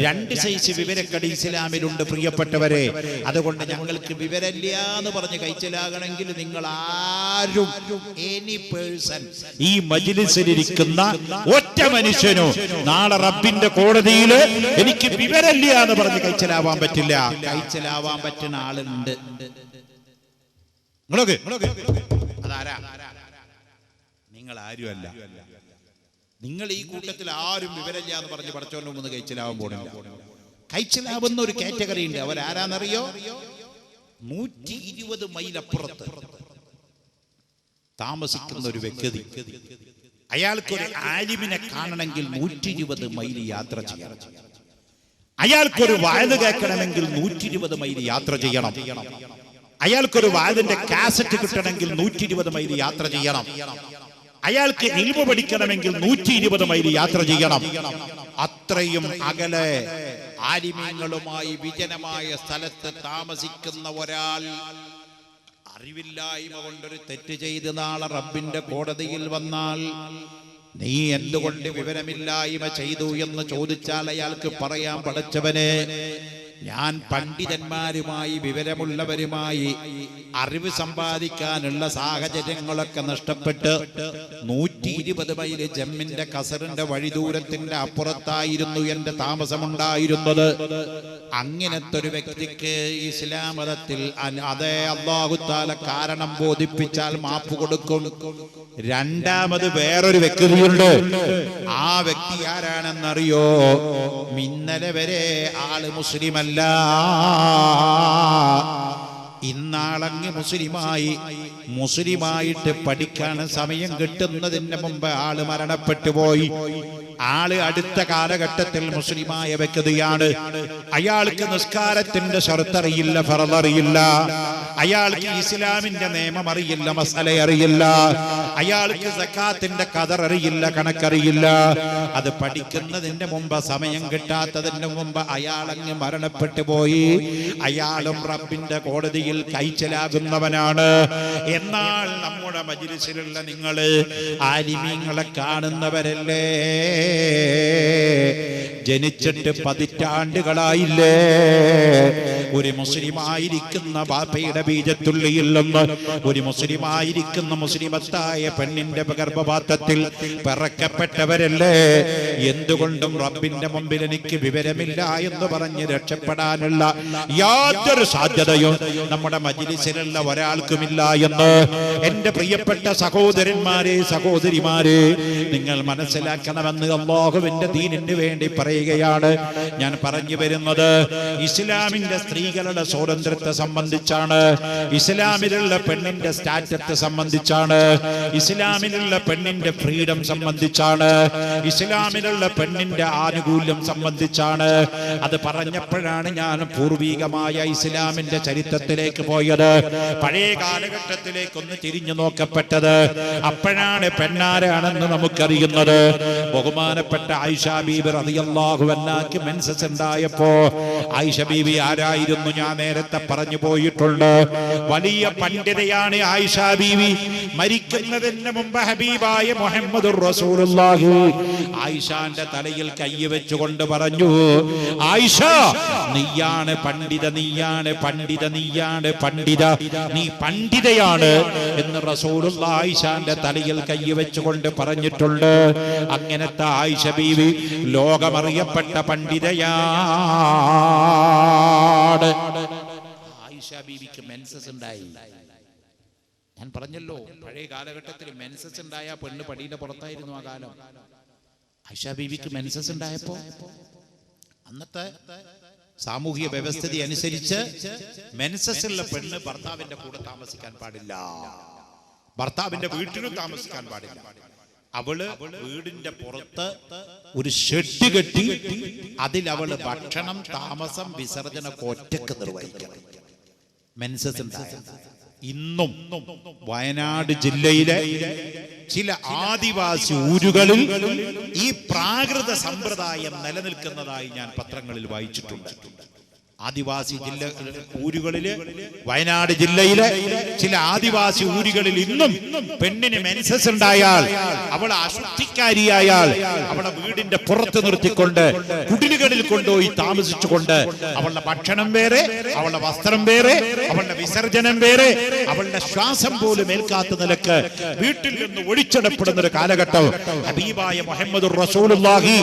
2 സൈസ് വിവരക്കേട് ഇസ്ലാമിലുണ്ട് പ്രിയപ്പെട്ടവരെ. അതുകൊണ്ട് ഞങ്ങൾക്ക് വിവരമില്ല എന്ന് പറഞ്ഞ് കഴിച്ചിലാകണമെങ്കിൽ നിങ്ങൾ ആരും, എനി പേഴ്സൺ, ഈ മജ്‌ലിസിലിരിക്കുന്ന ഒറ്റ മനുഷ്യനോ നാളെ റബ്ബിന്റെ കോടതിയിൽ എനിക്ക് വിവരമില്ല എന്ന് പറഞ്ഞ് കഴിച്ചിലാവാൻ പറ്റില്ല. കഴിച്ചിലാവാൻ പറ്റുന്ന ആളുണ്ട്. അതാരാ? നിങ്ങൾ ആരുമല്ല. നിങ്ങൾ ഈ കൂട്ടത്തിൽ ആരും വിവരമില്ല എന്ന് പറഞ്ഞ് പടച്ചോന്റെ മുമ്പ് കഴിച്ചിലാവാൻ പോണില്ല. കഴിച്ചിലാവുന്ന ഒരു കാറ്റഗറി ഉണ്ട്. അവരാരാന്നറിയോ? 120 മൈൽ അപ്പുറത്ത് താമസിക്കുന്ന ഒരു വ്യക്തി. അയാൾക്കൊരു ആലിമിനെ കാണണമെങ്കിൽ 120 മൈൽ യാത്ര ചെയ്യണം. അയാൾക്കൊരു വയല് കേൾക്കണമെങ്കിൽ 120 മൈൽ യാത്ര ചെയ്യണം. അയാൾക്കൊരു വാദിന്റെ കാസറ്റ് കിട്ടണമെങ്കിൽ 120 മൈൽ യാത്ര ചെയ്യണം. അയാൾക്ക് ഇൽമു പഠിക്കണമെങ്കിൽ 120 മൈൽ യാത്ര ചെയ്യണം. അത്രയും അകലെ ആലിമീങ്ങളുമായി വിജനമായ സ്ഥലത്ത് താമസിക്കുന്ന ഒരാൾ അറിവില്ലായ്മ കൊണ്ടൊരു തെറ്റ് ചെയ്ത് നാളെ റബ്ബിന്റെ കോടതിയിൽ വന്നാൽ, നീ എന്തുകൊണ്ട് വിവരമില്ലായ്മ ചെയ്തു എന്ന് ചോദിച്ചാൽ അയാൾക്ക് പറയാൻ, പടച്ചവനെ, ഞാൻ പണ്ഡിതന്മാരുമായി വിവരമുള്ളവരുമായി അറിവ് സമ്പാദിക്കാനുള്ള സാഹചര്യങ്ങളൊക്കെ നഷ്ടപ്പെട്ട് 120 മൈൽ ജമ്മിന്റെ കസറിന്റെ വഴിദൂരത്തിന്റെ അപ്പുറത്തായിരുന്നു എന്റെ താമസമുണ്ടായിരുന്നത്. അങ്ങനത്തെ ഒരു വ്യക്തിക്ക് ഇസ്ലാം മതത്തിൽ അതേ അല്ലാഹു തആല കാരണം ബോധിപ്പിച്ചാൽ മാപ്പ് കൊടുക്കും. രണ്ടാമത് വേറൊരു വ്യക്തിയുണ്ട്. ആ വ്യക്തി ആരാണെന്നറിയോ? ഇന്നലെ വരെ ആള് മുസ്ലിമല്ല, ഇന്നാളങ്ങ് മുസ്ലിമായിട്ട് പഠിക്കാൻ സമയം കിട്ടുന്നതിന് മുമ്പ് ആള് മരണപ്പെട്ടു പോയി. ആള് അടുത്ത കാലഘട്ടത്തിൽ മുസ്ലിമായ വ്യക്തിയാണ്. അയാൾക്ക് നിസ്കാരത്തിന്റെ ശർത്ത് അറിയില്ല, ഫർള് അറിയില്ല. അയാൾക്ക് ഇസ്ലാമിന്റെ നിയമം അറിയില്ല, മസല അറിയില്ല. അയാൾക്ക് സക്കാത്തിന്റെ ഖദർ അറിയില്ല, കണക്കറിയില്ല. അത് പഠിക്കുന്നതിന്റെ മുമ്പ്, സമയം കിട്ടാത്തതിന് മുമ്പ് അയാളങ്ങ് മരണപ്പെട്ടു പോയി. അയാളും റബ്ബിന്റെ കോടതിയിൽ കൈച്ചലാകുന്നവനാണ്. എന്നാൽ നമ്മുടെ മജ്‌ലിസിലുള്ള നിങ്ങള് ആലിമീങ്ങളെ കാണുന്നവരല്ലേ? ജനിച്ചിട്ട് പതിറ്റാണ്ടുകളായില്ലേ? ഒരു മുസ്ലിമായിരിക്കുന്ന ബാപ്പയുടെ ബീജത്തുള്ളിയിൽ നിന്ന് ഒരു മുസ്ലിമായിരിക്കുന്ന മുസ്ലിമത്തായ പെണ്ണിന്റെ ഗർഭപാത്രത്തിൽ പിറക്കപ്പെട്ടവരല്ലേ? എന്തുകൊണ്ടും റബ്ബിന്റെ മുമ്പിൽ എനിക്ക് വിവരമില്ല എന്ന് പറഞ്ഞ് രക്ഷപ്പെടാനുള്ള യാതൊരു സാധ്യതയും നമ്മുടെ മജ്‌ലിസിലുള്ള ഒരാൾക്കുമില്ല എന്ന് എന്റെ പ്രിയപ്പെട്ട സഹോദരന്മാരെ, സഹോദരിമാരെ, നിങ്ങൾ മനസ്സിലാക്കണമെന്ന് അല്ലാഹുവിന്റെ ദീനിന് വേണ്ടി പറയുകയാണ്. ഞാൻ പറഞ്ഞു വരുന്നത് ഇസ്ലാമിന്റെ സ്ത്രീകളുടെ സ്വാതന്ത്ര്യത്തെ സംബന്ധിച്ചാണ്, ഇസ്ലാമിലുള്ള പെണ്ണിന്റെ സ്റ്റാറ്റസ് സംബന്ധിച്ചാണ്, ഇസ്ലാമിലുള്ള പെണ്ണിന്റെ ഫ്രീഡം സംബന്ധിച്ചാണ്, ഇസ്ലാമിലുള്ള പെണ്ണിന്റെ ആനുകൂല്യം സംബന്ധിച്ചാണ്. അത് പറഞ്ഞപ്പോഴാണ് ഞാൻ പൂർവികമായ ഇസ്ലാമിന്റെ ചരിത്രത്തിലേക്ക് പോയത്, പഴയ കാലഘട്ടത്തിലേക്കൊന്ന് തിരിഞ്ഞു നോക്കപ്പെട്ടത്. അപ്പോഴാണ് പെണ്ണാരാണെന്ന് നമുക്കറിയുന്നത്. ബഹുമാനപ്പെട്ട ആയിഷ ബീബി റളിയല്ലാഹു അൻഹാക്ക് മെൻസസ് ഉണ്ടായപ്പോ ആയിഷ ബീബി ആരായിരുന്നു? ഞാൻ നേരത്തെ പറഞ്ഞു പോയിട്ടുണ്ട്. വലിയ പണ്ഡിതയാണ് ആയിഷ ബീവി. മരിക്കുന്നതിന് മുമ്പ് ഹബീബായ മുഹമ്മദുർ റസൂലുള്ളാഹി ആയിഷാന്റെ തലയിൽ കൈവച്ചുകൊണ്ട് പറഞ്ഞു, ആയിഷ, നീയാണ് പണ്ഡിത, നീയാണ് പണ്ഡിത, നീയാണ് പണ്ഡിത, നീ പണ്ഡിതയാണ് എന്ന് റസൂലുള്ളാഹി ആയിഷാന്റെ തലയിൽ കൈവച്ചുകൊണ്ട് പറഞ്ഞിട്ടുണ്ട്. അങ്ങനത്തെ ആയിഷ ബീവി ലോകമറിയപ്പെട്ട പണ്ഡിതയാണ്. ആയിഷ ബീവിക്ക് മെൻസസ് ഉണ്ടായി. ഞാൻ പറഞ്ഞല്ലോ, പഴയ കാലഘട്ടത്തിൽ മെൻസസ് ഉണ്ടായ പെണ്ണ് പടിയുടെ പുറത്തായിരുന്നു ആ കാലം. ആയിഷ ബീവിക്ക് മെൻസസ് ഉണ്ടായപ്പോ അന്നത്തെ സാമൂഹിക വ്യവസ്ഥിതി അനുസരിച്ച് മെൻസസ് ഉള്ള പെണ്ണ് ഭർത്താവിന്റെ കൂടെ താമസിക്കാൻ പാടില്ല, ഭർത്താവിന്റെ വീട്ടിലും താമസിക്കാൻ പാടില്ല. അവള് വീടിന്റെ പുറത്ത് ഒരു ഷെഡ് കെട്ടി അതിൽ അവള് ഭക്ഷണം, താമസം, വിസർജനമൊക്കെ ഒറ്റക്ക് നിർവഹിക്കണം. മെൻസസ് ഉണ്ടായ ഇന്നും വയനാട് ജില്ലയിലെ ചില ആദിവാസി ഊരുകളിൽ ഈ പ്രാകൃത സമ്പ്രദായം നിലനിൽക്കുന്നതായി ഞാൻ പത്രങ്ങളിൽ വായിച്ചിട്ടുണ്ട്. ആദിവാസി ഊരുകളില്, വയനാട് ജില്ലയിലെ ചില ആദിവാസി ഊരുകളിൽ ഇന്നും പെണ്ണിന് മെൻസസ് ഉണ്ടായാൽ, അവളെ അശുദ്ധിക്കാരിയായാൽ അവളെ വീടിന്റെ പുറത്ത് നിർത്തിക്കൊണ്ട് കുടിലുകളിൽ കൊണ്ടുപോയി താമസിച്ചുകൊണ്ട് അവളുടെ ഭക്ഷണം വേറെ, അവളുടെ വസ്ത്രം വേറെ, അവളുടെ വിസർജനം വേറെ, അവളുടെ ശ്വാസം പോലും ഏൽക്കാത്ത നിലക്ക് വീട്ടിൽ നിന്ന് ഒഴിച്ചിടപ്പെടുന്ന ഒരു കാലഘട്ടം ഹബീബായ മുഹമ്മദുർ റസൂലുള്ളാഹി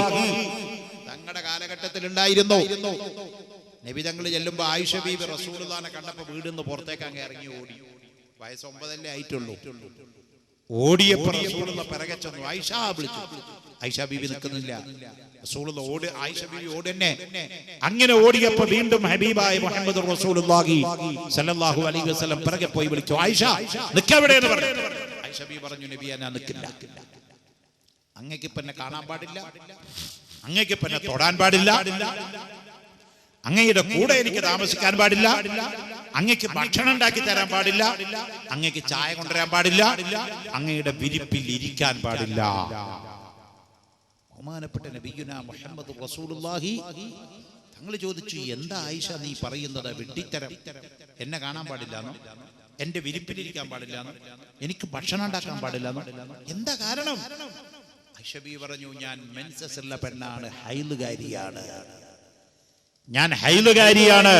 തങ്ങളുടെ കാലഘട്ടത്തിൽ ഉണ്ടായിരുന്നു. നബി തങ്ങൾ ചെല്ലുമ്പോ ആയിഷ ബീബി റസൂലുള്ളാഹിനെ കണ്ടപ്പോ വീടിന്ന് പുറത്തേക്ക് അങ്ങ് ഇറങ്ങി ഓടി. വയസ്സ് 9 ആയിട്ടുള്ളൂ. ഓടിയപ്പോൾ റസൂലുള്ള പിറകെ ചെന്നു, ആയിഷ വിളിച്ചു. ആയിഷ ബീബി നിൽക്കുന്നില്ല. റസൂലുള്ള ഓടി, ആയിഷ ബീബി ഓടന്നെ. അങ്ങനെ ഓടിയപ്പോൾ വീണ്ടും ഹബീബായ മുഹമ്മദ് റസൂലുള്ളാഹി സ്വല്ലല്ലാഹു അലൈഹി വസല്ലം പിറകെ പോയി വിളിച്ചു, ആയിഷ നിൽക്കെവിടെ എന്ന് പറഞ്ഞു. ആയിഷ ബീബി പറഞ്ഞു, നബിയെ ഞാൻ നിൽക്കില്ല, അങ്ങേക്ക് പിന്നെ കാണാൻ പാടില്ല, അങ്ങേക്ക് പിന്നെ തൊടാൻ പാടില്ല, അങ്ങയുടെ കൂടെ എനിക്ക് താമസിക്കാൻ പാടില്ല, അങ്ങക്ക് ഭക്ഷണം ഉണ്ടാക്കി തരാൻ പാടില്ല, അങ്ങക്ക് ചായ കൊണ്ടുവരാൻ പാടില്ല, അങ്ങയുടെ വിരിപ്പിൽ ഇരിക്കാൻ പാടില്ല. ബഹുമാനപ്പെട്ട നബിയുനാ മുഹമ്മദ് റസൂലുള്ളാഹി തങ്ങൾ ചോദിച്ചു, എന്താ ആയിഷ നീ പറയുന്നത്? വിഡ്ഢിത്തരം. എന്നെ കാണാൻ പാടില്ലാന്നോ? എന്റെ വിരിപ്പിലിരിക്കാൻ പാടില്ലാന്നോ? എനിക്ക് ഭക്ഷണം ഉണ്ടാക്കാൻ പാടില്ലാന്നോ? എന്താ കാരണം? ആയിഷ ബീവി പറഞ്ഞു, ഞാൻ മെൻസസ് ഉള്ള പെണ്ണാണ്, ഹൈലുകാരിയാണ്, ഞാൻ ഹൈലുകാരിയാണ്,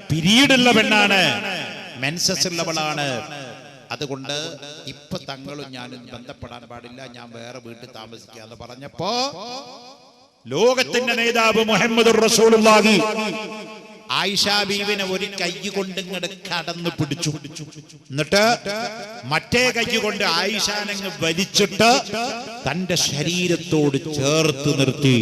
പിരീഡുള്ള പെണ്ണാണ്, മെൻസസ് ഉള്ളവളാണ്. അതുകൊണ്ട് ഇപ്പൊ തങ്ങളും ഞാനും ബന്ധപ്പെടാൻ പാടില്ല, ഞാൻ വേറെ വീട്ടിൽ താമസിക്കാന്ന് പറഞ്ഞപ്പോ ലോകത്തിന്റെ നേതാവ് മുഹമ്മദുർ റസൂലുള്ളാഹി ആയിഷ ബീവിനെ ഒരു കൈ കൊണ്ട് ഇങ്ങോട്ട് കടന്നു പിടിച്ചു. എന്നിട്ട് മറ്റേ കൈ കൊണ്ട് ആയിഷാനങ്ങ് വലിച്ചിട്ട് തന്റെ ശരീരത്തോട് ചേർത്ത് നിർത്തി.